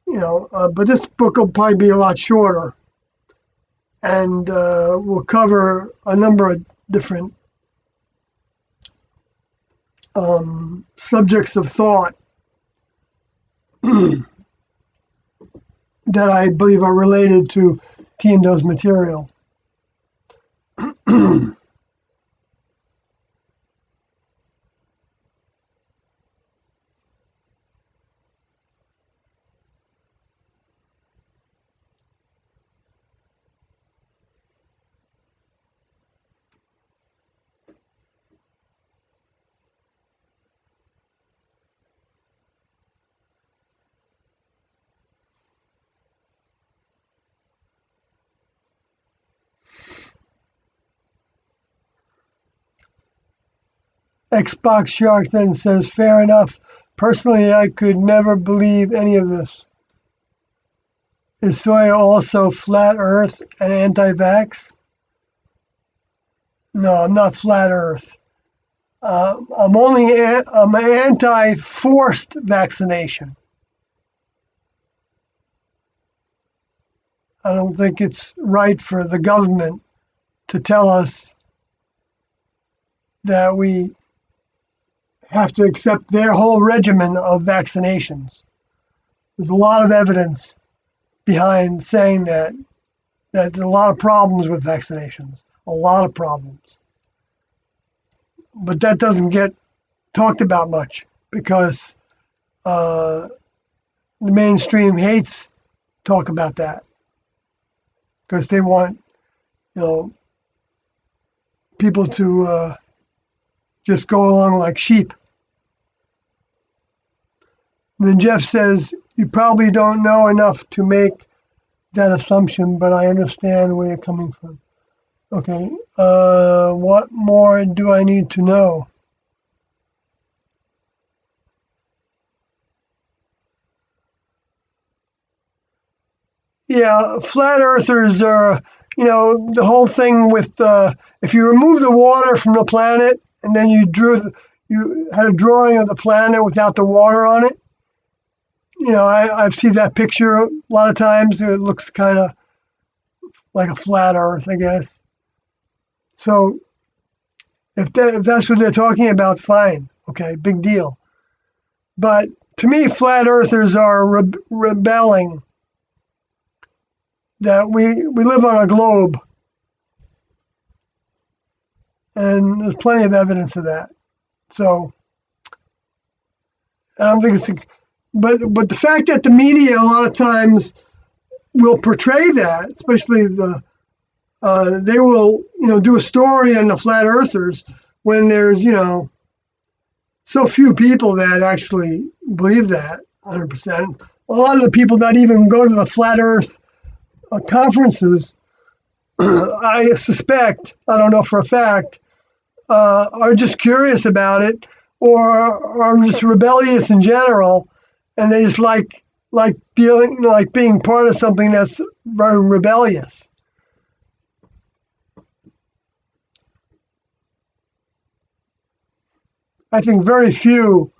but this book will probably be a lot shorter and will cover a number of different subjects of thought that I believe are related to Tiendo's material. Xbox Shark then says, fair enough. Personally, I could never believe any of this. Is Soya also flat Earth and anti-vax? No, I'm not flat Earth. I'm anti-forced vaccination. I don't think it's right for the government to tell us that we have to accept their whole regimen of vaccinations. There's a lot of evidence behind saying that there's a lot of problems with vaccinations, a lot of problems. But that doesn't get talked about much because the mainstream hates talk about that because they want, people to just go along like sheep. And then Jeff says, you probably don't know enough to make that assumption, but I understand where you're coming from. Okay, what more do I need to know? Yeah, flat earthers are, the whole thing with if you remove the water from the planet and then you had a drawing of the planet without the water on it. I've seen that picture a lot of times. It looks kind of like a flat Earth, I guess. So if that's what they're talking about, fine. Okay, big deal. But to me, flat earthers are rebelling that we live on a globe, and there's plenty of evidence of that. So I don't think but the fact that the media a lot of times will portray that, especially they will do a story on the flat earthers when there's so few people that actually believe that 100%. A lot of the people that even go to the flat earth conferences, I suspect, I don't know for a fact, are just curious about it or are just rebellious in general, and they just like being part of something that's very rebellious. I think very few,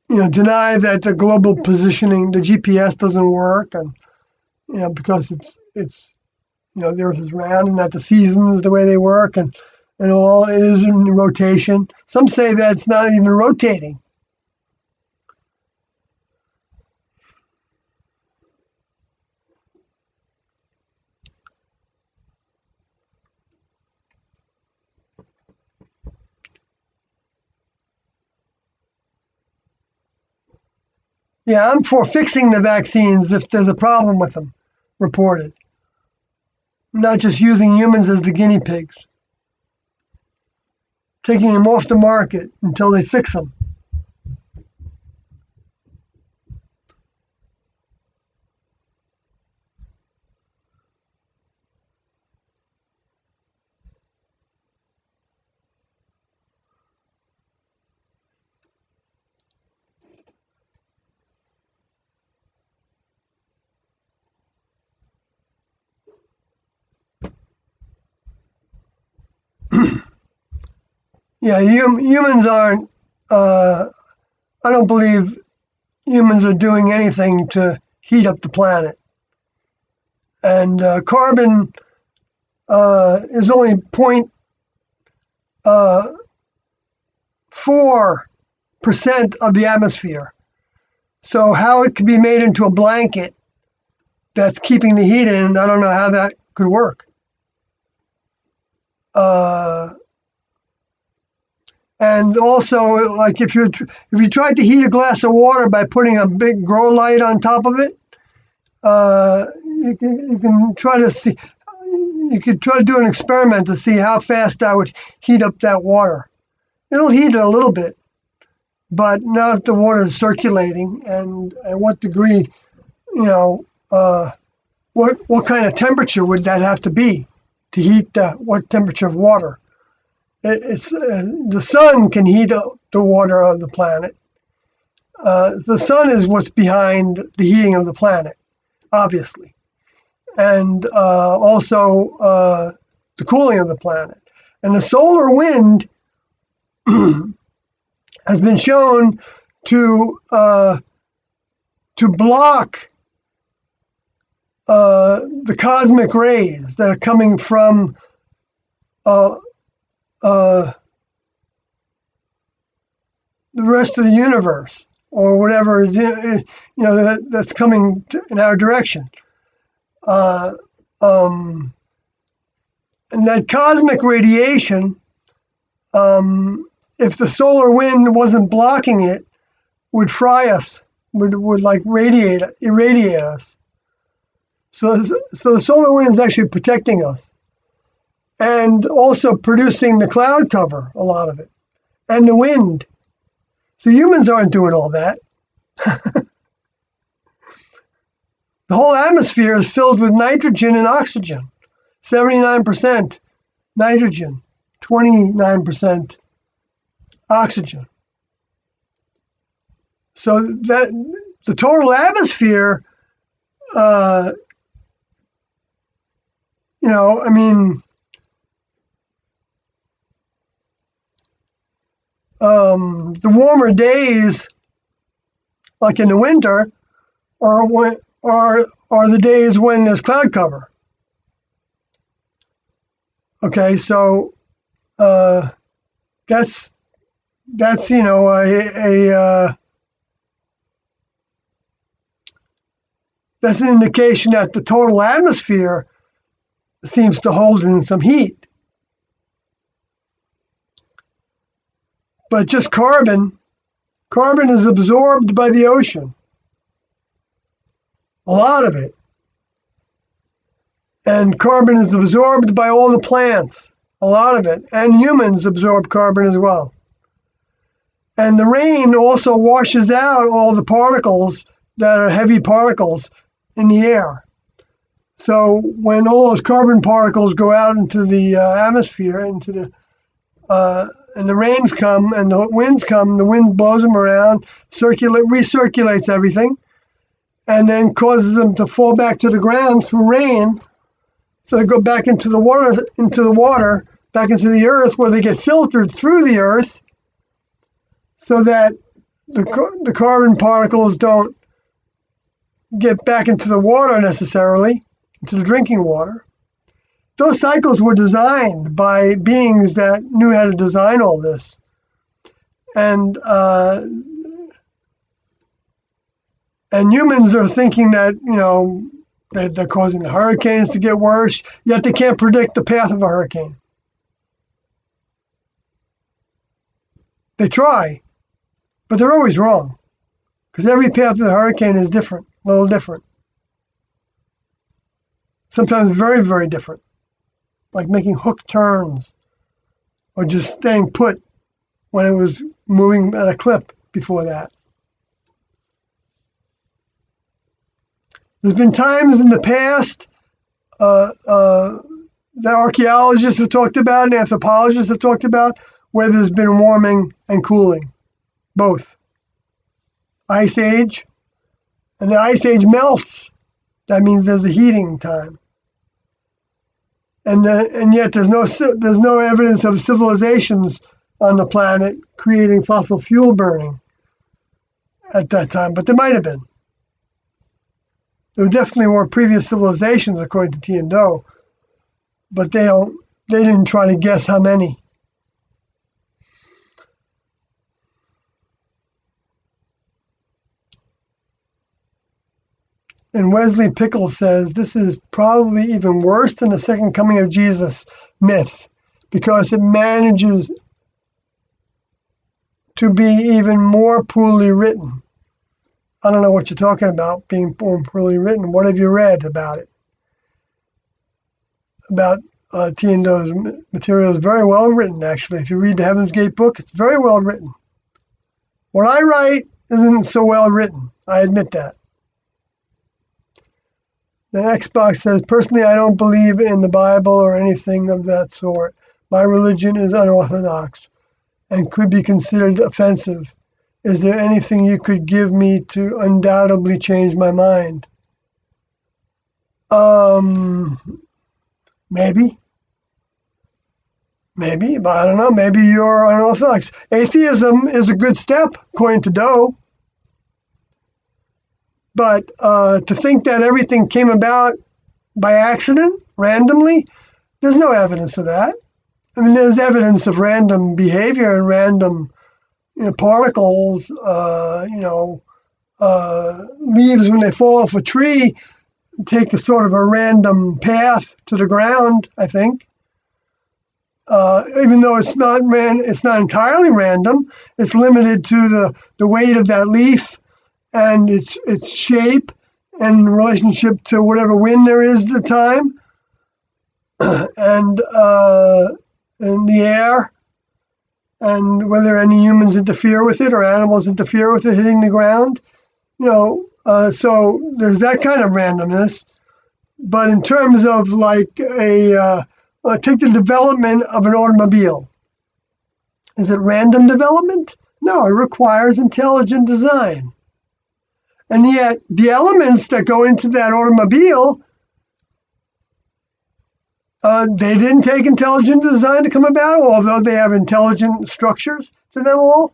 deny that the global positioning, the GPS doesn't work, and because it's the Earth is round and that the seasons the way they work and all it is in rotation. Some say that it's not even rotating. Yeah, I'm for fixing the vaccines if there's a problem with them reported, not just using humans as the guinea pigs. taking them off the market until they fix them. Yeah, humans aren't. I don't believe humans are doing anything to heat up the planet. And carbon is only 0.4% of the atmosphere. So how it could be made into a blanket that's keeping the heat in, I don't know how that could work. And also, like if you tried to heat a glass of water by putting a big grow light on top of it, you can try to see. You could try to do an experiment to see how fast that would heat up that water. It'll heat it a little bit, but not if the water is circulating and what degree, what kind of temperature would that have to be to heat what temperature of water? It's the sun can heat up the water of the planet. The sun is what's behind the heating of the planet, obviously, and also the cooling of the planet. And the solar wind has been shown to block the cosmic rays that are coming from the rest of the universe, or whatever that's coming in our direction. And that cosmic radiation, if the solar wind wasn't blocking it, would fry us, would like irradiate us. So the solar wind is actually protecting us, and also producing the cloud cover, a lot of it, and the wind. So humans aren't doing all that. The whole atmosphere is filled with nitrogen and oxygen. 79% nitrogen, 29% oxygen. So that the total atmosphere, the warmer days, like in the winter, are the days when there's cloud cover. Okay, so that's that's an indication that the total atmosphere seems to hold in some heat. But just carbon is absorbed by the ocean, a lot of it. And carbon is absorbed by all the plants, a lot of it. And humans absorb carbon as well. And the rain also washes out all the particles that are heavy particles in the air. So when all those carbon particles go out into the atmosphere, and the rains come and the winds come, the wind blows them around, recirculates everything, and then causes them to fall back to the ground through rain. So they go back into the water, back into the earth, where they get filtered through the earth, so that the carbon particles don't get back into the water necessarily, into the drinking water. Those cycles were designed by beings that knew how to design all this. And humans are thinking that, they're causing the hurricanes to get worse, yet they can't predict the path of a hurricane. They try, but they're always wrong, because every path of the hurricane is different, a little different. Sometimes very, very different, like making hook turns or just staying put when it was moving at a clip before that. There's been times in the past that archaeologists have talked about and anthropologists have talked about where there's been warming and cooling, both. Ice age, and the ice age melts. That means there's a heating time. And yet there's no evidence of civilizations on the planet creating fossil fuel burning at that time, but there might have been. There definitely were previous civilizations, according to T and Doe, but they didn't try to guess how many. And Wesley Pickle says this is probably even worse than the second coming of Jesus myth, because it manages to be even more poorly written. I don't know what you're talking about, being more poorly written. What have you read about it? About T and Doe's material is very well written, actually. If you read the Heaven's Gate book, it's very well written. What I write isn't so well written. I admit that. The Xbox says, personally, I don't believe in the Bible or anything of that sort. My religion is unorthodox and could be considered offensive. Is there anything you could give me to undoubtedly change my mind? Maybe, but I don't know. Maybe you're unorthodox. Atheism is a good step, according to Doe. But to think that everything came about by accident, randomly, there's no evidence of that. I mean, there's evidence of random behavior and random particles, leaves when they fall off a tree take a sort of a random path to the ground, I think. Even though it's not entirely random, it's limited to the weight of that leaf and its shape and in relationship to whatever wind there is at the time, and the air, and whether any humans interfere with it or animals interfere with it hitting the ground. So there's that kind of randomness. But in terms of like take the development of an automobile. Is it random development? No, it requires intelligent design. And yet the elements that go into that automobile, they didn't take intelligent design to come about, although they have intelligent structures to them all.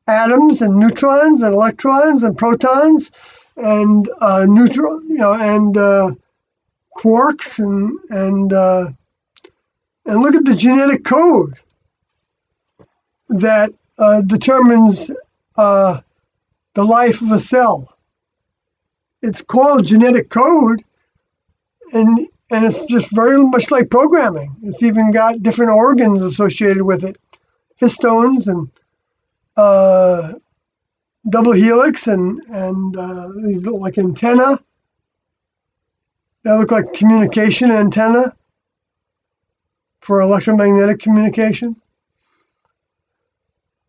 Atoms and neutrons and electrons and protons and quarks and look at the genetic code that determines the life of a cell. It's called genetic code, and it's just very much like programming. It's even got different organs associated with it, histones and double helix and these look like antenna. They look like communication antenna for electromagnetic communication.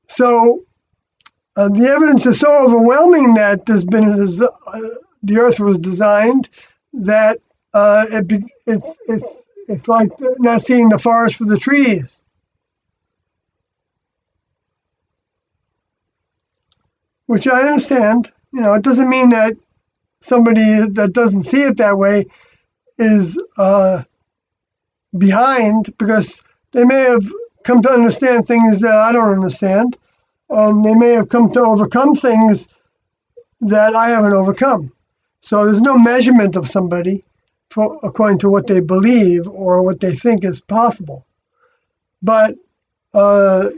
So the evidence is so overwhelming that the Earth was designed that it's like not seeing the forest for the trees. Which I understand. It doesn't mean that somebody that doesn't see it that way is behind, because they may have come to understand things that I don't understand, and they may have come to overcome things that I haven't overcome. So there's no measurement of somebody according to what they believe or what they think is possible. But the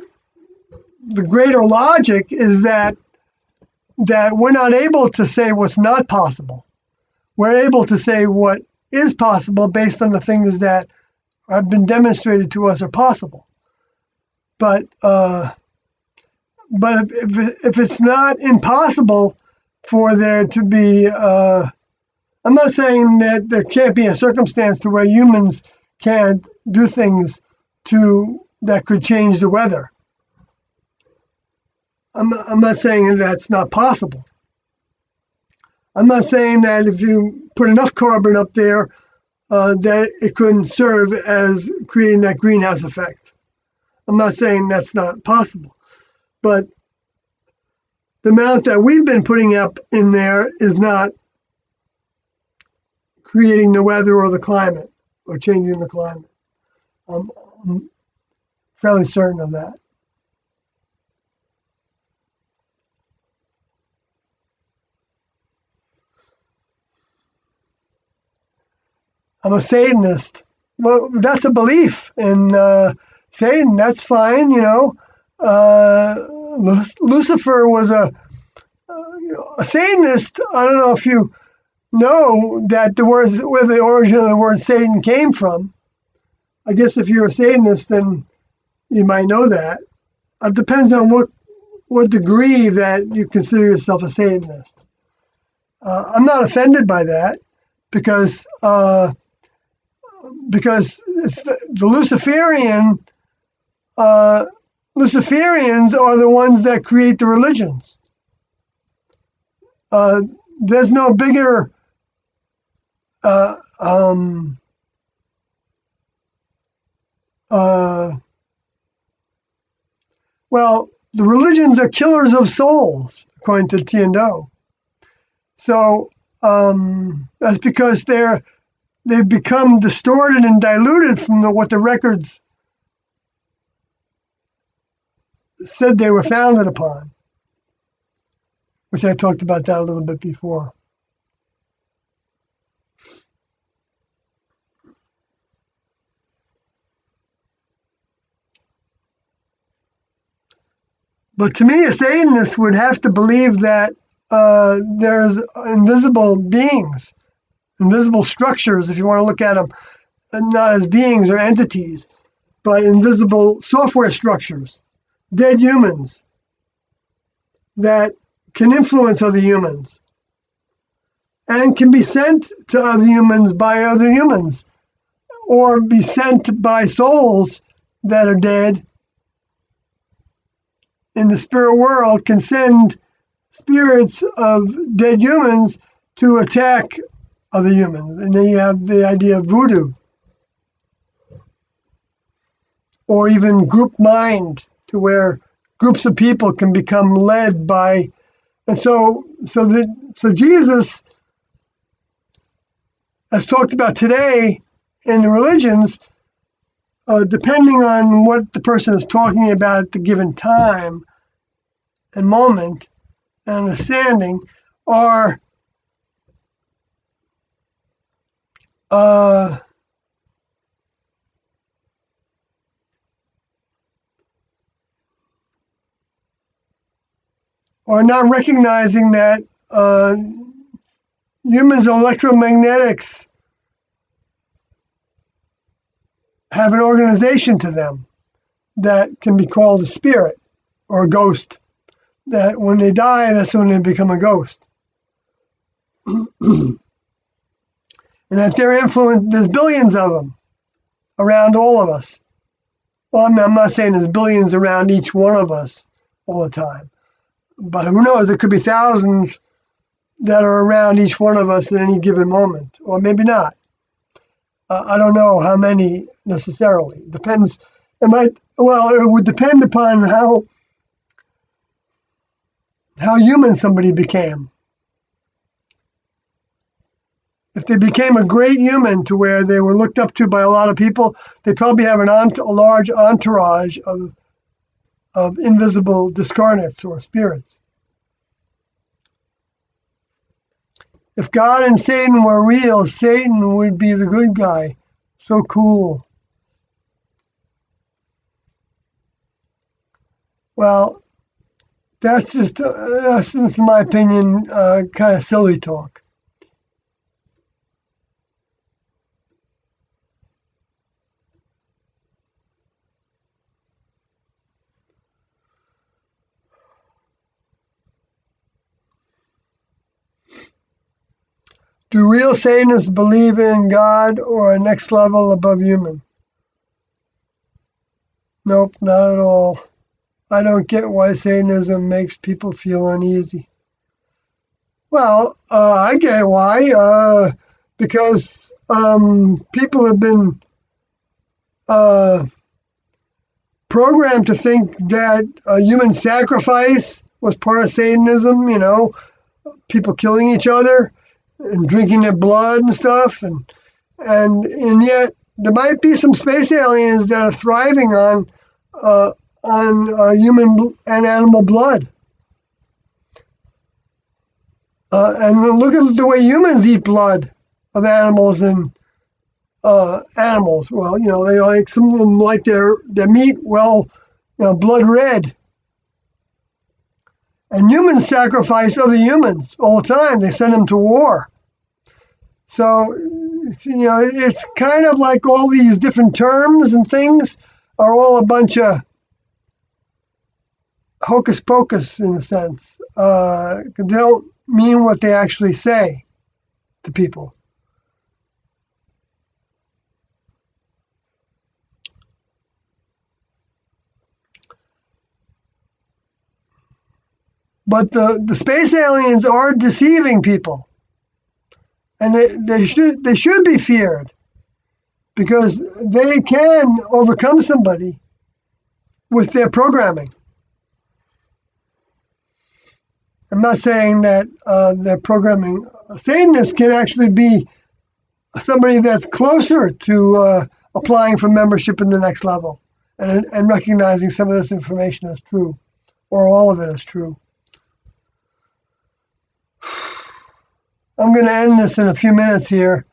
greater logic is that we're not able to say what's not possible. We're able to say what is possible based on the things that have been demonstrated to us are possible. But if it's not impossible for there to be, I'm not saying that there can't be a circumstance to where humans can't do things to that could change the weather. I'm not saying that's not possible. I'm not saying that if you put enough carbon up there, that it couldn't serve as creating that greenhouse effect. I'm not saying that's not possible. But the amount that we've been putting up in there is not creating the weather or the climate or changing the climate. I'm fairly certain of that. I'm a Satanist. Well, that's a belief in Satan. That's fine, Lucifer was a Satanist. I don't know if you know that where the origin of the word Satan came from. I guess if you're a Satanist, then you might know that. It depends on what degree that you consider yourself a Satanist. I'm not offended by that because it's the Luciferians are the ones that create the religions. There's no bigger well, the religions are killers of souls, according to Tiendo. So that's because they've become distorted and diluted from what the records said they were founded upon, which I talked about that a little bit before. But to me, a Satanist would have to believe that there's invisible beings, invisible structures, if you want to look at them, not as beings or entities, but invisible software structures, dead humans that can influence other humans and can be sent to other humans by other humans or be sent by souls that are dead in the spirit world, can send spirits of dead humans to attack other humans. And then you have the idea of voodoo or even group mind, to where groups of people can become led by. And so Jesus, as talked about today in the religions, depending on what the person is talking about at the given time and moment and understanding, are not recognizing that humans' electromagnetics have an organization to them that can be called a spirit or a ghost. That when they die, that's when they become a ghost. And that their influence, there's billions of them around all of us. Well, I'm not saying there's billions around each one of us all the time. But who knows, there could be thousands that are around each one of us at any given moment, or maybe not. I don't know how many necessarily. Depends. It would depend upon how human somebody became. If they became a great human to where they were looked up to by a lot of people, they probably have a large entourage of invisible discarnates or spirits. If God and Satan were real, Satan would be the good guy. So cool. Well, that's just in my opinion, kind of silly talk. Do real Satanists believe in God or a next level above human? Nope, not at all. I don't get why Satanism makes people feel uneasy. Well, I get why. Because people have been uh, programmed to think that human sacrifice was part of Satanism. People killing each other and drinking their blood and stuff, and yet there might be some space aliens that are thriving on human and animal blood. And look at the way humans eat blood of animals and animals. Well, they like some of them like their meat blood red. And humans sacrifice other humans all the time. They send them to war. So, it's kind of like all these different terms and things are all a bunch of hocus pocus in a sense. They don't mean what they actually say to people. But the space aliens are deceiving people, and they should be feared because they can overcome somebody with their programming. I'm not saying that their programming Satanists can actually be somebody that's closer to applying for membership in the next level and recognizing some of this information as true, or all of it as true. I'm going to end this in a few minutes here.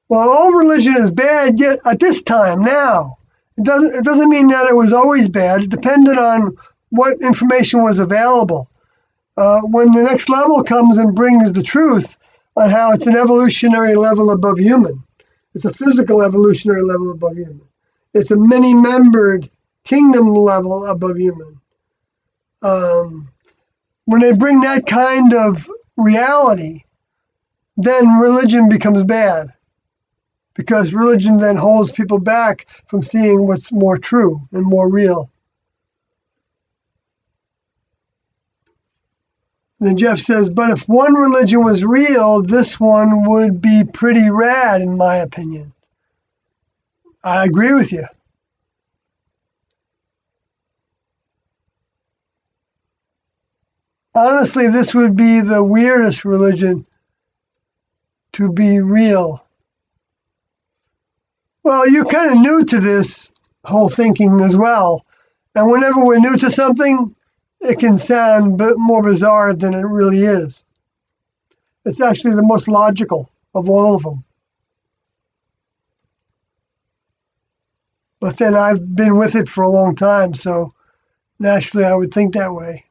Well, all religion is bad yet at this time now. It doesn't mean that it was always bad. It depended on what information was available. When the next level comes and brings the truth on how it's an evolutionary level above human, it's a physical evolutionary level above human. It's a many-membered kingdom level above human. When they bring that kind of reality, then religion becomes bad. Because religion then holds people back from seeing what's more true and more real. And then Jeff says, but if one religion was real, this one would be pretty rad, in my opinion. I agree with you. Honestly, this would be the weirdest religion to be real. Well, you're kind of new to this whole thinking as well. And whenever we're new to something, it can sound more bizarre than it really is. It's actually the most logical of all of them. But then I've been with it for a long time, so naturally I would think that way.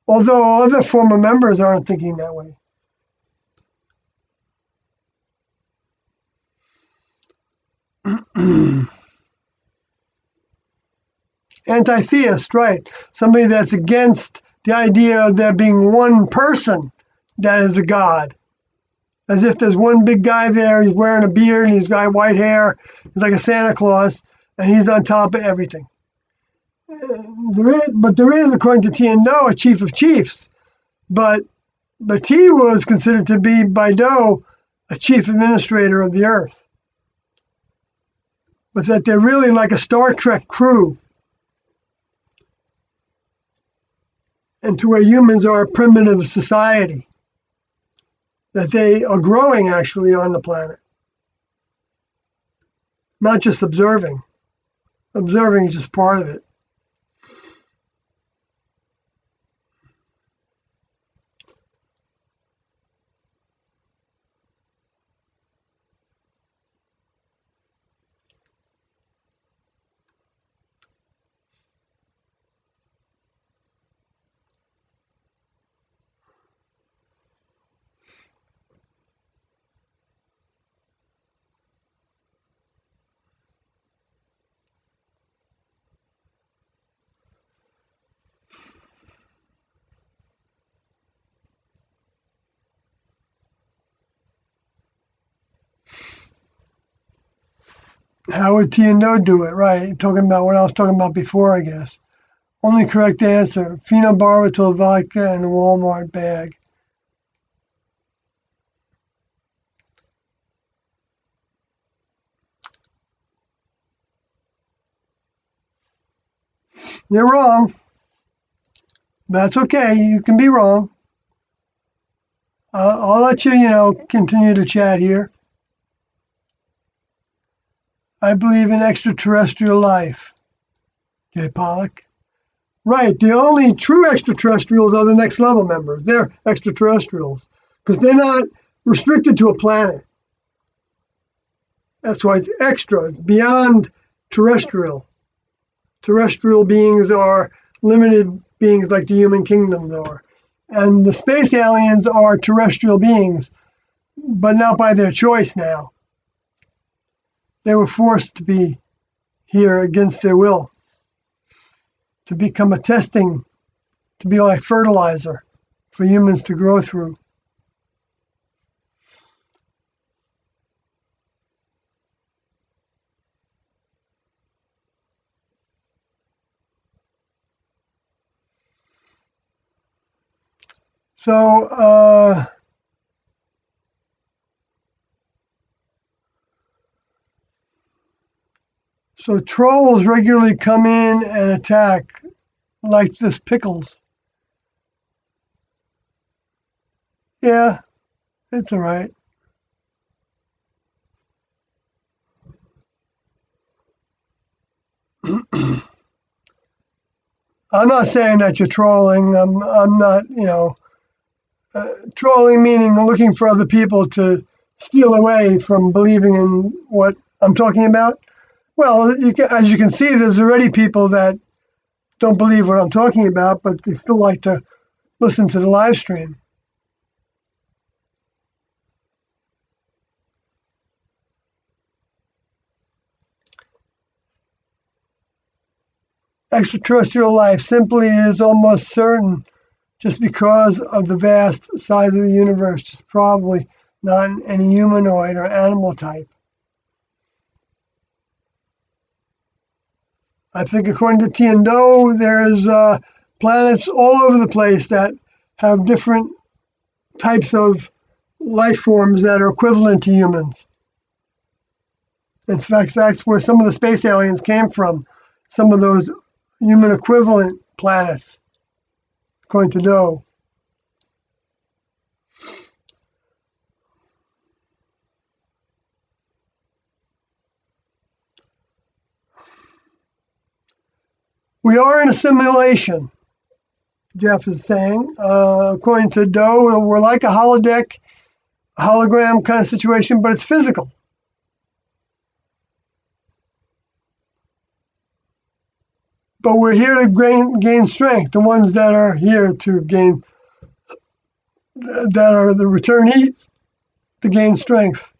Although other former members aren't thinking that way. Anti-theist, right. Somebody that's against the idea of there being one person that is a god. As if there's one big guy there, he's wearing a beard and he's got white hair, he's like a Santa Claus, and he's on top of everything. There is, according to Tiendo, a chief of chiefs, but he was considered to be by Do a chief administrator of the earth. But that they're really like a Star Trek crew, and to where humans are a primitive society, that they are growing actually on the planet, not just observing. Observing is just part of it. How would T and O do it? Right. Talking about what I was talking about before, I guess. Only correct answer. Phenobarbital vodka in a Walmart bag. You're wrong. That's okay. You can be wrong. I'll let you, continue to chat here. I believe in extraterrestrial life. Jay Pollock. Right. The only true extraterrestrials are the next level members. They're extraterrestrials because they're not restricted to a planet. That's why it's extra. It's beyond terrestrial. Terrestrial beings are limited beings like the human kingdoms are. And the space aliens are terrestrial beings, but not by their choice now. They were forced to be here against their will, to become a testing, to be like fertilizer for humans to grow through. So, so trolls regularly come in and attack, like this Pickles. Yeah, it's all right. I'm not saying that you're trolling. I'm not, trolling meaning looking for other people to steal away from believing in what I'm talking about. Well, as you can see, there's already people that don't believe what I'm talking about, but they still like to listen to the live stream. Extraterrestrial life simply is almost certain just because of the vast size of the universe, just probably not any humanoid or animal type. I think according to Tiendo, there's planets all over the place that have different types of life forms that are equivalent to humans. In fact, that's where some of the space aliens came from, some of those human equivalent planets, according to Doe. We are in a simulation, Jeff is saying. According to Doe, we're like a holodeck, hologram kind of situation, but it's physical. But we're here to gain strength. The ones that are here to gain, that are the returnees, to gain strength.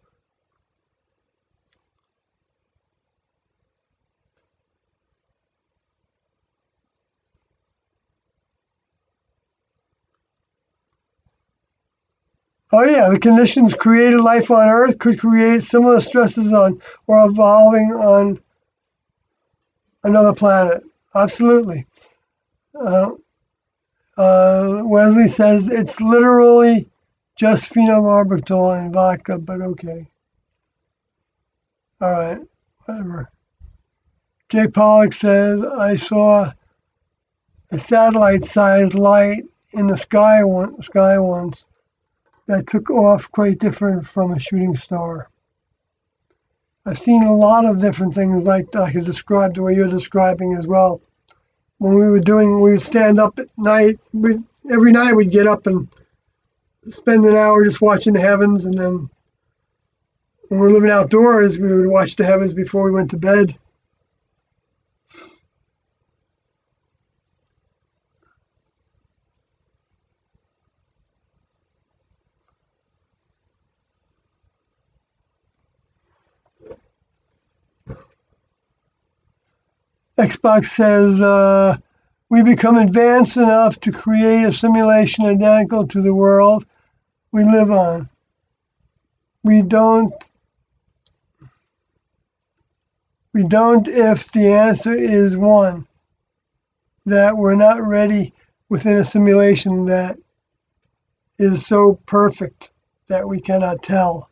Oh yeah, the conditions created life on Earth could create similar stresses on or evolving on another planet. Absolutely. Uh, Wesley says it's literally just phenobarbital and vodka, but okay. All right, whatever. Jay Pollock says I saw a satellite-sized light in the sky once that took off quite different from a shooting star. I've seen a lot of different things like that I could describe the way you're describing as well. When we would stand up at night. Every night we'd get up and spend an hour just watching the heavens, and then when we were living outdoors, we would watch the heavens before we went to bed. Xbox says we become advanced enough to create a simulation identical to the world we live on. We don't We don't if the answer is one, that we're not ready within a simulation that is so perfect that we cannot tell.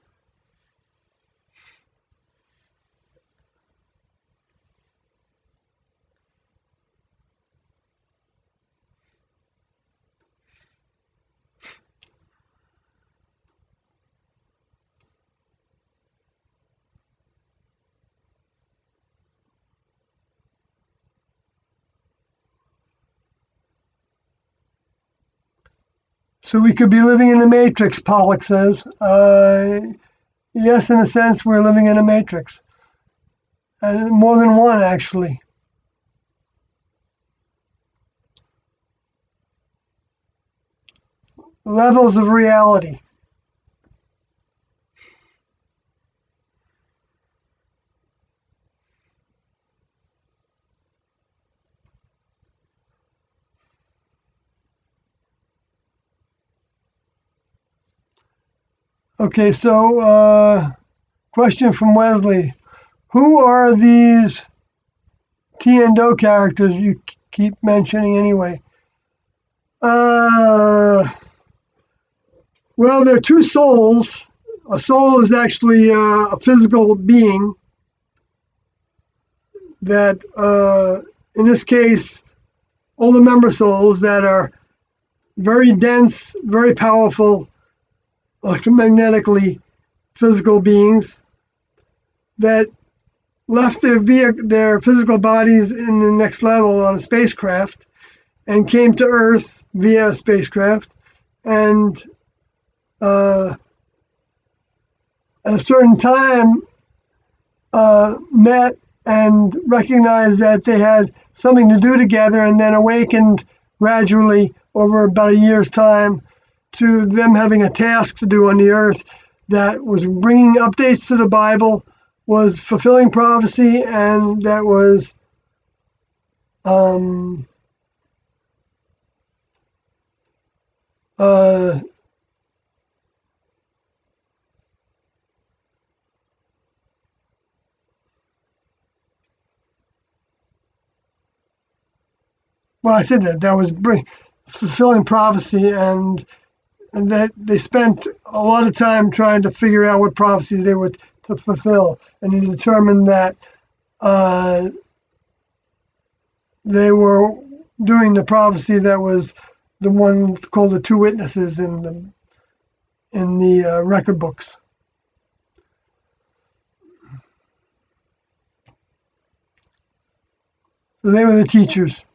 So we could be living in the matrix, Pollock says. Yes, in a sense, we're living in a matrix. And more than one, actually. Levels of reality. Okay, so question from Wesley. Who are these T and Do characters you keep mentioning anyway? Well, they're two souls. A soul is actually a physical being that, in this case, all the member souls that are very dense, very powerful, electromagnetically physical beings that left their physical bodies in the next level on a spacecraft and came to Earth via a spacecraft and at a certain time met and recognized that they had something to do together and then awakened gradually over about a year's time to them having a task to do on the earth that was bringing updates to the Bible, was fulfilling prophecy, and that was well, I said that was fulfilling prophecy, and that they spent a lot of time trying to figure out what prophecies they were to fulfill, and he determined that they were doing the prophecy that was the one called the two witnesses in the record books. So they were the teachers.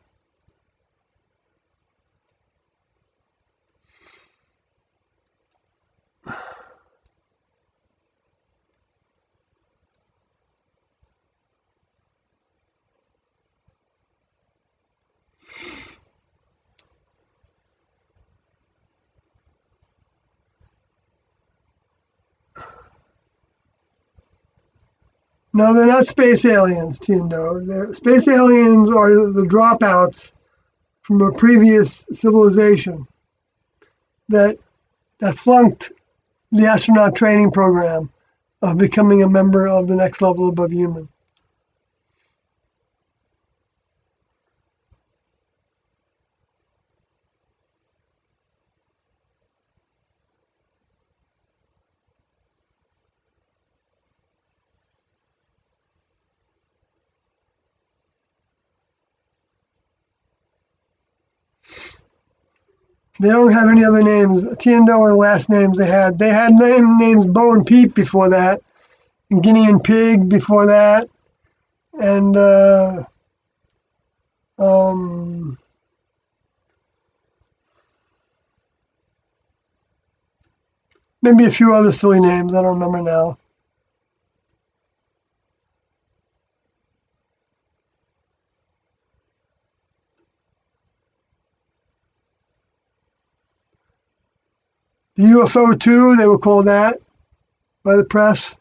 No, they're not space aliens, Tiendo. Space aliens are the dropouts from a previous civilization that flunked the astronaut training program of becoming a member of the next level above human. They don't have any other names. Tiendo are the last names they had. They had names Bo and Peep before that, and Guinea and Pig before that, and maybe a few other silly names. I don't remember now. The UFO 2, they were called that by the press.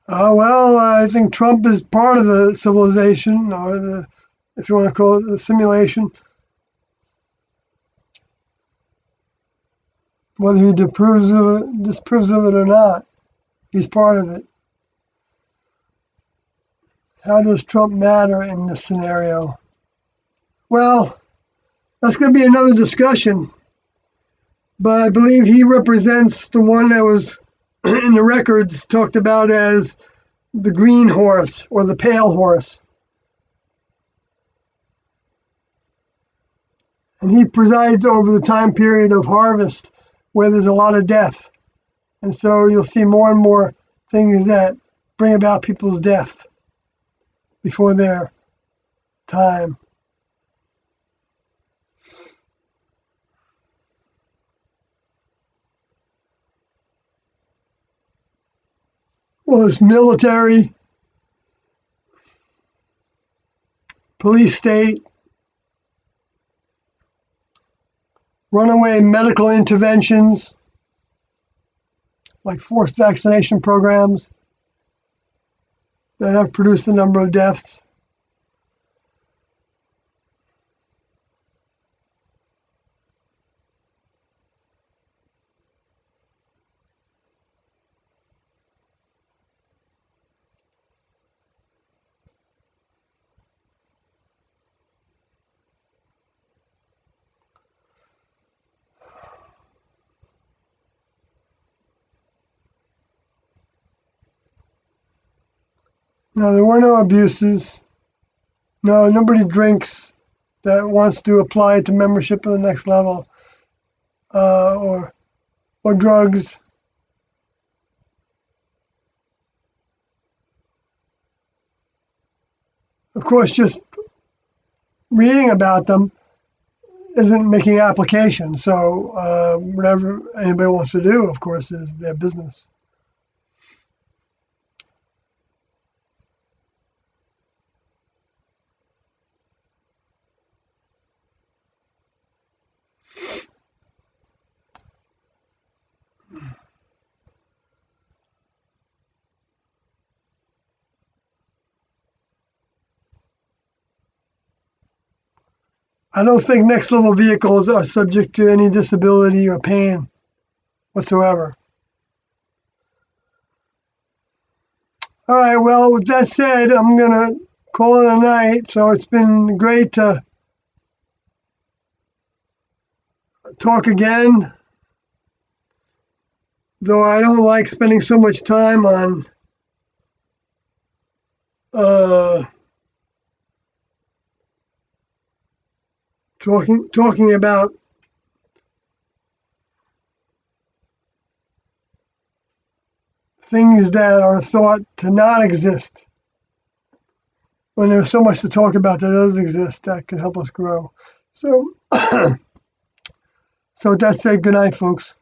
Well, I think Trump is part of the civilization, or the, if you want to call it the simulation. Whether he disapproves of it or not, he's part of it. How does Trump matter in this scenario? Well, that's going to be another discussion, but I believe he represents the one that was in the records talked about as the green horse or the pale horse. And he presides over the time period of harvest where there's a lot of death. And so you'll see more and more things that bring about people's death before their time. Well, it's military, police state, runaway medical interventions, like forced vaccination programs that have produced a number of deaths. No, there were no abuses. No, nobody drinks that wants to apply to membership at the next level, or drugs. Of course, just reading about them isn't making application. So whatever anybody wants to do, of course, is their business. I don't think next level vehicles are subject to any disability or pain whatsoever. All right, well, with that said, I'm going to call it a night. So it's been great to talk again, though I don't like spending so much time on uh, talking about things that are thought to not exist when there's so much to talk about that does exist that can help us grow. So, so with that said, good night, folks.